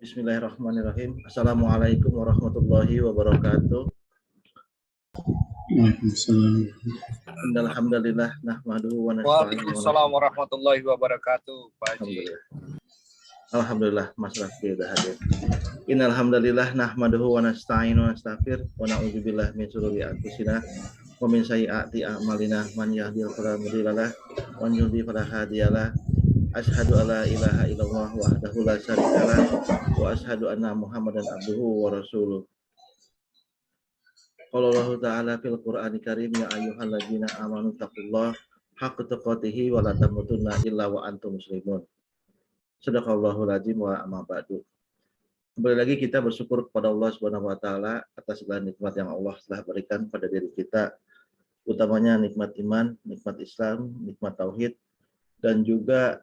Bismillahirrahmanirrahim. Assalamualaikum warahmatullahi wabarakatuh. Waalaikumsalam. Innalhamdalillah nahmaduhu wa nasta'inu wa Waalaikumsalam warahmatullahi wabarakatuh, Pak Haji. Alhamdulillah, Mas Raffi udah hadir. Innalhamdalillah nahmaduhu wa nasta'inu wa nastaghfir wa na'udzubillahi min syururi anfusina wa min sayyiati a'malina man yahdihillahu fala mudilla lahu wa man yudhlil fala hadiyalah. Asyhadu alla ilaha illallah wahdahu la syarikalah wa asyhadu anna Muhammadan abduhu wa rasuluh. Qala Allah Ta'ala fil Qur'anil Karim ya ayyuhalladzina amanu taqullaha haqqa tuqatih wa la tamutunna illa wa antum muslimun. Shadaqallahul azim wa amma ba'du. Kembali lagi kita bersyukur kepada Allah Subhanahu wa taala atas segala nikmat yang Allah telah berikan pada diri kita, utamanya nikmat iman, nikmat Islam, nikmat tauhid dan juga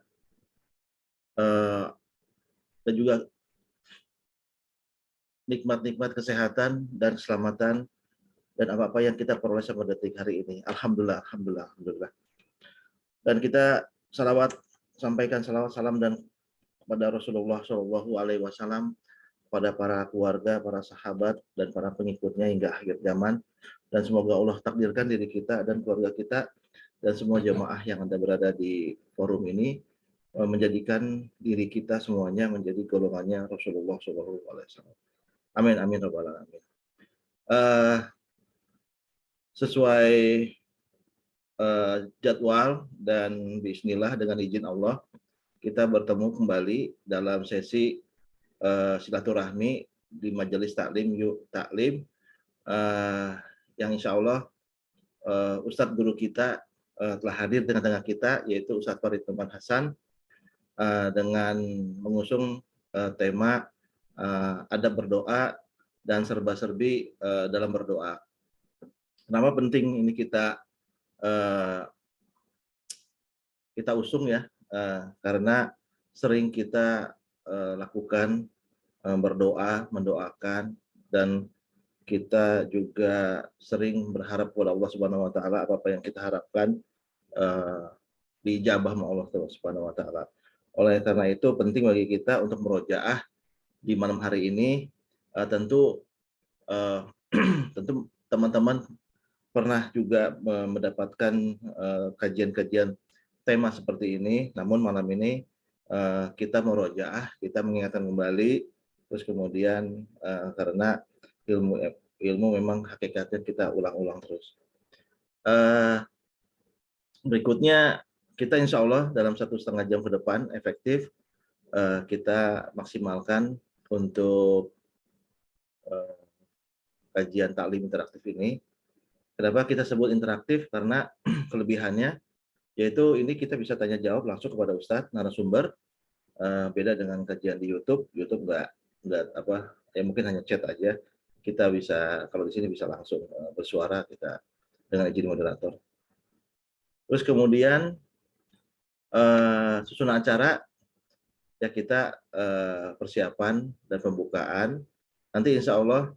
nikmat-nikmat kesehatan dan keselamatan dan apa-apa yang kita peroleh sampai detik hari ini. Alhamdulillah, alhamdulillah, alhamdulillah. Dan kita sampaikan salawat salam dan kepada Rasulullah Shallallahu Alaihi Wasallam, pada para keluarga, para sahabat dan para pengikutnya hingga akhir zaman. Dan semoga Allah takdirkan diri kita dan keluarga kita dan semua jemaah yang ada berada di forum ini menjadikan diri kita semuanya menjadi golongannya Rasulullah Shallallahu Alaihi Wasallam. Amin, amin, rabbal alamin. Sesuai jadwal dan bismillah dengan izin Allah kita bertemu kembali dalam sesi silaturahmi di Majelis Taklim Yuk Taklim yang insya Allah Ustadz guru kita telah hadir di tengah-tengah kita, yaitu Ustadz Farid Numan Hasan dengan mengusung tema adab berdoa dan serba-serbi dalam berdoa. Kenapa penting ini kita usung ya, karena sering kita lakukan berdoa, mendoakan, dan kita juga sering berharap kepada Allah Subhanahu wa taala apa yang kita harapkan dijabah sama Allah Subhanahu wa taala. Oleh karena itu penting bagi kita untuk merojaah di malam hari ini. Tentu teman-teman pernah juga mendapatkan kajian-kajian tema seperti ini, namun malam ini kita merojaah, kita mengingatkan kembali, terus kemudian karena ilmu memang hakikatnya kita ulang-ulang terus. Berikutnya kita insya Allah dalam 1,5 jam ke depan efektif kita maksimalkan untuk kajian taklim interaktif ini. Kenapa kita sebut interaktif? Karena kelebihannya yaitu ini kita bisa tanya jawab langsung kepada Ustadz narasumber. Beda dengan kajian di YouTube nggak apa ya, mungkin hanya chat aja. Kita bisa, kalau di sini bisa langsung bersuara kita dengan izin moderator. Terus kemudian susunan acara ya kita persiapan dan pembukaan. Nanti insya Allah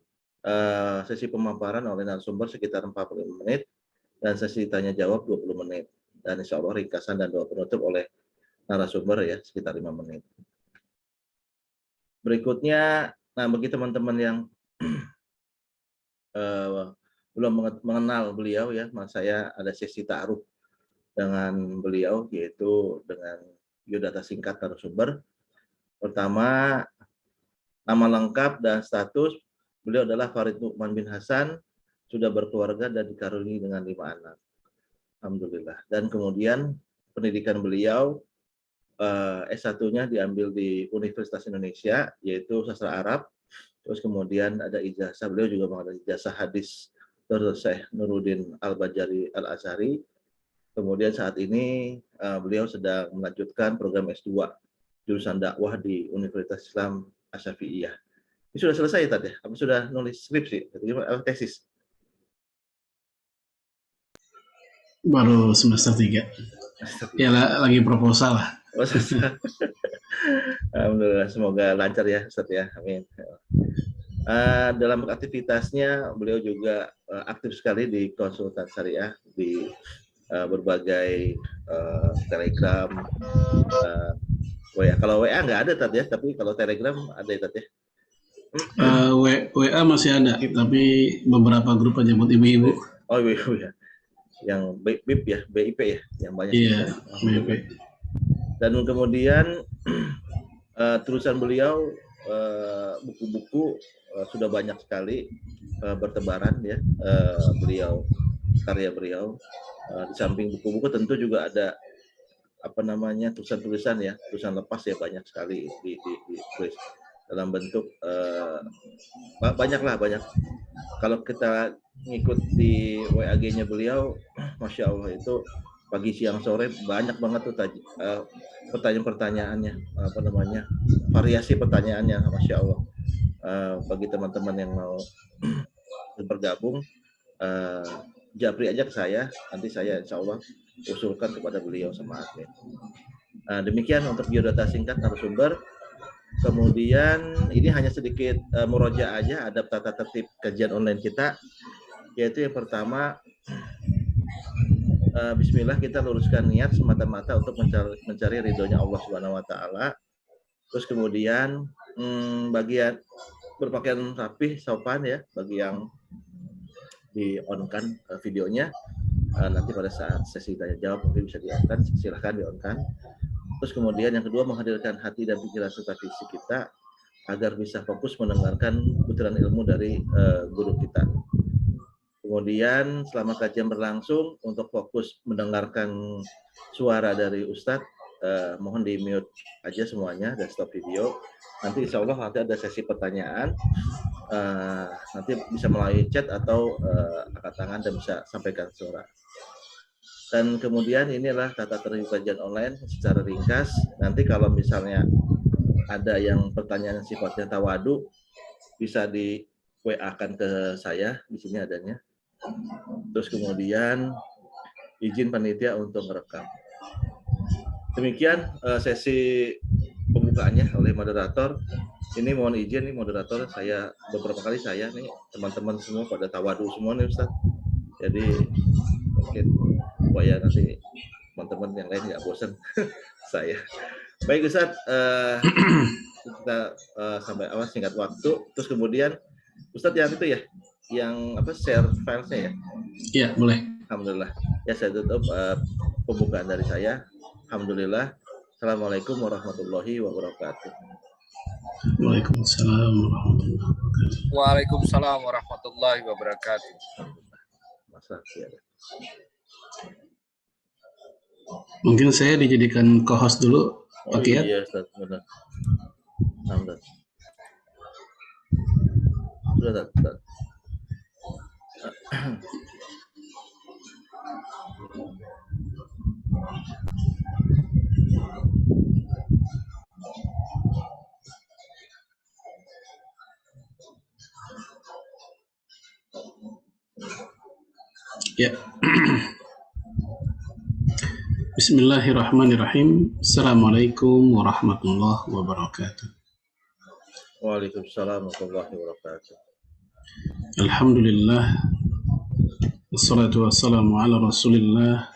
sesi pemaparan oleh narasumber sekitar 45 menit dan sesi tanya jawab 20 menit. Dan insya Allah ringkasan dan doa penutup oleh narasumber ya sekitar 5 menit. Berikutnya, nah bagi teman-teman yang belum mengenal beliau ya, saya ada sesi ta'aruf dengan beliau, yaitu dengan biodata singkat narasumber. Pertama, nama lengkap dan status. Beliau adalah Farid Numan bin Hasan, sudah berkeluarga dan dikaruniai dengan 5 anak. Alhamdulillah. Dan kemudian pendidikan beliau S1-nya diambil di Universitas Indonesia, yaitu sastra Arab. Terus kemudian ada ijazah, beliau juga mengalami ijazah hadis dari Syekh Nuruddin Al-Bajari Al-Azhari. Kemudian saat ini beliau sedang melanjutkan program S2 jurusan dakwah di Universitas Islam Asy-Syafi'iyah. Ini sudah selesai tadi, apa sudah nulis skripsi, tesis? Baru semester 3. Ya lagi proposal lah. Alhamdulillah, semoga lancar ya Ustaz ya, amin. Dalam aktivitasnya beliau juga aktif sekali di konsultan syariah, di berbagai telegram, WA. Kalau WA nggak ada Tat ya, tapi kalau Telegram ada ya Tat ya. WA masih ada, tapi beberapa grup aja buat ibu-ibu. Oh iya, iya. Yang BIP ya, BIP ya, yang banyak Iya, sisanya. BIP. Dan kemudian tulisan beliau, buku-buku sudah banyak sekali bertebaran ya, beliau, karya beliau. Di samping buku-buku tentu juga ada tulisan-tulisan ya, tulisan lepas ya, banyak sekali ditulis dalam bentuk banyak. Kalau kita ngikut di WAG-nya beliau, Masya Allah, itu pagi siang sore banyak banget tuh pertanyaan-pertanyaannya, variasi pertanyaannya, Masya Allah. Bagi teman-teman yang mau bergabung, japri aja ke saya, nanti saya insya Allah usulkan kepada beliau sama admin. Demikian untuk biodata singkat narasumber. Kemudian ini hanya sedikit muroja aja, ada tata tertib kajian online kita, yaitu yang pertama, Bismillah, kita luruskan niat semata-mata untuk mencari ridhonya Allah Subhanahu Wa Taala. Terus kemudian bagian berpakaian rapih, sopan ya, bagi yang di on-kan videonya, nanti pada saat sesi tanya jawab mungkin bisa di on-kan, silahkan di on-kan. Terus kemudian yang kedua, menghadirkan hati dan pikiran serta fisik kita agar bisa fokus mendengarkan butiran ilmu dari guru kita. Kemudian selama kajian berlangsung, untuk fokus mendengarkan suara dari Ustadz, mohon di mute aja semuanya dan stop video. Nanti insya Allah nanti ada sesi pertanyaan, nanti bisa melalui chat atau angkat tangan dan bisa sampaikan suara. Dan kemudian inilah tata tertib kajian online secara ringkas. Nanti kalau misalnya ada yang pertanyaan sifatnya tawadu, bisa di WA-kan ke saya, di sini adanya. Terus kemudian izin panitia untuk merekam. Demikian sesi pembukaannya oleh moderator. Ini mohon izin nih moderator, saya beberapa kali nih teman-teman semua pada tawadu semua nih Ustaz. Jadi mungkin supaya nanti teman-teman yang lain nggak bosan saya. Baik Ustaz, kita sampai awal singkat waktu. Terus kemudian Ustaz yang itu ya, yang share filenya ya? Iya, boleh. Alhamdulillah. Ya, saya tutup pembukaan dari saya. Alhamdulillah. Assalamualaikum warahmatullahi wabarakatuh. Waalaikumsalam warahmatullahi wabarakatuh. Waalaikumsalam warahmatullahi wabarakatuh. Masa ya. Mungkin saya dijadikan co-host dulu, Pak Kiat. Iya, Ustaz, benar. Alhamdulillah. Sudah, Ustaz. Ya. Bismillahirrahmanirrahim. Assalamualaikum warahmatullahi wabarakatuh. Waalaikumsalam warahmatullahi wabarakatuh. Alhamdulillah. Wassalatu wassalamu ala Rasulillah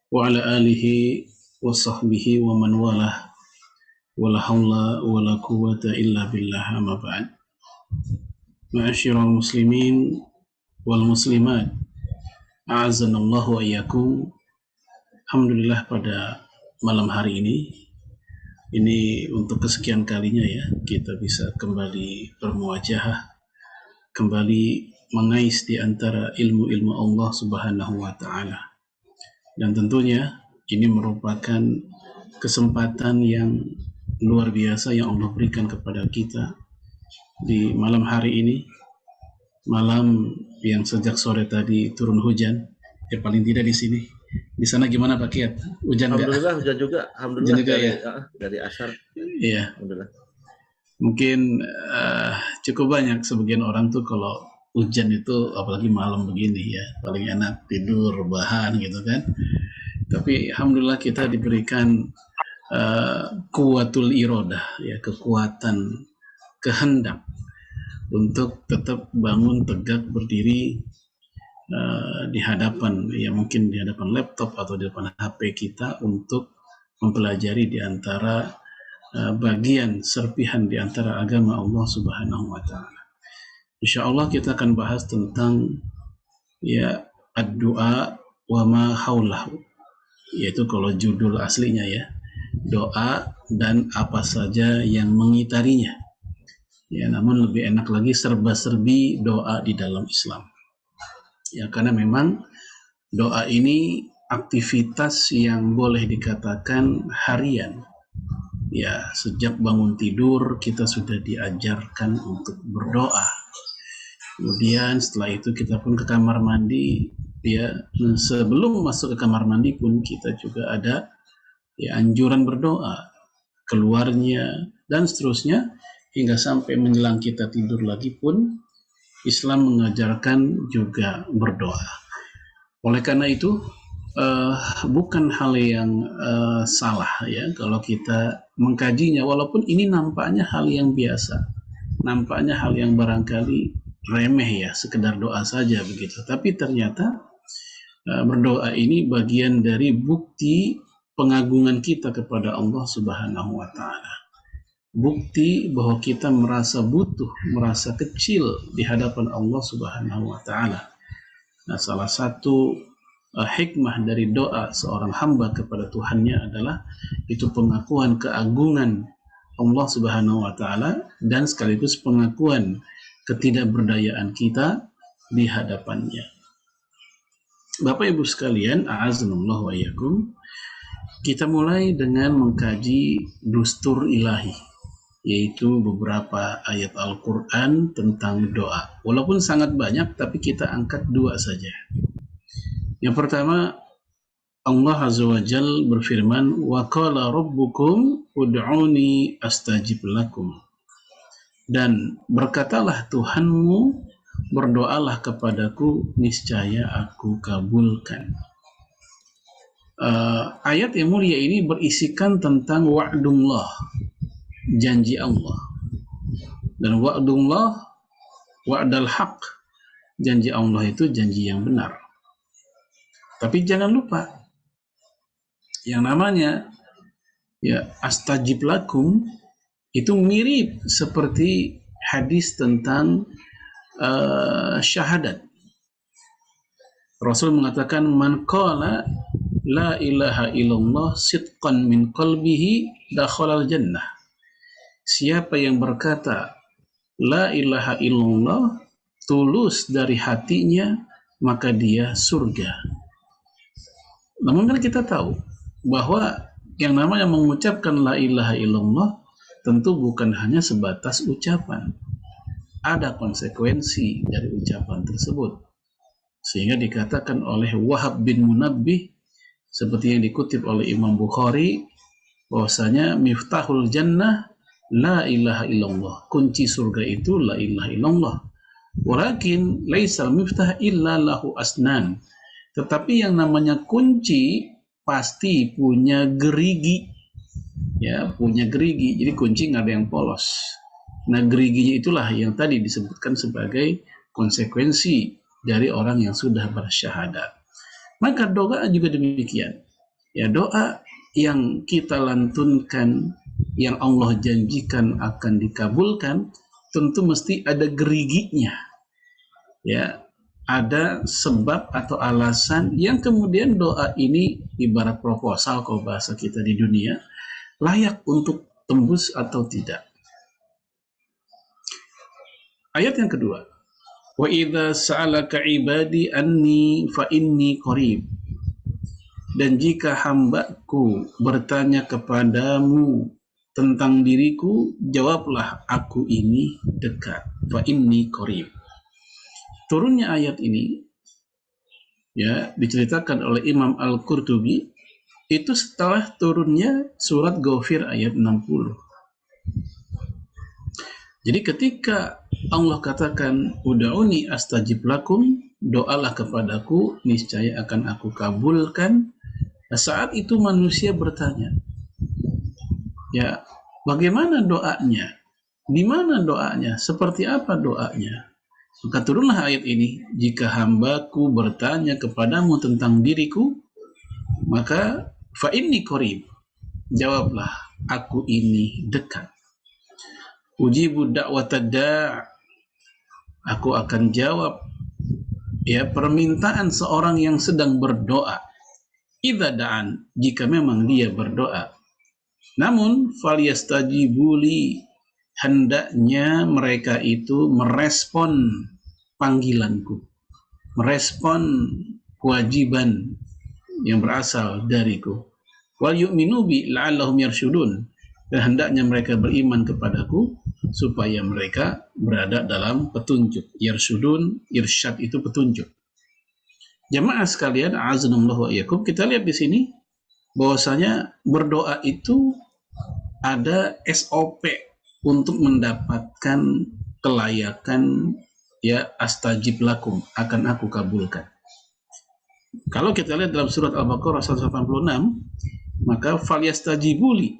wa ala alihi wa sahbihi wa man walah. Wala haula wala quwwata illa billah, amma ba'd. Ma'asyiral muslimin wal muslimat, a'azzanallahu wa iyyakum. Alhamdulillah, pada malam hari ini untuk kesekian kalinya ya, kita bisa kembali bermuajahah, kembali mengais di antara ilmu-ilmu Allah Subhanahu wa Ta'ala. Dan tentunya ini merupakan kesempatan yang luar biasa yang Allah berikan kepada kita di malam hari ini, malam yang sejak sore tadi turun hujan, ya paling tidak di sini. Di sana gimana Pak Kiat? Hujan nggak? Alhamdulillah hujan juga. Alhamdulillah hujan juga, dari, ya? Dari asar. Iya. Alhamdulillah. Mungkin cukup banyak sebagian orang tuh kalau hujan itu apalagi malam begini ya, paling enak tidur rebahan gitu kan. Tapi alhamdulillah kita diberikan kuwatul irodah ya, kekuatan kehendak untuk tetap bangun tegak berdiri di hadapan, ya mungkin di hadapan laptop atau di depan HP kita, untuk mempelajari di antara bagian serpihan di antara agama Allah Subhanahu wa taala. Insyaallah kita akan bahas tentang ya ad-du'a wa ma haulahu, yaitu kalau judul aslinya ya, doa dan apa saja yang mengitarinya. Ya, namun lebih enak lagi serba-serbi doa di dalam Islam. Ya, karena memang doa ini aktivitas yang boleh dikatakan harian. Ya, sejak bangun tidur kita sudah diajarkan untuk berdoa. Kemudian setelah itu kita pun ke kamar mandi, ya sebelum masuk ke kamar mandi pun kita juga ada ya anjuran berdoa, keluarnya dan seterusnya hingga sampai menjelang kita tidur lagi pun Islam mengajarkan juga berdoa. Oleh karena itu bukan hal yang salah ya kalau kita mengkajinya, walaupun ini nampaknya hal yang biasa, nampaknya hal yang barangkali remeh ya, sekedar doa saja begitu. Tapi ternyata berdoa ini bagian dari bukti pengagungan kita kepada Allah Subhanahu wa taala. Bukti bahwa kita merasa butuh, merasa kecil di hadapan Allah Subhanahu wa taala. Nah, salah satu hikmah dari doa seorang hamba kepada Tuhannya adalah itu pengakuan keagungan Allah Subhanahu wa taala dan sekaligus pengakuan ketidakberdayaan kita di hadapannya. Bapak Ibu sekalian, a'azanallahu wa iyyakum, kita mulai dengan mengkaji dustur ilahi, yaitu beberapa ayat Al-Quran tentang doa. Walaupun sangat banyak, tapi kita angkat dua saja. Yang pertama, Allah Azza wa Jal berfirman, wa qala rabbukum ud'uni astajib lakum. Dan berkatalah Tuhanmu, berdoalah kepadaku, niscaya aku kabulkan. Ayat yang mulia ini berisikan tentang wa'dullah, janji Allah. Dan wa'dullah, wa'dal haq, janji Allah itu janji yang benar. Tapi jangan lupa, yang namanya ya astajib lakum itu mirip seperti hadis tentang syahadat. Rasul mengatakan, man qala la ilaha illallah sidqan min qalbihi dakhalal jannah. Siapa yang berkata la ilaha illallah tulus dari hatinya, maka dia surga. Namun kan kita tahu bahwa yang namanya mengucapkan la ilaha illallah tentu bukan hanya sebatas ucapan. Ada konsekuensi dari ucapan tersebut. Sehingga dikatakan oleh Wahab bin Munabbih, seperti yang dikutip oleh Imam Bukhari, bahwasanya miftahul jannah la ilaha illallah. Kunci surga itu la ilaha illallah. Walakin laisal miftah illa lahu asnan. Tetapi yang namanya kunci pasti punya gerigi, ya punya gerigi. Jadi kunci nggak ada yang polos. Nah geriginya itulah yang tadi disebutkan sebagai konsekuensi dari orang yang sudah bersyahadat. Maka doa juga demikian. Ya doa yang kita lantunkan, yang Allah janjikan akan dikabulkan, tentu mesti ada geriginya. Ya. Ada sebab atau alasan yang kemudian doa ini ibarat proposal kalau bahasa kita di dunia, layak untuk tembus atau tidak. Ayat yang kedua, wa idza sa'alaka ibadi anni fa inni qarib. Dan jika hambaku bertanya kepadamu tentang diriku, jawablah aku ini dekat. Fa inni qarib. Turunnya ayat ini ya diceritakan oleh Imam Al-Qurtubi itu setelah turunnya surat Ghafir ayat 60. Jadi ketika Allah katakan ud'uni astajib lakum, doalah kepadaku niscaya akan aku kabulkan. Nah, saat itu manusia bertanya, ya bagaimana doanya? Di mana doanya? Seperti apa doanya? Maka turunlah ayat ini, jika hambaku bertanya kepadamu tentang diriku, maka fa inni qarib, jawablah, aku ini dekat. Ujibu da'watad da', aku akan jawab permintaan seorang yang sedang berdoa. Idza da'an, jika memang dia berdoa. Namun falyastajibuli, hendaknya mereka itu merespon panggilanku, merespon kewajiban yang berasal dariku. Wal yu'minu bi la'allahum yarsyudun, dan hendaknya mereka beriman kepadaku supaya mereka berada dalam petunjuk. Yarsyudun, irsyad itu petunjuk. Jamaah sekalian, a'azanallahu wa iyyakum, kita lihat di sini bahwasanya berdoa itu ada SOP untuk mendapatkan kelayakan astajib lakum, akan aku kabulkan. Kalau kita lihat dalam surat Al-Baqarah 186, maka falyastajibuli,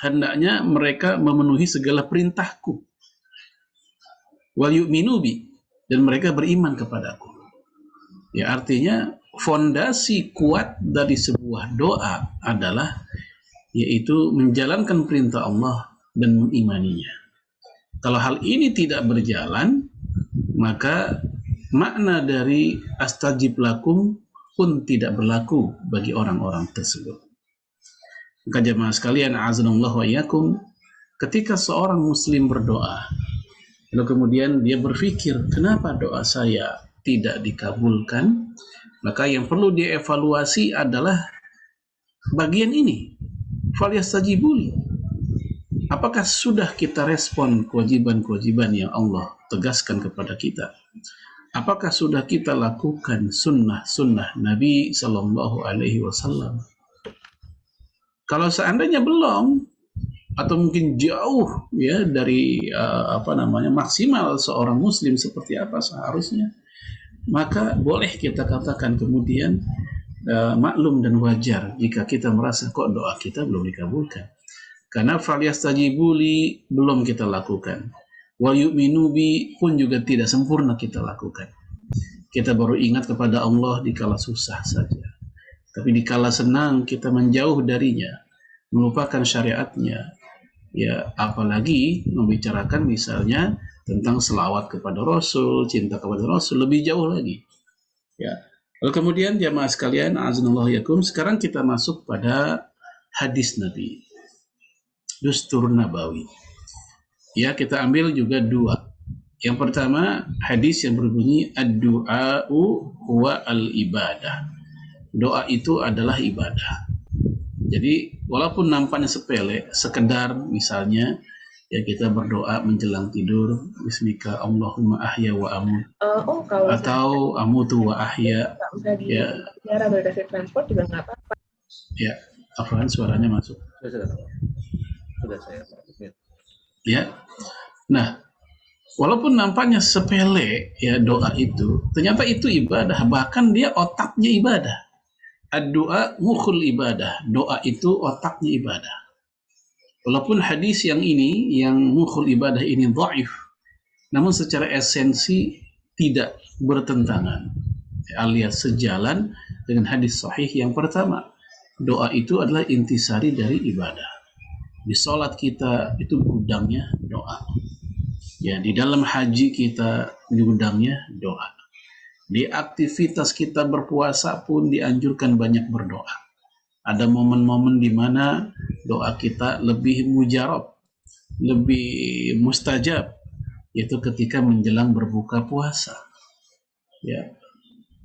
hendaknya mereka memenuhi segala perintahku. Wal yu'minu bi, dan mereka beriman kepadaku. Artinya fondasi kuat dari sebuah doa adalah yaitu menjalankan perintah Allah dan mengimaninya. Kalau hal ini tidak berjalan, maka makna dari astajib lakum pun tidak berlaku bagi orang-orang tersebut. Maka jemaah sekalian, a'azanallahu wa iyyakum, ketika seorang muslim berdoa, lalu kemudian dia berpikir, kenapa doa saya tidak dikabulkan? Maka yang perlu dievaluasi adalah bagian ini, falyastajibuli. Apakah sudah kita respon kewajiban-kewajiban yang Allah tegaskan kepada kita? Apakah sudah kita lakukan sunnah-sunnah Nabi Sallallahu Alaihi Wasallam? Kalau seandainya belum, atau mungkin jauh dari maksimal seorang muslim seperti apa seharusnya, maka boleh kita katakan kemudian maklum dan wajar jika kita merasa kok doa kita belum dikabulkan. Karena falyastajibuli belum kita lakukan. Wa yu'minu bi pun juga tidak sempurna kita lakukan. Kita baru ingat kepada Allah dikala susah saja. Tapi dikala senang kita menjauh darinya, melupakan syariatnya. Apalagi membicarakan misalnya tentang selawat kepada Rasul, cinta kepada Rasul, lebih jauh lagi. Lalu kemudian jamaah sekalian, a'azanallahu yakum, sekarang kita masuk pada hadis Nabi, Dustur Nabawi. Kita ambil juga dua. Yang pertama, hadis yang berbunyi ad-du'a'u huwa al-ibadah. Doa itu adalah ibadah. Jadi walaupun nampaknya sepele, sekedar misalnya kita berdoa menjelang tidur, bismika Allahumma ahya wa amut, atau amutu wa ahya. Bicara berdasar transport juga nggak apa-apa. Afwan, suaranya masuk. Sudah saya. Nah, walaupun nampaknya sepele doa itu, ternyata itu ibadah, bahkan dia otaknya ibadah. Ad-du'a mukhul ibadah, doa itu otaknya ibadah. Walaupun hadis yang mukhul ibadah ini dhaif, namun secara esensi tidak bertentangan, alias sejalan dengan hadis sahih yang pertama. Doa itu adalah intisari dari ibadah. Di sholat kita itu gudangnya doa. Di dalam haji kita gudangnya doa. Di aktivitas kita berpuasa pun dianjurkan banyak berdoa. Ada momen-momen di mana doa kita lebih mujarab, lebih mustajab, yaitu ketika menjelang berbuka puasa.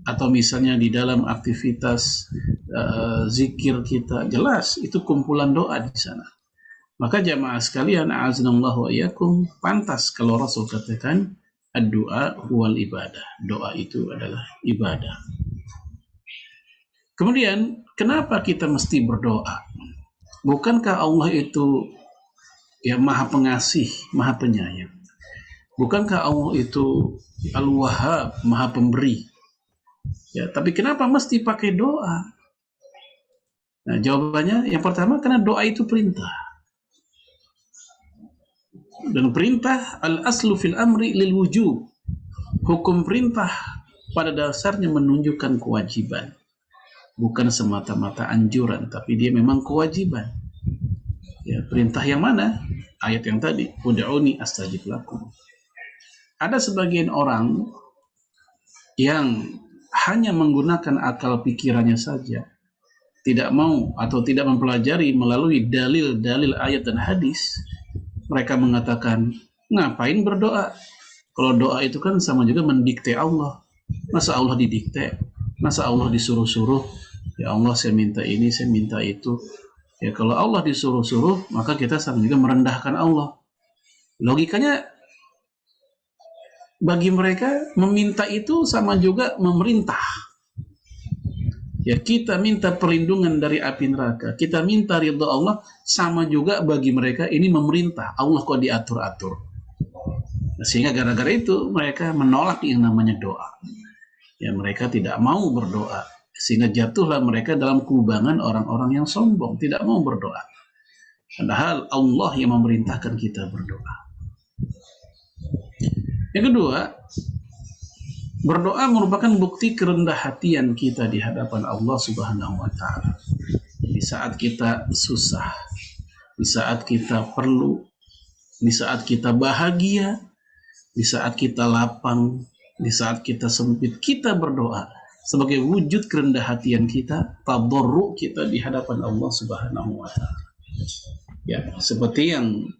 Atau misalnya di dalam aktivitas zikir kita, jelas itu kumpulan doa di sana. Maka jamaah sekalian, a'azanallahu wa iyyakum, pantas kalau Rasul katakan ad-du'a huwal ibadah. Doa itu adalah ibadah. Kemudian, kenapa kita mesti berdoa? Bukankah Allah itu maha pengasih, maha penyayang? Bukankah Allah itu al-wahhab, maha pemberi? Tapi kenapa mesti pakai doa? Nah, jawabannya yang pertama, karena doa itu perintah. Dan perintah al-aslu fil amri lil wujub. Hukum perintah pada dasarnya menunjukkan kewajiban. bukan semata-mata anjuran, tapi dia memang kewajiban. Ya, perintah yang mana? Ayat yang tadi, ud'uni astajib lakum. Ada sebagian orang yang hanya menggunakan akal pikirannya saja, tidak mau atau tidak mempelajari melalui dalil-dalil ayat dan hadis. Mereka mengatakan, ngapain berdoa? Kalau doa itu kan sama juga mendikte Allah. Masa Allah didikte? Masa Allah disuruh-suruh? Ya Allah, saya minta ini, saya minta itu. Ya kalau Allah disuruh-suruh, maka kita sama juga merendahkan Allah. Logikanya bagi mereka meminta itu sama juga memerintah. Ya, kita minta perlindungan dari api neraka, kita minta ridha Allah, sama juga bagi mereka ini memerintah. Allah kok diatur-atur. Sehingga gara-gara itu mereka menolak yang namanya doa. Ya, mereka tidak mau berdoa. Sehingga jatuhlah mereka dalam kubangan orang-orang yang sombong, tidak mau berdoa. Padahal Allah yang memerintahkan kita berdoa. Yang kedua, berdoa merupakan bukti kerendah hatian kita di hadapan Allah Subhanahu wa Ta'ala. Di saat kita susah, di saat kita perlu, di saat kita bahagia, di saat kita lapang, di saat kita sempit, kita berdoa sebagai wujud kerendah hatian kita, tadarru kita di hadapan Allah Subhanahu wa Ta'ala. Ya, seperti yang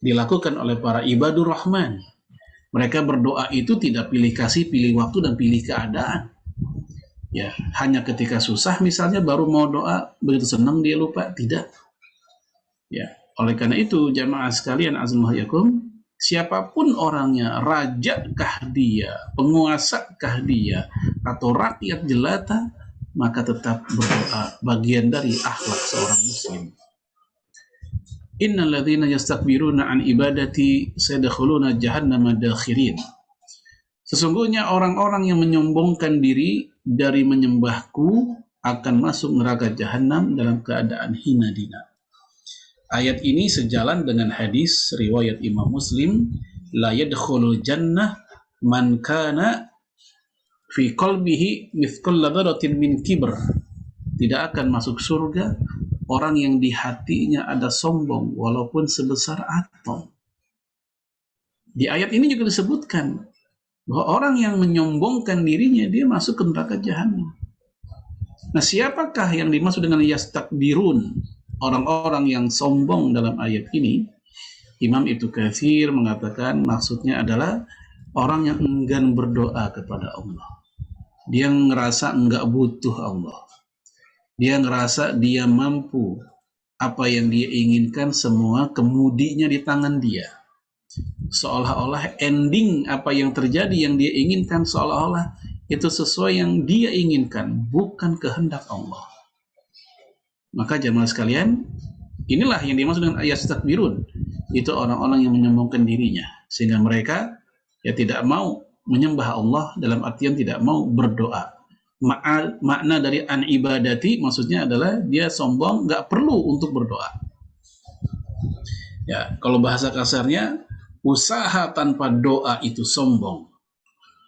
dilakukan oleh para ibadur rahman. Mereka berdoa itu tidak pilih kasih, pilih waktu, dan pilih keadaan. Ya, hanya ketika susah misalnya baru mau doa, begitu senang dia lupa, tidak. Ya, oleh karena itu jamaah sekalian azmahayakum, siapapun orangnya, rajakah dia, penguasakah dia, atau rakyat jelata, maka tetap berdoa, bagian dari akhlak seorang muslim. Innal ladzina yastakbiruna an ibadati sayadkhuluna jahannama dakhirin. Sesungguhnya orang-orang yang menyombongkan diri dari menyembahku akan masuk neraka jahanam dalam keadaan hina dina. Ayat ini sejalan dengan hadis riwayat Imam Muslim, la yadkhulul jannah man kana fi qalbihi mithqal dzarratin min kibr. Tidak akan masuk surga orang yang di hatinya ada sombong walaupun sebesar atom. Di ayat ini juga disebutkan bahwa orang yang menyombongkan dirinya, dia masuk ke neraka jahanam. Nah, siapakah yang dimaksud dengan yastakbirun? Orang-orang yang sombong dalam ayat ini, Imam Ibnu Katsir mengatakan maksudnya adalah orang yang enggan berdoa kepada Allah. Dia ngerasa enggak butuh Allah. Dia ngerasa dia mampu, apa yang dia inginkan semua kemudinya di tangan dia. Seolah-olah ending apa yang terjadi yang dia inginkan seolah-olah itu sesuai yang dia inginkan, bukan kehendak Allah. Maka jamaah sekalian, inilah yang dimaksud dengan ayat takbirun. Itu orang-orang yang menyombongkan dirinya, sehingga mereka ya tidak mau menyembah Allah, dalam artian tidak mau berdoa. Makna dari an ibadati maksudnya adalah dia sombong, nggak perlu untuk berdoa. Ya, kalau bahasa kasarnya, usaha tanpa doa itu sombong.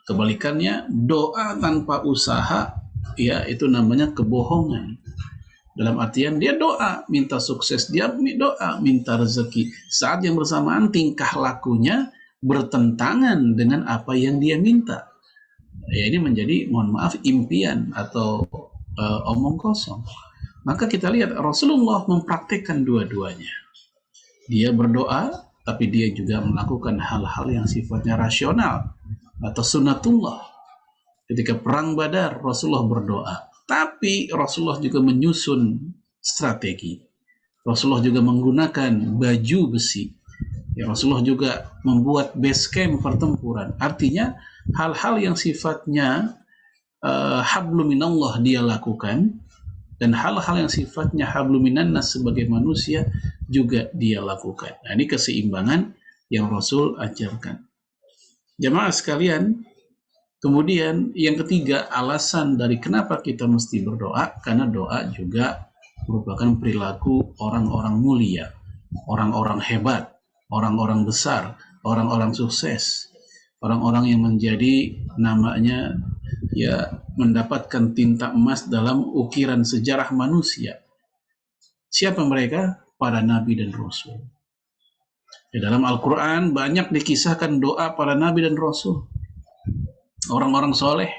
Kebalikannya, doa tanpa usaha, ya itu namanya kebohongan. Dalam artian dia doa, minta sukses, dia doa, minta rezeki. Saat yang bersamaan tingkah lakunya bertentangan dengan apa yang dia minta. Ya, ini menjadi, mohon maaf, impian atau omong kosong. Maka kita lihat Rasulullah mempraktikkan dua-duanya. Dia berdoa, tapi dia juga melakukan hal-hal yang sifatnya rasional atau sunnatullah. Ketika perang Badar, Rasulullah berdoa. Tapi Rasulullah juga menyusun strategi. Rasulullah juga menggunakan baju besi. Ya, Rasulullah juga membuat base camp pertempuran. Artinya hal-hal yang sifatnya hablum minallah dia lakukan, dan hal-hal yang sifatnya hablum minannas sebagai manusia juga dia lakukan. Nah, ini keseimbangan yang Rasul ajarkan. Jamaah sekalian, kemudian yang ketiga, alasan dari kenapa kita mesti berdoa, karena doa juga merupakan perilaku orang-orang mulia, orang-orang hebat, orang-orang besar, orang-orang sukses. orang-orang yang menjadi namanya ya mendapatkan tinta emas dalam ukiran sejarah manusia. Siapa mereka? Para nabi dan rasul. Di dalam Al-Quran banyak dikisahkan doa para nabi dan rasul, orang-orang soleh.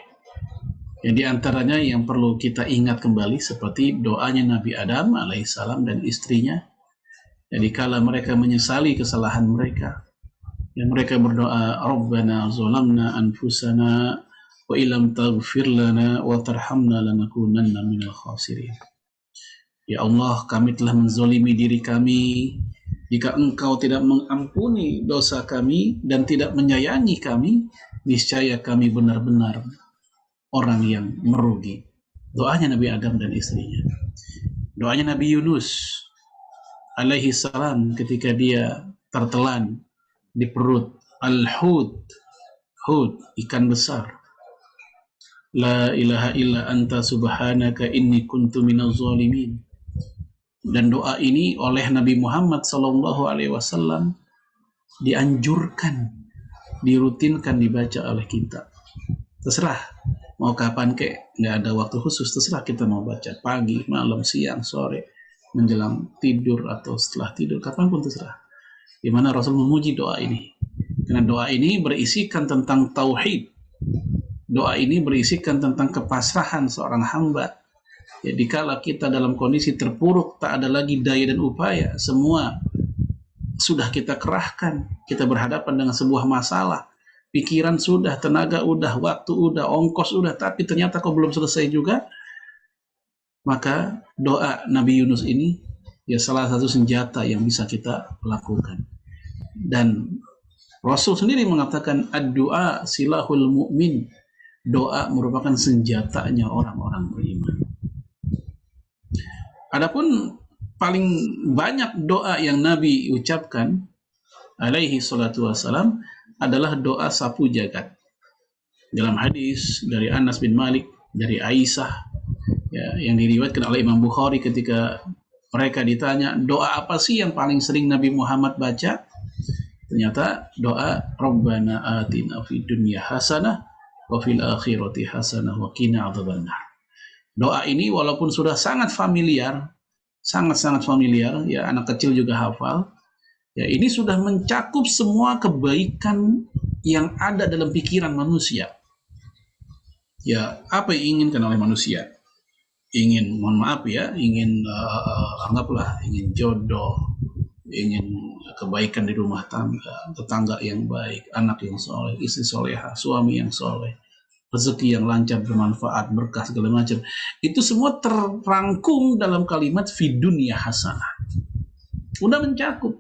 Yang diantaranya yang perlu kita ingat kembali seperti doanya Nabi Adam alaihissalam dan istrinya. Jadi kala mereka menyesali kesalahan mereka, yang mereka berdoa, Rabbana zalamna anfusana wa illam taghfir lana wa tarhamna lanakunanna minal khasirin. Ya Allah, kami telah menzalimi diri kami. Jika Engkau tidak mengampuni dosa kami dan tidak menyayangi kami, niscaya kami benar-benar orang yang merugi. Doanya Nabi Adam dan istrinya. Doanya Nabi Yunus alaihi salam ketika dia tertelan di perut al-hut, ikan besar. La ilaha illa anta subhanaka inni kuntu minaz zalimin. Dan doa ini oleh Nabi Muhammad SAW dianjurkan, dirutinkan dibaca oleh kita. Terserah mau kapan kek, nggak ada waktu khusus, terserah kita mau baca pagi, malam, siang, sore, menjelang tidur atau setelah tidur, kapanpun terserah. Di mana Rasul memuji doa ini, karena doa ini berisikan tentang tauhid. Doa ini berisikan tentang kepasrahan seorang hamba. Jadi kalau kita dalam kondisi terpuruk, tak ada lagi daya dan upaya, semua sudah kita kerahkan, kita berhadapan dengan sebuah masalah, pikiran sudah, tenaga udah, waktu udah, ongkos udah, tapi ternyata kok belum selesai juga, maka doa Nabi Yunus ini ya salah satu senjata yang bisa kita lakukan. Dan Rasul sendiri mengatakan ad-du'a silahul mu'min, doa merupakan senjatanya orang-orang beriman. Adapun paling banyak doa yang Nabi ucapkan alaihi salatu wassalam adalah doa sapu jagat. Dalam hadis dari Anas bin Malik, dari Aisyah, ya, yang diriwayatkan oleh Imam Bukhari ketika mereka ditanya, doa apa sih yang paling sering Nabi Muhammad baca? Ternyata doa Rabbana atina fid dunya hasanah wa fil akhirati hasanah wa qina adzabannar. Doa ini walaupun sudah sangat familiar, sangat-sangat familiar, ya anak kecil juga hafal, ya ini sudah mencakup semua kebaikan yang ada dalam pikiran manusia. Ya, apa yang inginkan oleh manusia? Ingin, mohon maaf ya, ingin anggaplah ingin jodoh, ingin kebaikan di rumah tangga, tetangga yang baik, anak yang soleh, istri soleha, suami yang soleh, rezeki yang lancar, bermanfaat, berkah, segala macam. Itu semua terrangkum dalam kalimat fid dunya hasanah. Udah mencakup.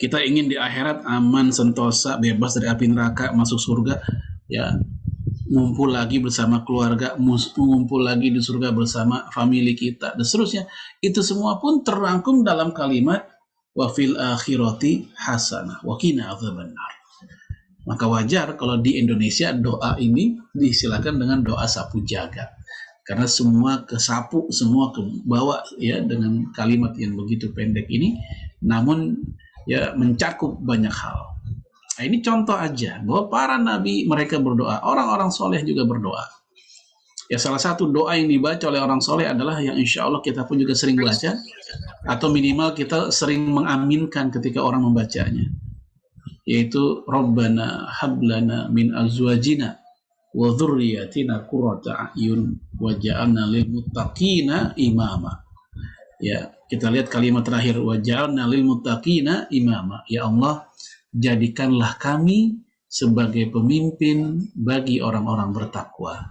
Kita ingin di akhirat aman, sentosa, bebas dari api neraka, masuk surga, ya ngumpul lagi bersama keluarga, mengumpul lagi di surga bersama famili kita, dan seterusnya. Itu semua pun terrangkum dalam kalimat wa fil akhirati hasanah wa qina adzabannar. Maka wajar kalau di Indonesia doa ini disilakan dengan doa sapu jagat, karena semua kesapu, semua kebawa ya dengan kalimat yang begitu pendek ini, namun ya mencakup banyak hal. Nah, ini contoh aja bahwa para nabi mereka berdoa, orang-orang soleh juga berdoa. Ya salah satu doa yang dibaca oleh orang soleh adalah yang insya Allah kita pun juga sering baca, atau minimal kita sering mengaminkan ketika orang membacanya, yaitu Rabbana hablana min azwajina wa dzurriyyatina qurrata a'yun waj'alna lil muttaqina imama. Ya, kita lihat kalimat terakhir waj'alna lil muttaqina imama. Ya Allah, jadikanlah kami sebagai pemimpin bagi orang-orang bertakwa.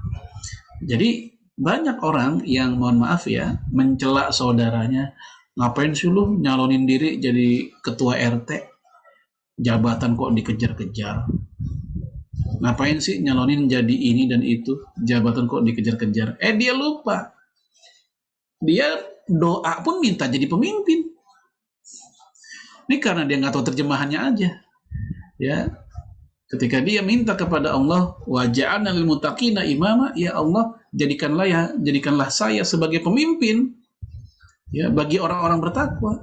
Jadi banyak orang yang mohon maaf ya mencela saudaranya, ngapain sih lu nyalonin diri jadi ketua RT? Jabatan kok dikejar-kejar. Ngapain sih nyalonin jadi ini dan itu? Jabatan kok dikejar-kejar. Dia lupa. Dia doa pun minta jadi pemimpin. Ini karena dia nggak tahu terjemahannya aja. Ya. Ketika dia minta kepada Allah, wa ja'alna lil muttaqina imama, ya Allah, jadikanlah saya sebagai pemimpin ya bagi orang-orang bertakwa.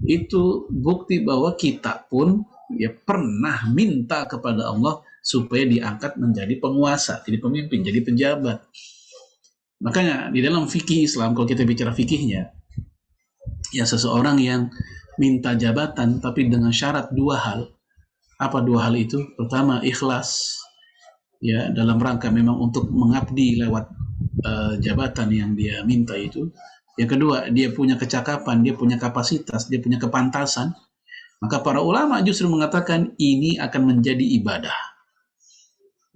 Itu bukti bahwa kita pun ya pernah minta kepada Allah supaya diangkat menjadi penguasa, jadi pemimpin, jadi pejabat. Makanya di dalam fikih Islam, kalau kita bicara fikihnya, ya seseorang yang minta jabatan tapi dengan syarat dua hal. Apa dua hal itu? Pertama, ikhlas, ya dalam rangka memang untuk mengabdi lewat jabatan yang dia minta itu. Yang kedua, dia punya kecakapan, dia punya kapasitas, dia punya kepantasan. Maka para ulama justru mengatakan ini akan menjadi ibadah.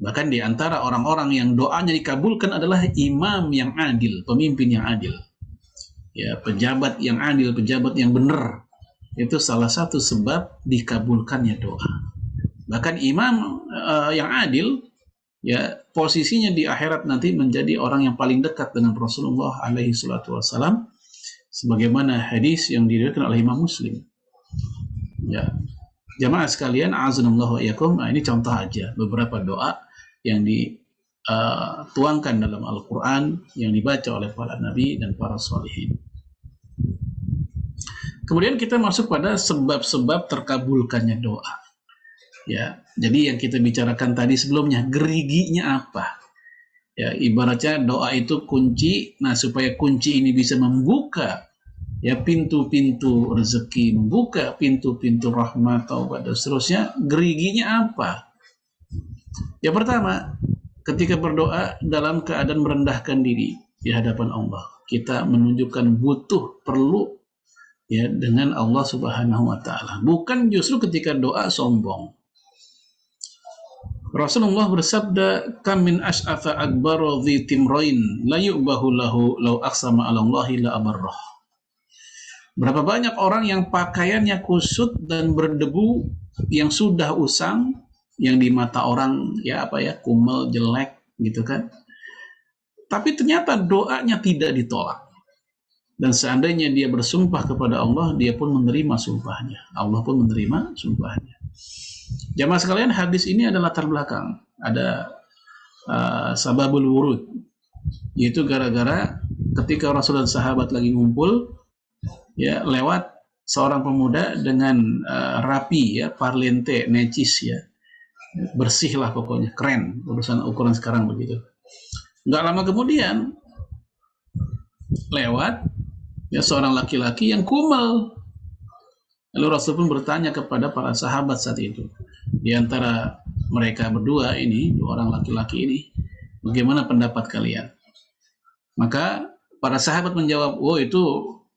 Bahkan di antara orang-orang yang doanya dikabulkan adalah imam yang adil, pemimpin yang adil. Ya, pejabat yang adil, pejabat yang benar. Itu salah satu sebab dikabulkannya doa. Bahkan imam yang adil, ya posisinya di akhirat nanti menjadi orang yang paling dekat dengan Rasulullah alaihi salatu wassalam, sebagaimana hadis yang diriwayatkan oleh Imam Muslim. Ya, jamaah sekalian, azanallahu wa iyyakum. Nah, ini contoh aja beberapa doa yang dituangkan dalam Al-Quran, yang dibaca oleh para nabi dan para sholihin. Kemudian kita masuk pada sebab-sebab terkabulkannya doa. Ya, jadi yang kita bicarakan tadi sebelumnya, geriginya apa? Ya, ibaratnya doa itu kunci. Nah, supaya kunci ini bisa membuka ya pintu-pintu rezeki, membuka pintu-pintu rahmat, taubat dan seterusnya, geriginya apa? Yang pertama, ketika berdoa dalam keadaan merendahkan diri di hadapan Allah, kita menunjukkan butuh, perlu ya dengan Allah Subhanahu wa taala. Bukan justru ketika doa sombong. Rasulullah bersabda, "Kam min as'afa akbara dhi timrain la yu'bahu lahu law aqsama 'ala Allahi la abarrah." Berapa banyak orang yang pakaiannya kusut dan berdebu, yang sudah usang, yang di mata orang ya kumel, jelek gitu kan. Tapi ternyata doanya tidak ditolak. Dan seandainya dia bersumpah kepada Allah, dia pun menerima sumpahnya. Allah pun menerima sumpahnya. Jamaah sekalian, hadis ini adalah latar belakang. Ada sababul wurud. Yaitu gara-gara ketika Rasul dan sahabat lagi ngumpul, ya lewat seorang pemuda dengan rapi, ya parlente, necis, ya bersih lah pokoknya, keren, urusan ukuran sekarang begitu. Nggak lama kemudian lewat ya seorang laki-laki yang kumel. Lalu Rasul pun bertanya kepada para sahabat saat itu, di antara mereka berdua ini, dua orang laki-laki ini, bagaimana pendapat kalian? Maka para sahabat menjawab, oh itu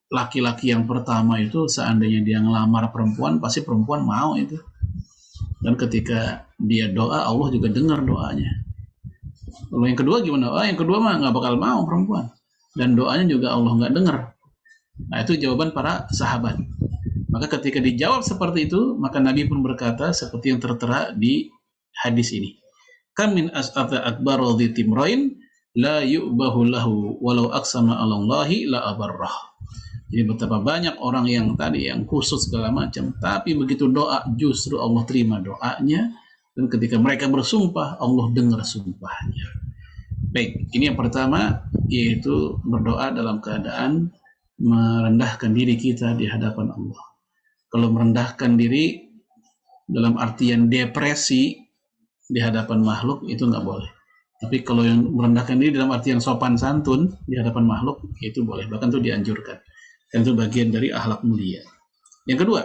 laki-laki yang pertama itu seandainya dia ngelamar perempuan, pasti perempuan mau itu. Dan ketika dia doa, Allah juga dengar doanya. Lalu yang kedua gimana? Yang kedua mah nggak bakal mau perempuan. Dan doanya juga Allah nggak dengar. Nah, itu jawaban para sahabat. Maka ketika dijawab seperti itu, maka Nabi pun berkata seperti yang tertera di hadis ini. Kam min as'afa akbara dhi timrain la yu'bahu lahu walau aqsama 'ala Allahi la abarrah. Jadi betapa banyak orang yang tadi yang khusus segala macam, tapi begitu doa justru Allah terima doanya, dan ketika mereka bersumpah Allah dengar sumpahnya. Baik, ini yang pertama, yaitu berdoa dalam keadaan merendahkan diri kita di hadapan Allah. Kalau merendahkan diri dalam artian depresi di hadapan makhluk itu nggak boleh. Tapi kalau yang merendahkan diri dalam arti yang sopan santun di hadapan makhluk itu boleh, bahkan itu dianjurkan. Dan itu bagian dari akhlak mulia. Yang kedua,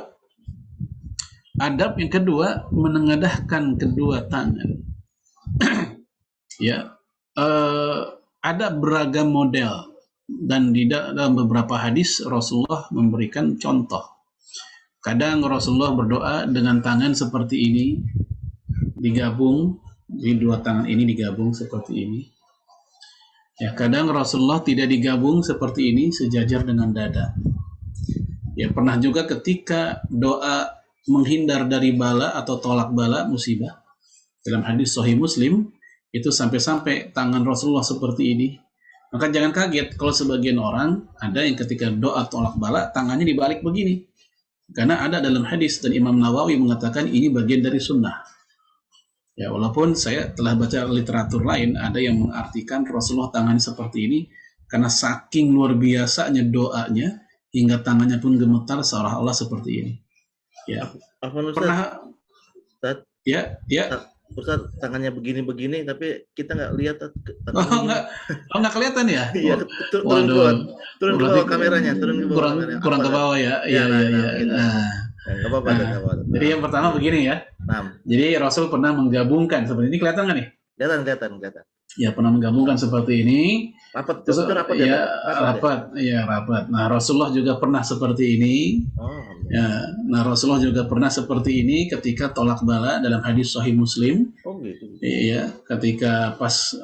adab yang kedua, menengadahkan kedua tangan. Ya, ada beragam model, dan di dalam beberapa hadis Rasulullah memberikan contoh. Kadang Rasulullah berdoa dengan tangan seperti ini, digabung, jadi dua tangan ini digabung seperti ini. Ya, kadang Rasulullah tidak digabung seperti ini, sejajar dengan dada. Ya, pernah juga ketika doa menghindar dari bala atau tolak bala, musibah. Dalam hadis Sahih Muslim, itu sampai-sampai tangan Rasulullah seperti ini. Maka jangan kaget kalau sebagian orang ada yang ketika doa tolak bala, tangannya dibalik begini. Karena ada dalam hadis, dan Imam Nawawi mengatakan ini bagian dari sunnah. Ya, walaupun saya telah baca literatur lain, ada yang mengartikan Rasulullah tangannya seperti ini karena saking luar biasanya doanya hingga tangannya pun gemetar seolah-olah seperti ini. Ya, Ustaz. Ya, Ustaz tangannya begini-begini, tapi kita nggak lihat nggak kelihatan ya? Iya, turun ke bawah kameranya, kurang ke bawah ya. Iya. Gitu. Nggak apa-apa. Jadi yang pertama begini ya. Jadi Rasul pernah menggabungkan seperti ini, kelihatan nggak nih? Kelihatan. Ya, pernah menggabungkan seperti ini. Rapat. Rapat. Nah, Rasulullah juga pernah seperti ini. Ya, nah Rasulullah juga pernah seperti ini ketika tolak bala dalam hadis Sahih Muslim. Gitu. Iya, ketika pas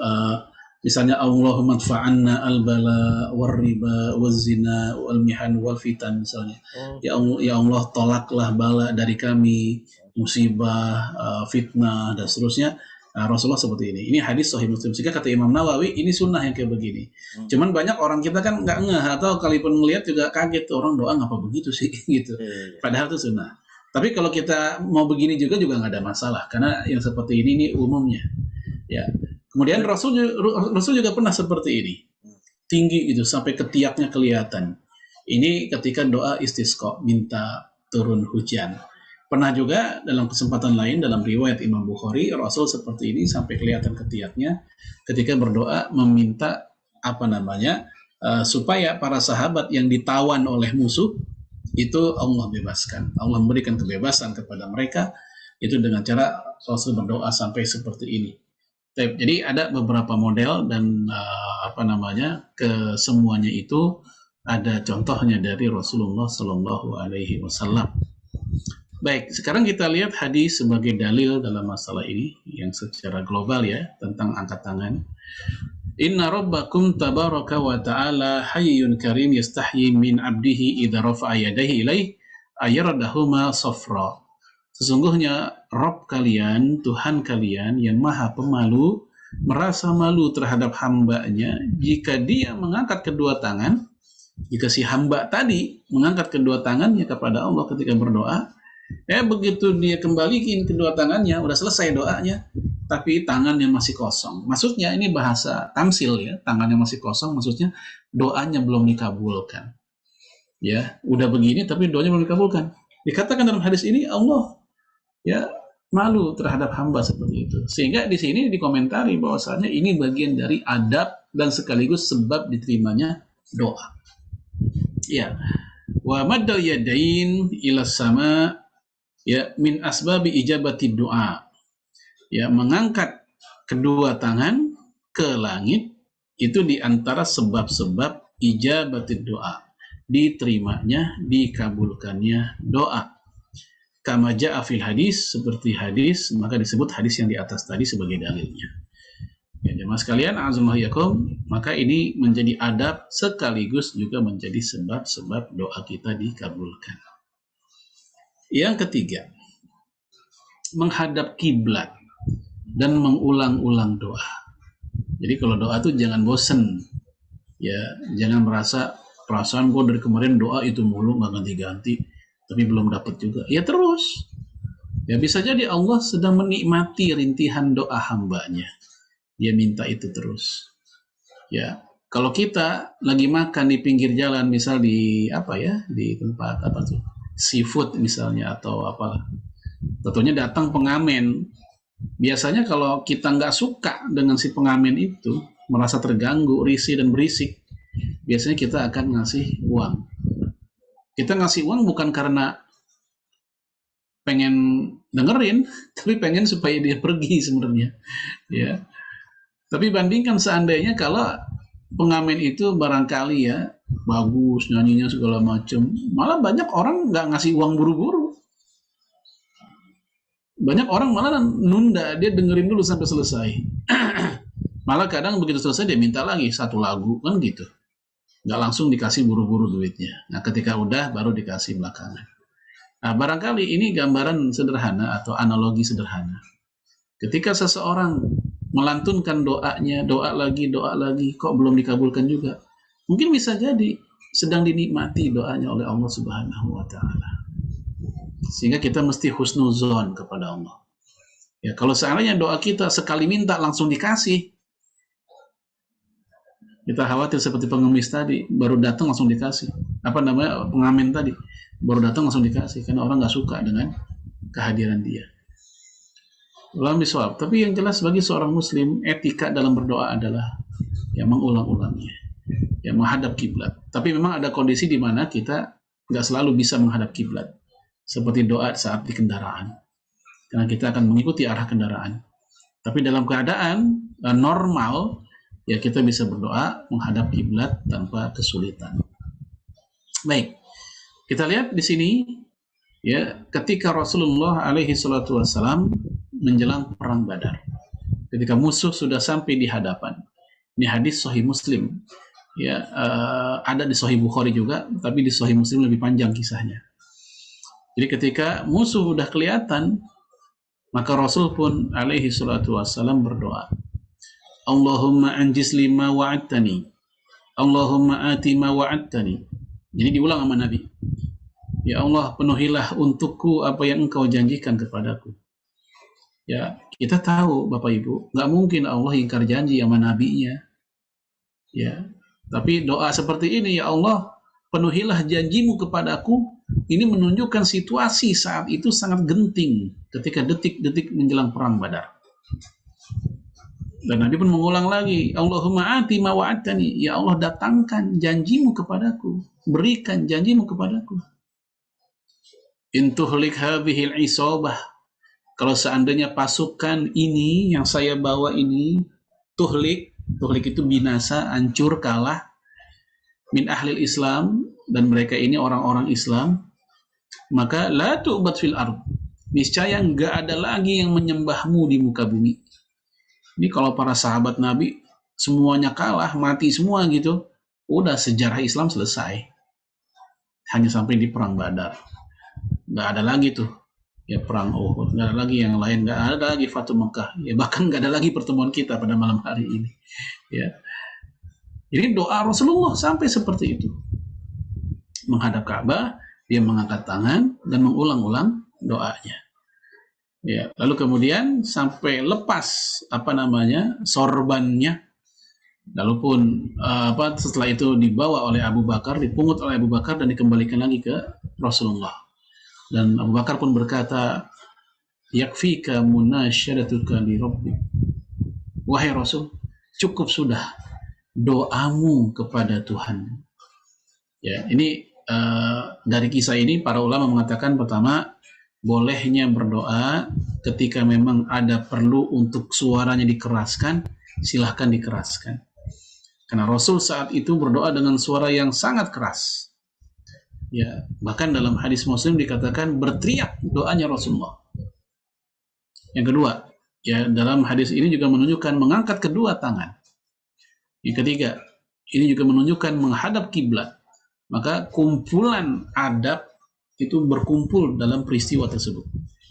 misalnya Allahumma dfa'anna al-bala war-riba waz-zina wal-mihan wal-fitan misalnya. Ya Allah tolaklah bala dari kami, musibah, fitnah dan seterusnya. Nah, Rasulullah seperti ini. Ini hadis Sahih Muslim. Sehingga kata Imam Nawawi, ini sunnah yang kayak begini. Cuman banyak orang kita kan nggak ngeh atau kalaupun ngelihat juga kaget, orang doa ngapa begitu sih gitu. Padahal itu sunnah. Tapi kalau kita mau begini juga nggak ada masalah karena yang seperti ini umumnya. Ya. Kemudian Rasul juga pernah seperti ini. Tinggi gitu sampai ketiaknya kelihatan. Ini ketika doa istisqa, minta turun hujan. Pernah juga dalam kesempatan lain dalam riwayat Imam Bukhari, Rasul seperti ini sampai kelihatan ketiaknya ketika berdoa meminta supaya para sahabat yang ditawan oleh musuh itu Allah bebaskan. Allah memberikan kebebasan kepada mereka itu dengan cara Rasul berdoa sampai seperti ini. Jadi ada beberapa model dan kesemuanya itu ada contohnya dari Rasulullah Shallallahu Alaihi Wasallam. Baik, sekarang kita lihat hadis sebagai dalil dalam masalah ini yang secara global ya tentang angkat tangan. Inna rabbakum tabaraka wa ta'ala hayyun karim yastahyi min abdihi idza rafa'a yadayhi ilaih ayradahuma safra. Sesungguhnya Rabb kalian, Tuhan kalian yang maha pemalu, merasa malu terhadap hambanya jika dia mengangkat kedua tangan, jika si hamba tadi mengangkat kedua tangannya kepada Allah ketika berdoa, begitu dia kembaliin kedua tangannya, udah selesai doanya, tapi tangannya masih kosong. Maksudnya ini bahasa tamsil ya, tangannya masih kosong, maksudnya doanya belum dikabulkan. Ya, udah begini tapi doanya belum dikabulkan. Dikatakan dalam hadis ini Allah ya malu terhadap hamba seperti itu. Sehingga di sini dikomentari bahwasanya ini bagian dari adab dan sekaligus sebab diterimanya doa. Ya. Wa maddal yadain ila sama ya min asbabi ijabati doa. Ya, mengangkat kedua tangan ke langit itu di antara sebab-sebab ijabati doa, diterimanya, dikabulkannya doa. Kama ja'a fil hadis, seperti hadis, maka disebut hadis yang di atas tadi sebagai dalilnya. Ya, jemaah sekalian, azumahiyakum, maka ini menjadi adab sekaligus juga menjadi sebab-sebab doa kita dikabulkan. Yang ketiga, menghadap kiblat dan mengulang-ulang doa. Jadi kalau doa itu jangan bosen, ya, jangan merasa perasaan gue dari kemarin doa itu mulu nggak ganti-ganti, tapi belum dapat juga. Ya terus, ya bisa jadi Allah sedang menikmati rintihan doa hambanya. Dia minta itu terus. Ya, kalau kita lagi makan di pinggir jalan, misal di di tempat seafood misalnya atau apalah, tentunya datang pengamen. Biasanya kalau kita nggak suka dengan si pengamen itu, merasa terganggu, risih dan berisik, biasanya kita akan ngasih uang. Kita ngasih uang bukan karena pengen dengerin, tapi pengen supaya dia pergi sebenarnya. Ya. Tapi bandingkan seandainya kalau pengamen itu barangkali ya bagus nyanyinya segala macam, malah banyak orang nggak ngasih uang buru-buru. Banyak orang malah nunda, dia dengerin dulu sampai selesai. Malah kadang begitu selesai dia minta lagi satu lagu kan gitu. Nggak langsung dikasih buru-buru duitnya. Nah ketika udah baru dikasih belakangan. Nah barangkali ini gambaran sederhana atau analogi sederhana. Ketika seseorang melantunkan doanya, doa lagi, kok belum dikabulkan juga. Mungkin bisa jadi sedang dinikmati doanya oleh Allah Subhanahu wa Ta'ala. Sehingga kita mesti husnuzon kepada Allah. Ya, kalau seandainya doa kita sekali minta langsung dikasih, kita khawatir seperti pengemis tadi, baru datang langsung dikasih. Pengamen tadi, baru datang langsung dikasih, karena orang nggak suka dengan kehadiran dia. Ulang bisawab. Tapi yang jelas bagi seorang muslim, etika dalam berdoa adalah yang mengulang-ulangnya, yang menghadap kiblat. Tapi memang ada kondisi di mana kita nggak selalu bisa menghadap kiblat, seperti doa saat di kendaraan, karena kita akan mengikuti arah kendaraan. Tapi dalam keadaan normal, ya kita bisa berdoa menghadap kiblat tanpa kesulitan. Baik, kita lihat di sini, ya, ketika Rasulullah alaihi salatu wassalam menjelang perang Badar, ketika musuh sudah sampai di hadapan. Ini hadis Sahih Muslim, ya, ada di Sahih Bukhari juga, tapi di Sahih Muslim lebih panjang kisahnya. Jadi ketika musuh sudah kelihatan, maka Rasul pun alaihi salatu wassalam berdoa, Allahumma anjis lima wa'adtani, Allahumma ati ma wa'adtani. Jadi diulang sama Nabi, ya Allah, penuhilah untukku apa yang engkau janjikan kepadaku. Ya, kita tahu Bapak Ibu, nggak mungkin Allah ingkar janji sama nabinya. Ya, tapi doa seperti ini, ya Allah, penuhilah janjimu kepadaku, ini menunjukkan situasi saat itu sangat genting ketika detik-detik menjelang perang Badar. Dan Nabi pun mengulang lagi, Allahumma ati ma wa'adtani, ya Allah, datangkan janjimu kepadaku, berikan janjimu kepadaku. Intuhlik hadhil isabah, kalau seandainya pasukan ini yang saya bawa ini, tuhlik itu binasa, hancur, kalah, min ahlil Islam, dan mereka ini orang-orang Islam, maka la tu'bad fil ard, niscaya enggak ada lagi yang menyembahmu di muka bumi. Ini kalau para sahabat Nabi semuanya kalah, mati semua gitu, udah sejarah Islam selesai. Hanya sampai di perang Badar, nggak ada lagi tuh, ya, perang Uhud, nggak ada lagi yang lain, nggak ada lagi Fatu Mekah, ya, bahkan nggak ada lagi pertemuan kita pada malam hari ini, ya. Jadi doa Rasulullah sampai seperti itu, menghadap Ka'bah, dia mengangkat tangan dan mengulang-ulang doanya, ya. Lalu kemudian sampai lepas sorbannya, lalu pun setelah itu dibawa oleh Abu Bakar, dipungut oleh Abu Bakar dan dikembalikan lagi ke Rasulullah. Dan Abu Bakar pun berkata, yakfika munasyadatuka li rabbik. Wahai Rasul, cukup sudah doamu kepada Tuhan. Ya, ini dari kisah ini para ulama mengatakan, pertama, bolehnya berdoa ketika memang ada perlu untuk suaranya dikeraskan, silahkan dikeraskan. Karena Rasul saat itu berdoa dengan suara yang sangat keras. Ya, bahkan dalam hadis Muslim dikatakan berteriak doanya Rasulullah. Yang kedua, ya, dalam hadis ini juga menunjukkan mengangkat kedua tangan. Yang ketiga, ini juga menunjukkan menghadap kiblat. Maka kumpulan adab itu berkumpul dalam peristiwa tersebut.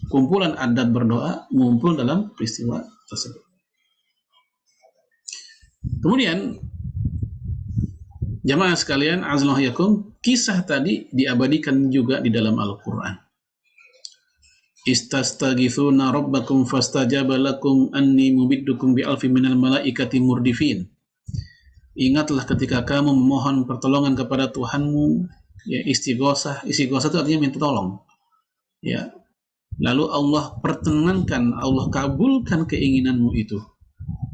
Kumpulan adab berdoa mengumpul dalam peristiwa tersebut. Kemudian, jamaah sekalian, azallahu yakum, kisah tadi diabadikan juga di dalam Al-Quran. Istastaghithuna rabbakum fastajaba lakum anni mumiddukum bi'alfi minal malaikati murdifin. Ingatlah ketika kamu memohon pertolongan kepada Tuhanmu, ya, istighosah itu artinya minta tolong. Ya. Lalu Allah pertenankan, Allah kabulkan keinginanmu itu.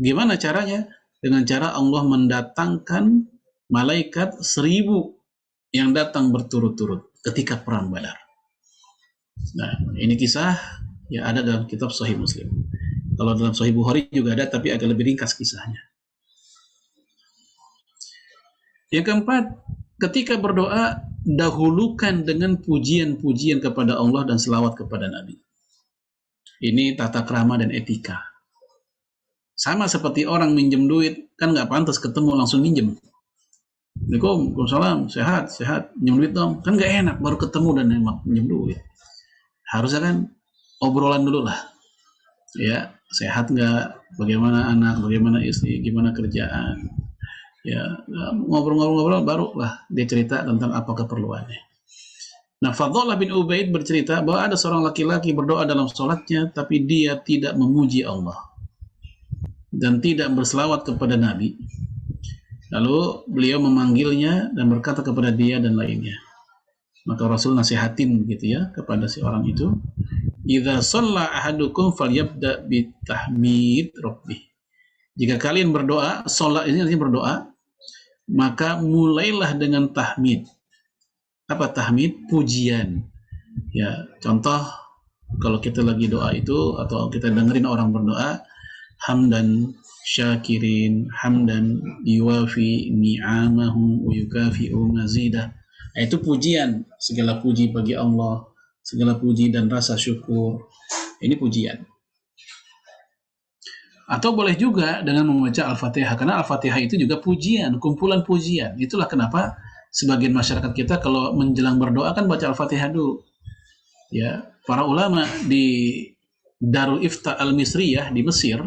Gimana caranya? Dengan cara Allah mendatangkan malaikat 1000 yang datang berturut-turut ketika perang Badar. Nah, ini kisah ya ada dalam kitab Sahih Muslim. Kalau dalam Sahih Bukhari juga ada, tapi agak lebih ringkas kisahnya. Yang keempat, ketika berdoa, dahulukan dengan pujian-pujian kepada Allah dan selawat kepada Nabi. Ini tata krama dan etika. Sama seperti orang minjem duit, kan nggak pantas ketemu langsung minjem. Waalaikumsalam, sehat, minjem duit dong. Kan nggak enak baru ketemu dan minjem duit. Harusnya kan obrolan dulu lah. Ya, sehat nggak? Bagaimana anak? Bagaimana istri? Gimana kerjaan? Ya, ngobrol-ngobrol baru lah dia cerita tentang apa keperluannya. Nah, Fadhalah bin Ubaid bercerita bahwa ada seorang laki-laki berdoa dalam sholatnya, tapi dia tidak memuji Allah dan tidak berselawat kepada Nabi. Lalu beliau memanggilnya dan berkata kepada dia dan lainnya. Maka Rasul nasihatin gitu ya kepada si orang itu. idza shalla ahadukum falyabda bitahmid rabbih. Jika kalian berdoa, sholat ini artinya berdoa, maka mulailah dengan tahmid. Apa tahmid? Pujian. Ya, contoh kalau kita lagi doa itu atau kita dengerin orang berdoa, hamdan syakirin, hamdan yuwafi ni'amahu wa yukafi'u mazidah. Nah, itu pujian, segala puji bagi Allah, segala puji dan rasa syukur. Ini pujian. Atau boleh juga dengan membaca Al-Fatihah, karena Al-Fatihah itu juga pujian, kumpulan pujian. Itulah kenapa sebagian masyarakat kita kalau menjelang berdoa kan baca Al-Fatihah dulu. Ya, para ulama di Darul Ifta Al-Misriyah di Mesir,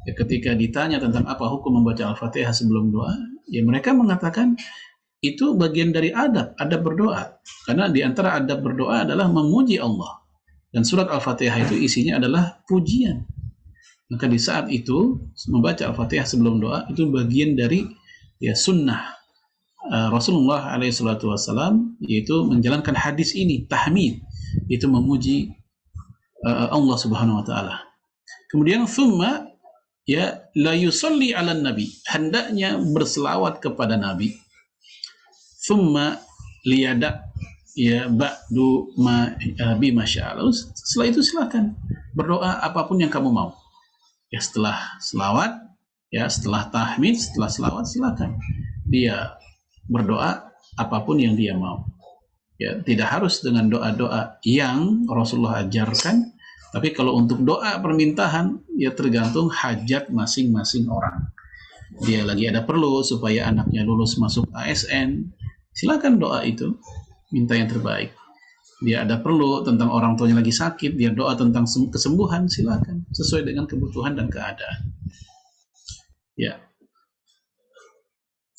ya, ketika ditanya tentang apa hukum membaca Al-Fatihah sebelum doa, ya mereka mengatakan itu bagian dari adab berdoa. Karena di antara adab berdoa adalah memuji Allah. Dan surat Al-Fatihah itu isinya adalah pujian. Maka di saat itu membaca Al-Fatihah sebelum doa itu bagian dari ya sunnah Rasulullah SAW, yaitu menjalankan hadis ini, tahmid, itu memuji Allah Subhanahu wa taala. Kemudian thumma ya la yusalli 'alan nabi, hendaknya berselawat kepada nabi. Thumma liyada ya ba'du ma bima sya'ala. Setelah itu silakan berdoa apapun yang kamu mau. Ya setelah selawat, ya setelah tahmid, setelah selawat silakan dia berdoa apapun yang dia mau. Ya tidak harus dengan doa-doa yang Rasulullah ajarkan, tapi kalau untuk doa permintaan ya tergantung hajat masing-masing orang. Dia lagi ada perlu supaya anaknya lulus masuk ASN, silakan doa itu, minta yang terbaik. Dia ada perlu tentang orang tuanya lagi sakit, dia doa tentang kesembuhan, silakan sesuai dengan kebutuhan dan keadaan. Ya.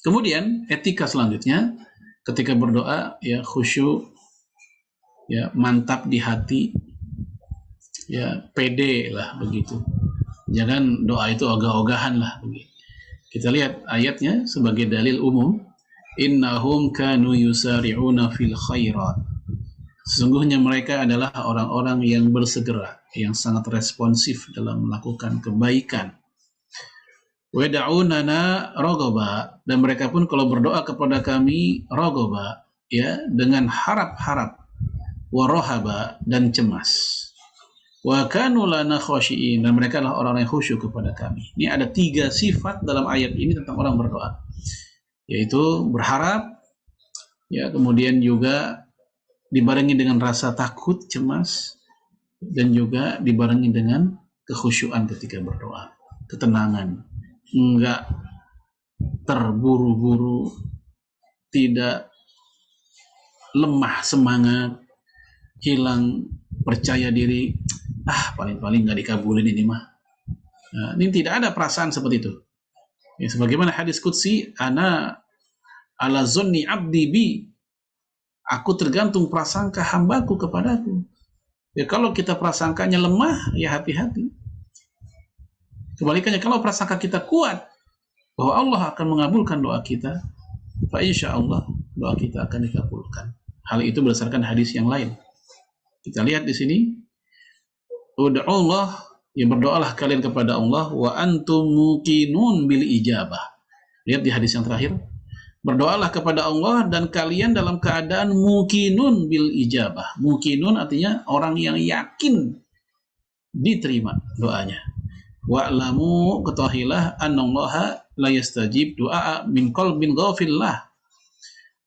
Kemudian etika selanjutnya ketika berdoa ya khusyuk, ya mantap di hati, ya pede lah begitu. Jangan doa itu ogah-ogahan lah begitu. Kita lihat ayatnya sebagai dalil umum, innahum kanu yusari'una fil khairat. Sesungguhnya mereka adalah orang-orang yang bersegera, yang sangat responsif dalam melakukan kebaikan. Wada'unana ragaba, dan mereka pun kalau berdoa kepada kami ragaba, ya dengan harap-harap, warohaba, dan cemas. Wa kanu lana khashi'in, dan mereka adalah orang-orang yang khusyuk kepada kami. Ini ada 3 sifat dalam ayat ini tentang orang berdoa, yaitu berharap, ya kemudian juga dibarengi dengan rasa takut, cemas, dan juga dibarengi dengan kekhusyuan ketika berdoa, ketenangan, enggak terburu-buru, tidak lemah semangat, hilang percaya diri, paling-paling nggak dikabulin ini mah. Nah, ini tidak ada perasaan seperti itu. Ya, sebagaimana hadis qudsi, ana ala zonni abdi bi, aku tergantung prasangka hambaku kepadaku. Ya kalau kita prasangkanya lemah, ya hati-hati. Kebalikannya, kalau prasangka kita kuat bahwa Allah akan mengabulkan doa kita, fa insya Allah doa kita akan dikabulkan. Hal itu berdasarkan hadis yang lain. Kita lihat di sini, ud'ullah, ya berdoalah kalian kepada Allah, wa antum muqinun bil ijabah. Lihat di hadis yang terakhir, berdoalah kepada Allah dan kalian dalam keadaan muqinun bil ijabah. Muqinun artinya orang yang yakin diterima doanya. Wa'lamu, ketahuilah, annallaha la yastajib du'a min qalbin ghafillah.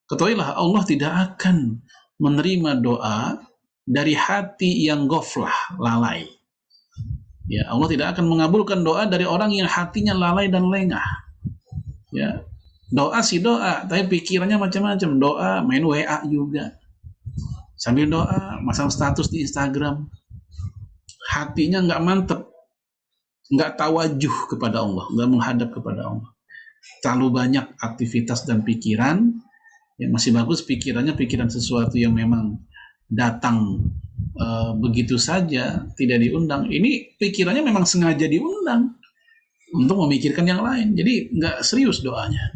Ketahuilah Allah tidak akan menerima doa dari hati yang ghaflah, lalai. Ya, Allah tidak akan mengabulkan doa dari orang yang hatinya lalai dan lengah. Ya, doa sih doa, tapi pikirannya macam-macam. Doa, main WA juga. Sambil doa, masang status di Instagram. Hatinya nggak mantep, nggak tawajuh kepada Allah, nggak menghadap kepada Allah. Terlalu banyak aktivitas dan pikiran. Yang masih bagus pikirannya pikiran sesuatu yang memang datang begitu saja, tidak diundang. Ini pikirannya memang sengaja diundang untuk memikirkan yang lain. Jadi nggak serius doanya.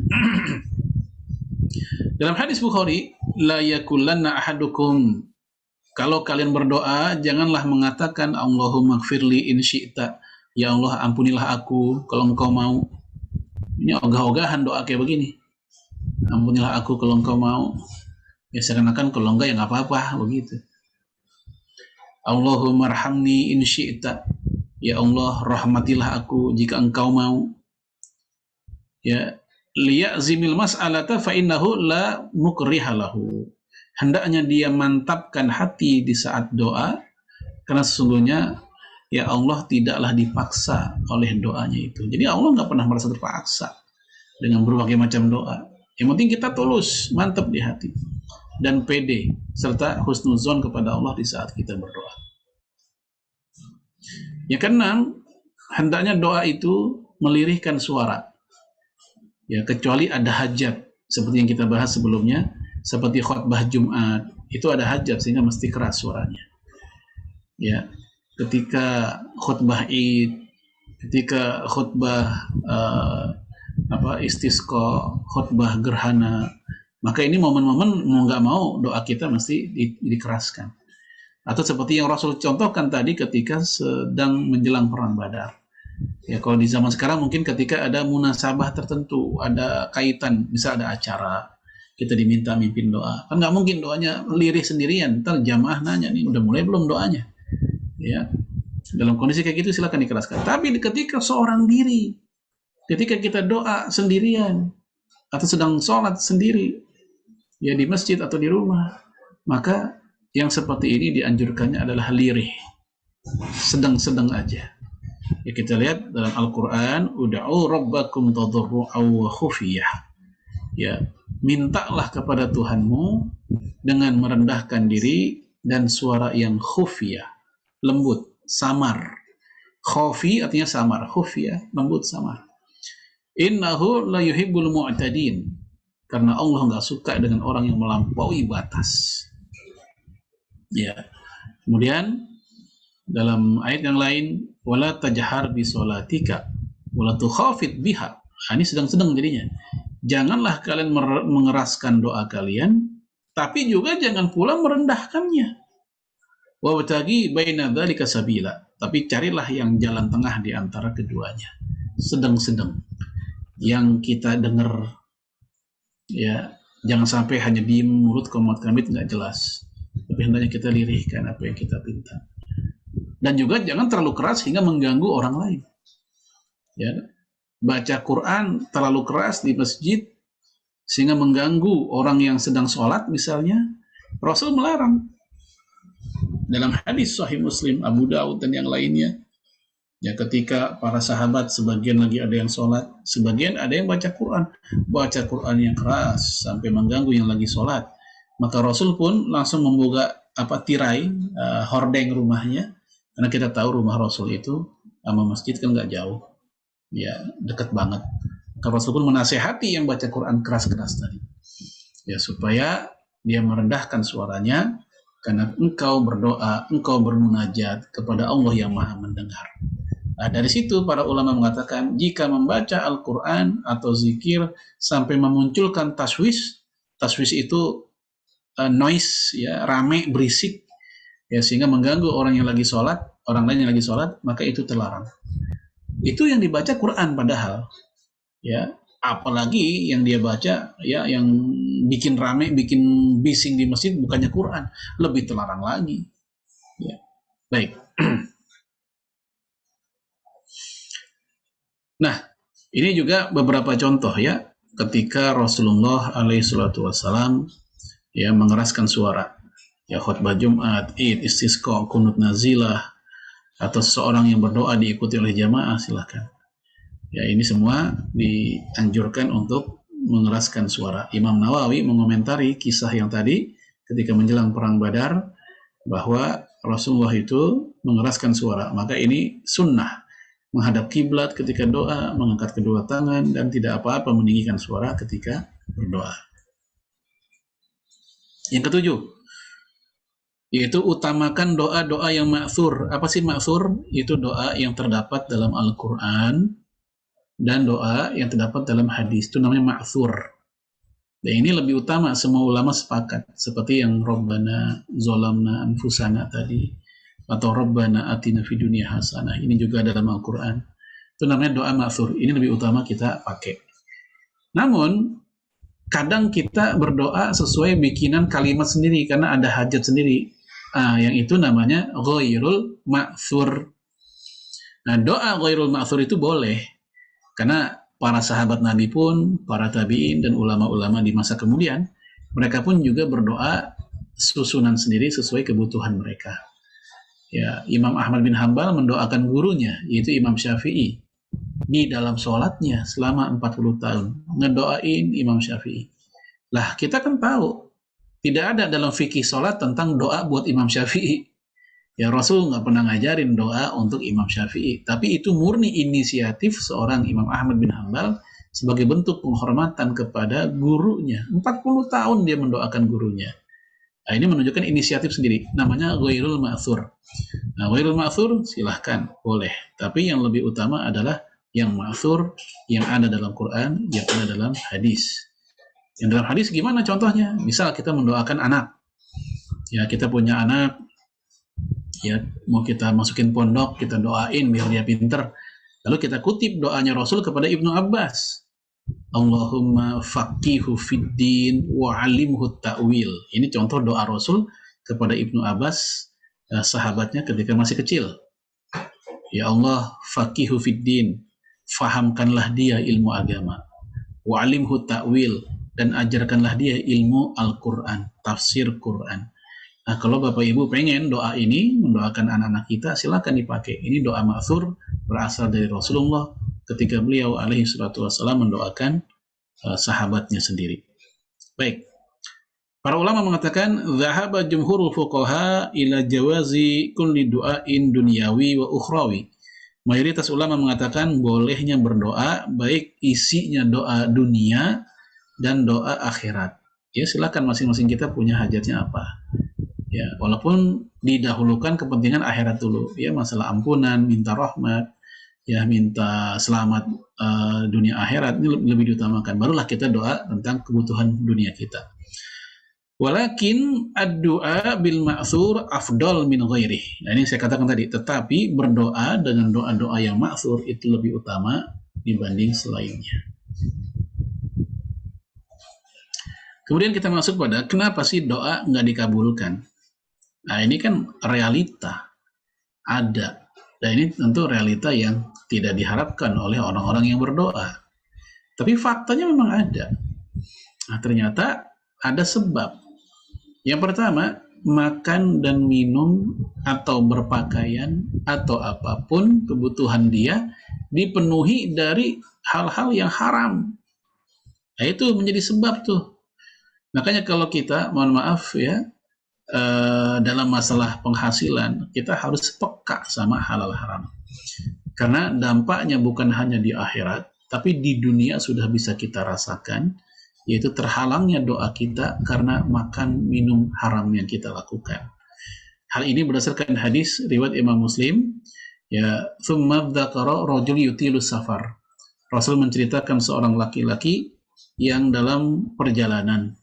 Dalam hadis Bukhari, la yakulanna ahadukum Kalau kalian berdoa, janganlah mengatakan Allahumma gfirli in syi'ta. Ya Allah, ampunilah aku kalau engkau mau. Ini ogah-ogahan doa kayak begini. Ampunilah aku kalau engkau mau. Ya seakan-akan kalau enggak ya nggak apa-apa begitu. Allahumma arhamni in syi'ta. Ya Allah, rahmatilah aku jika engkau mau. Ya, liya'zimil mas'alata fa innahu la mukriha lahu. Hendaknya dia mantapkan hati di saat doa, karena sesungguhnya ya Allah tidaklah dipaksa oleh doanya itu. Jadi Allah nggak pernah merasa terpaksa dengan berbagai macam doa. Yang penting kita tulus, mantap di hati, dan pede, serta husnuzon kepada Allah di saat kita berdoa. Yang keenam, hendaknya doa itu melirihkan suara. Ya, kecuali ada hajat, seperti yang kita bahas sebelumnya, seperti khutbah Jumat, itu ada hajat sehingga mesti keras suaranya. Ya, ketika khutbah Id, ketika khutbah istisqa, khutbah gerhana, maka ini momen-momen mau nggak mau doa kita mesti dikeraskan. Atau seperti yang Rasul contohkan tadi ketika sedang menjelang perang Badar. Ya, kalau di zaman sekarang mungkin ketika ada munasabah tertentu, ada kaitan, bisa ada acara, kita diminta mimpin doa. Kan nggak mungkin doanya lirih sendirian, ntar jamaah nanya, nih udah mulai belum doanya? Ya, dalam kondisi kayak gitu silakan dikeraskan. Tapi ketika seorang diri, ketika kita doa sendirian, atau sedang sholat sendiri, ya di masjid atau di rumah, maka yang seperti ini dianjurkannya adalah lirih, sedang-sedang aja. Ya, kita lihat dalam Al-Quran, uda'u rabbakum tadarru'aw wa khufiyah. Ya, mintalah kepada Tuhanmu dengan merendahkan diri dan suara yang khufiyah, lembut, samar. Khufi artinya samar, khufiyah, lembut, samar. Innahu la yuhibbul mu'tadin. Karena Allah nggak suka dengan orang yang melampaui batas. Ya. Kemudian dalam ayat yang lain, wala tajhar bi sholatika wala tukhafit biha. Ini sedang-sedang jadinya. Janganlah kalian mengeraskan doa kalian, tapi juga jangan pula merendahkannya. Wa batagi baina dzalika sabila. Tapi carilah yang jalan tengah di antara keduanya. Sedang-sedang. Yang kita dengar, ya, jangan sampai hanya diem mulut komat kamit nggak jelas. Tapi hendaknya kita lirihkan apa yang kita minta. Dan juga jangan terlalu keras hingga mengganggu orang lain. Ya, baca Quran terlalu keras di masjid sehingga mengganggu orang yang sedang sholat misalnya, Rasul melarang. Dalam hadis Sahih Muslim, Abu Daud dan yang lainnya, ya, ketika para sahabat sebagian lagi ada yang sholat, sebagian ada yang baca Quran yang keras sampai mengganggu yang lagi sholat, maka Rasul pun langsung membuka tirai, hordeng rumahnya, karena kita tahu rumah Rasul itu sama masjid kan nggak jauh, ya dekat banget. Rasul pun menasehati yang baca Quran keras-keras tadi, ya, supaya dia merendahkan suaranya, karena engkau berdoa, engkau bermunajat kepada Allah yang Maha Mendengar. Nah, dari situ para ulama mengatakan jika membaca Al-Quran atau zikir sampai memunculkan taswis itu noise, ya, rame, berisik, ya, sehingga mengganggu orang yang lagi sholat, orang lain yang lagi sholat, maka itu terlarang. Itu yang dibaca Quran padahal, ya, apalagi yang dia baca, ya, yang bikin rame, bikin bising di masjid bukannya Quran, lebih terlarang lagi. Ya. Baik. Nah, ini juga beberapa contoh, ya, ketika Rasulullah SAW ya mengeraskan suara, ya, khutbah Jumat, Id, istisqa, kunut nazilah, atau seseorang yang berdoa diikuti oleh jamaah, silakan. Ya, ini semua dianjurkan untuk mengeraskan suara. Imam Nawawi mengomentari kisah yang tadi ketika menjelang perang Badar bahwa Rasulullah itu mengeraskan suara. Maka ini sunnah, menghadap kiblat ketika doa, mengangkat kedua tangan, dan tidak apa-apa meninggikan suara ketika berdoa. Yang ketujuh, yaitu utamakan doa-doa yang ma'thur. Apa sih ma'thur? Itu doa yang terdapat dalam Al-Quran dan doa yang terdapat dalam hadis. Itu namanya ma'thur. Dan ini lebih utama, semua ulama sepakat. Seperti yang Rabbana zolamna anfusana tadi, atau Rabbana atina fid dunya hasanah. Ini juga dalam Al-Quran. Itu namanya doa ma'thur. Ini lebih utama kita pakai. Namun, kadang kita berdoa sesuai bikinan kalimat sendiri, karena ada hajat sendiri. Yang itu namanya ghairul ma'thur. Nah, doa ghairul ma'thur itu boleh. Karena para sahabat Nabi pun, para tabi'in dan ulama-ulama di masa kemudian, mereka pun juga berdoa susunan sendiri sesuai kebutuhan mereka. Ya, Imam Ahmad bin Hambal mendoakan gurunya, yaitu Imam Syafi'i, di dalam sholatnya selama 40 tahun. Ngedoain Imam Syafi'i. Lah, kita kan tahu, tidak ada dalam fikih sholat tentang doa buat Imam Syafi'i. Ya, Rasul nggak pernah ngajarin doa untuk Imam Syafi'i, tapi itu murni inisiatif seorang Imam Ahmad bin Hambal sebagai bentuk penghormatan kepada gurunya. 40 tahun dia mendoakan gurunya. Nah, ini menunjukkan inisiatif sendiri, namanya ghairul ma'thur. Nah, ghairul ma'thur silahkan, boleh. Tapi yang lebih utama adalah yang ma'thur, yang ada dalam Quran, yang ada dalam hadis. Yang dalam hadis gimana contohnya? Misal kita mendoakan anak. Ya, kita punya anak, ya mau kita masukin pondok, kita doain biar dia pinter. Lalu kita kutip doanya Rasul kepada Ibnu Abbas. Allahumma faqihu fiddin wa alimhu ta'wil. Ini contoh doa Rasul kepada Ibnu Abbas, sahabatnya ketika masih kecil. Ya Allah, faqihu fiddin, fahamkanlah dia ilmu agama. Wa alimhu ta'wil, dan ajarkanlah dia ilmu Al-Quran, tafsir Quran. Nah, kalau Bapak Ibu pengen doa ini mendoakan anak-anak kita, silakan dipakai. Ini doa ma'thur berasal dari Rasulullah ketika beliau alaihi salatu wassalam mendoakan sahabatnya sendiri. Baik. Para ulama mengatakan dhahaba jumhurul fuqaha ila jawazi kulli du'ain dunyawi wa ukhrawi. Mayoritas ulama mengatakan bolehnya berdoa baik isinya doa dunia dan doa akhirat. Ya, silakan masing-masing kita punya hajatnya apa. Ya, walaupun didahulukan kepentingan akhirat dulu, ya masalah ampunan, minta rahmat, ya minta selamat dunia akhirat ini lebih diutamakan. Barulah kita doa tentang kebutuhan dunia kita. Walakin ad-du'a bil ma'thur afdal min ghairih. Nah, ini saya katakan tadi, tetapi berdoa dengan doa-doa yang ma'thur itu lebih utama dibanding selainnya. Kemudian kita masuk pada kenapa sih doa nggak dikabulkan? Nah, ini kan realita ada. Dan ini tentu realita yang tidak diharapkan oleh orang-orang yang berdoa. Tapi faktanya memang ada. Nah, ternyata ada sebab. Yang pertama, makan dan minum atau berpakaian atau apapun kebutuhan dia dipenuhi dari hal-hal yang haram. Nah, itu menjadi sebab tuh. Makanya kalau kita, mohon maaf ya, dalam masalah penghasilan kita harus peka sama halal haram, karena dampaknya bukan hanya di akhirat tapi di dunia sudah bisa kita rasakan, yaitu terhalangnya doa kita karena makan minum haram yang kita lakukan. Hal ini berdasarkan hadis riwayat Imam Muslim, ya, tsumma dzakara rajul yutilu safar. Rasul menceritakan seorang laki-laki yang dalam perjalanan,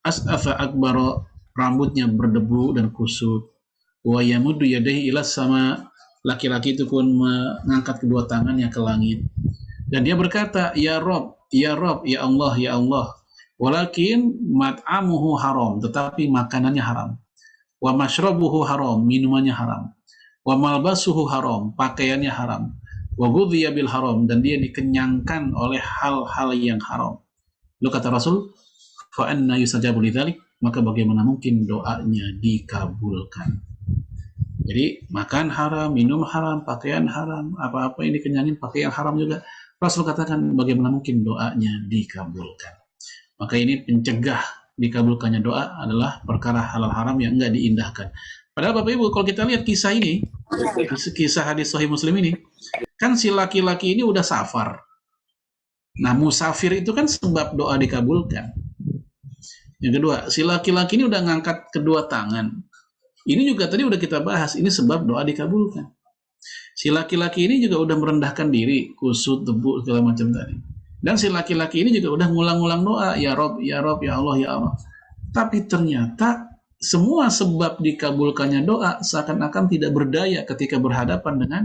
as'afa akbara, rambutnya berdebu dan kusut. Wa yamuddu yadayhi ila sama, laki-laki itu pun mengangkat kedua tangannya ke langit. Dan dia berkata, ya Rob, ya Rob, ya Allah, ya Allah. Walakin mat'amuhu haram, tetapi makanannya haram. Wa mashrabuhu haram, minumannya haram. Wa malbasuhu haram, pakaiannya haram. Wa ghudhiya bil haram, dan dia dikenyangkan oleh hal-hal yang haram. Lalu kata Rasul, fa anna yusajabu lidzalik, maka bagaimana mungkin doanya dikabulkan. Jadi makan haram, minum haram, pakaian haram, apa-apa yang dikenyangin pakai yang haram juga. Rasul katakan bagaimana mungkin doanya dikabulkan. Maka ini pencegah dikabulkannya doa adalah perkara halal haram yang enggak diindahkan. Padahal Bapak Ibu, kalau kita lihat kisah ini, kisah hadis Sahih Muslim ini, kan si laki-laki ini udah safar. Nah, musafir itu kan sebab doa dikabulkan. Yang kedua, si laki-laki ini udah ngangkat kedua tangan. Ini juga tadi udah kita bahas, ini sebab doa dikabulkan. Si laki-laki ini juga udah merendahkan diri, kusut, debu, segala macam tadi. Dan si laki-laki ini juga udah ngulang-ngulang doa, ya Rob, ya Rob, ya Allah, ya Allah. Tapi ternyata semua sebab dikabulkannya doa seakan-akan tidak berdaya ketika berhadapan dengan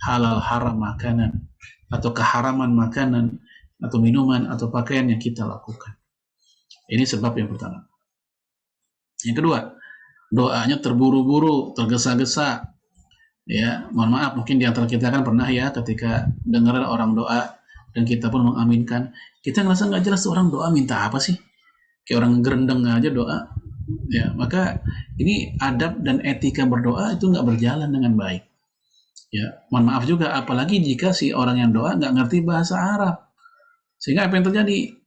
halal haram makanan atau keharaman makanan atau minuman atau pakaian yang kita lakukan. Ini sebab yang pertama. Yang kedua, doanya terburu-buru, tergesa-gesa. Ya, mohon maaf, mungkin di antara kita kan pernah ya ketika dengar orang doa dan kita pun mengaminkan, kita ngerasa nggak jelas orang doa minta apa sih? Kayak orang gerendeng aja doa. Ya, maka ini adab dan etika berdoa itu nggak berjalan dengan baik. Ya, mohon maaf juga, apalagi jika si orang yang doa nggak ngerti bahasa Arab, sehingga apa yang terjadi?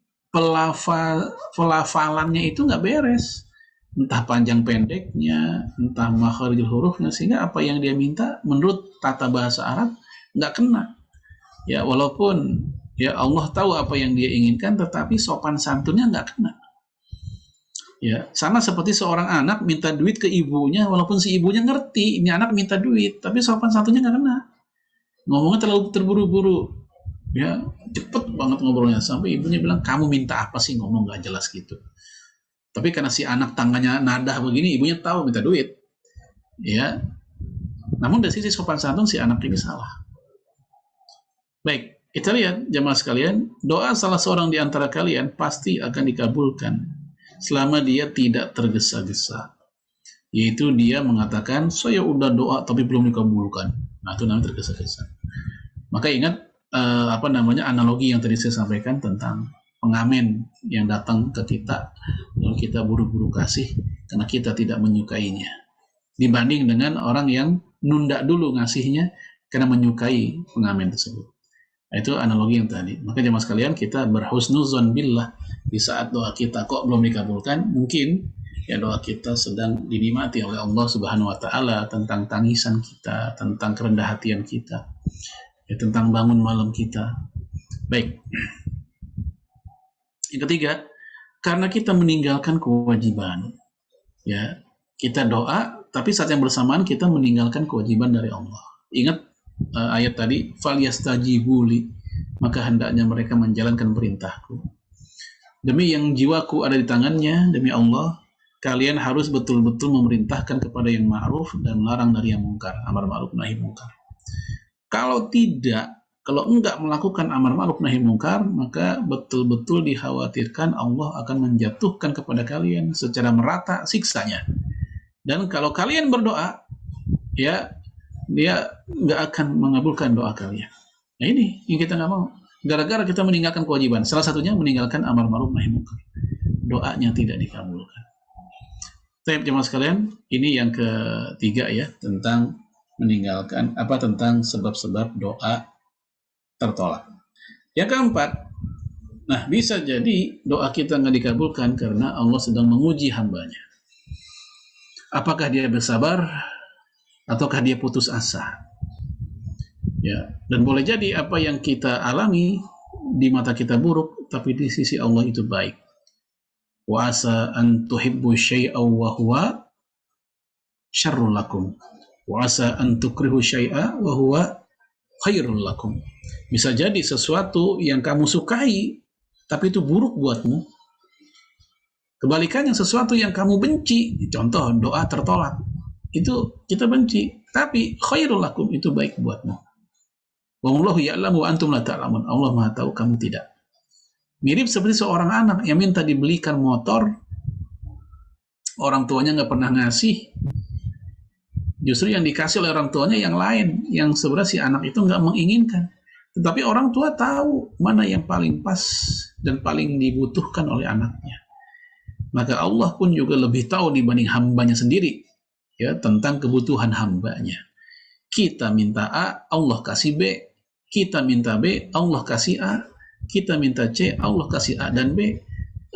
Pelafalannya itu nggak beres, entah panjang pendeknya, entah makharijul hurufnya, sehingga apa yang dia minta menurut tata bahasa Arab nggak kena. Ya, walaupun ya Allah tahu apa yang dia inginkan, tetapi sopan santunnya nggak kena. Ya, sama seperti seorang anak minta duit ke ibunya, walaupun si ibunya ngerti ini anak minta duit, tapi sopan santunnya nggak kena. Ngomongnya terlalu terburu-buru, ya cepet banget ngobrolnya, sampai ibunya bilang, kamu minta apa sih, ngomong nggak jelas gitu. Tapi karena si anak tangannya nadah begini, ibunya tahu minta duit. Ya, namun dari sisi sopan santun si anak ini salah. Baik, kita lihat jemaah sekalian, doa salah seorang di antara kalian pasti akan dikabulkan selama dia tidak tergesa-gesa. Yaitu dia mengatakan, saya udah doa tapi belum dikabulkan. Nah, itu namanya tergesa-gesa. Maka ingat analogi yang tadi saya sampaikan tentang pengamen yang datang ke kita lalu kita buru-buru kasih karena kita tidak menyukainya, dibanding dengan orang yang nunda dulu ngasihnya karena menyukai pengamen tersebut. Nah, itu analogi yang tadi. Maka jemaah sekalian, kita berhusnuzon billah di saat doa kita kok belum dikabulkan, mungkin ya doa kita sedang dinikmati oleh Allah Subhanahu wa taala, tentang tangisan kita, tentang kerendah hatian kita, ya, tentang bangun malam kita. Baik. Yang ketiga, karena kita meninggalkan kewajiban. Ya, kita doa tapi saat yang bersamaan kita meninggalkan kewajiban dari Allah. Ingat ayat tadi, falyastajibu li, maka hendaknya mereka menjalankan perintahku. Demi yang jiwaku ada di tangannya, demi Allah, kalian harus betul-betul memerintahkan kepada yang ma'ruf dan melarang dari yang mungkar, amar ma'ruf nahi mungkar. Kalau enggak melakukan amar ma'ruf nahi mungkar, maka betul-betul dikhawatirkan Allah akan menjatuhkan kepada kalian secara merata siksanya. Dan kalau kalian berdoa, ya dia nggak akan mengabulkan doa kalian. Nah, ini yang kita nggak mau. Gara-gara kita meninggalkan kewajiban, salah satunya meninggalkan amar ma'ruf nahi mungkar, doanya tidak dikabulkan. Baik jemaah sekalian, ini yang ketiga ya, tentang meninggalkan tentang sebab-sebab doa tertolak. Yang keempat, nah bisa jadi doa kita nggak dikabulkan karena Allah sedang menguji hambanya. Apakah dia bersabar ataukah dia putus asa? Ya, dan boleh jadi apa yang kita alami di mata kita buruk, tapi di sisi Allah itu baik. Wa asa an tuhibbu syai'a wa huwa syarrul lakum. Wa asa an tukrihu syai'a wa huwa khairul lakum. Bisa jadi sesuatu yang kamu sukai tapi itu buruk buatmu. Kebalikannya, sesuatu yang kamu benci, contoh doa tertolak, itu kita benci, tapi khairul lakum, itu baik buatmu. Wallahu ya'lamu wa antum la ta'lamun. Allah Maha tahu, kamu tidak. Mirip seperti seorang anak yang minta dibelikan motor, orang tuanya nggak pernah ngasih. Justru yang dikasih oleh orang tuanya yang lain, yang sebenarnya si anak itu nggak menginginkan. Tetapi orang tua tahu mana yang paling pas dan paling dibutuhkan oleh anaknya. Maka Allah pun juga lebih tahu dibanding hambanya sendiri, ya, tentang kebutuhan hambanya. Kita minta A, Allah kasih B. Kita minta B, Allah kasih A. Kita minta C, Allah kasih A dan B.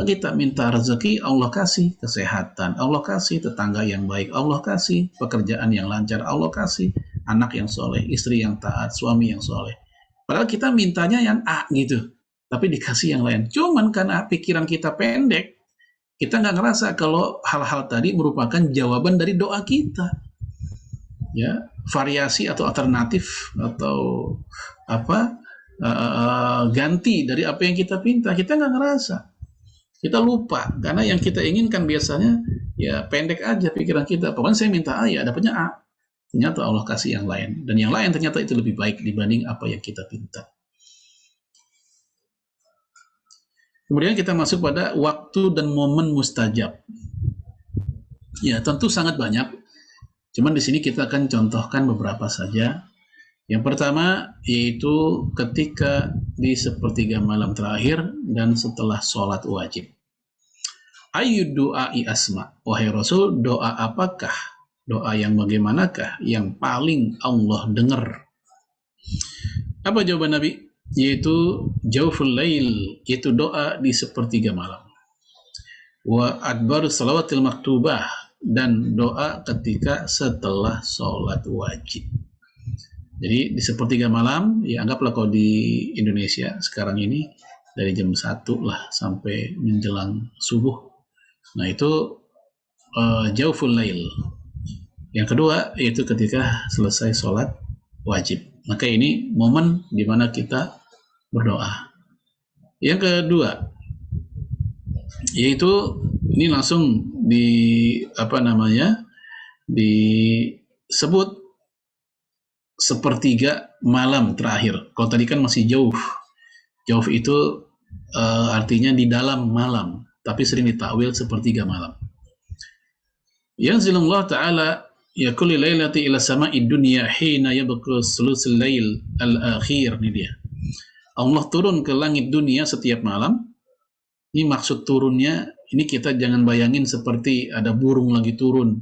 Kita minta rezeki, Allah kasih kesehatan, Allah kasih tetangga yang baik, Allah kasih pekerjaan yang lancar, Allah kasih anak yang soleh, istri yang taat, suami yang soleh. Padahal kita mintanya yang A gitu, tapi dikasih yang lain. Cuman karena pikiran kita pendek, kita nggak ngerasa kalau hal-hal tadi merupakan jawaban dari doa kita. Ya, variasi atau alternatif atau ganti dari apa yang kita pinta. Kita nggak ngerasa, kita lupa karena yang kita inginkan biasanya ya pendek aja pikiran kita. Pokoknya saya minta A ya dapatnya A. Ternyata Allah kasih yang lain, dan yang lain ternyata itu lebih baik dibanding apa yang kita pinta. Kemudian kita masuk pada waktu dan momen mustajab. Ya, tentu sangat banyak. Cuman di sini kita akan contohkan beberapa saja. Yang pertama yaitu ketika di sepertiga malam terakhir dan setelah sholat wajib. Ayu doai asma. Wahai Rasul, doa apakah? Doa yang bagaimanakah yang paling Allah dengar? Apa jawaban Nabi? Yaitu jawful lail, yaitu doa di sepertiga malam. Wa adbar salawatil maktubah, dan doa ketika setelah sholat wajib. Jadi di sepertiga malam, ya anggaplah kalau di Indonesia sekarang ini dari jam 1 lah sampai menjelang subuh. Nah itu jawful lail. Yang kedua yaitu ketika selesai sholat wajib. Maka ini momen di mana kita berdoa. Yang kedua yaitu ini langsung disebut sepertiga malam terakhir. Kalau tadi kan masih jauh. Jauh itu artinya di dalam malam, tapi sering ditakwil sepertiga malam. Yanzilullah ta'ala ya kulli lailati ila sama'i dunya hina yabqa sulusul lail al-akhir. Ini dia. Allah turun ke langit dunia setiap malam. Ini maksud turunnya, ini kita jangan bayangin seperti ada burung lagi turun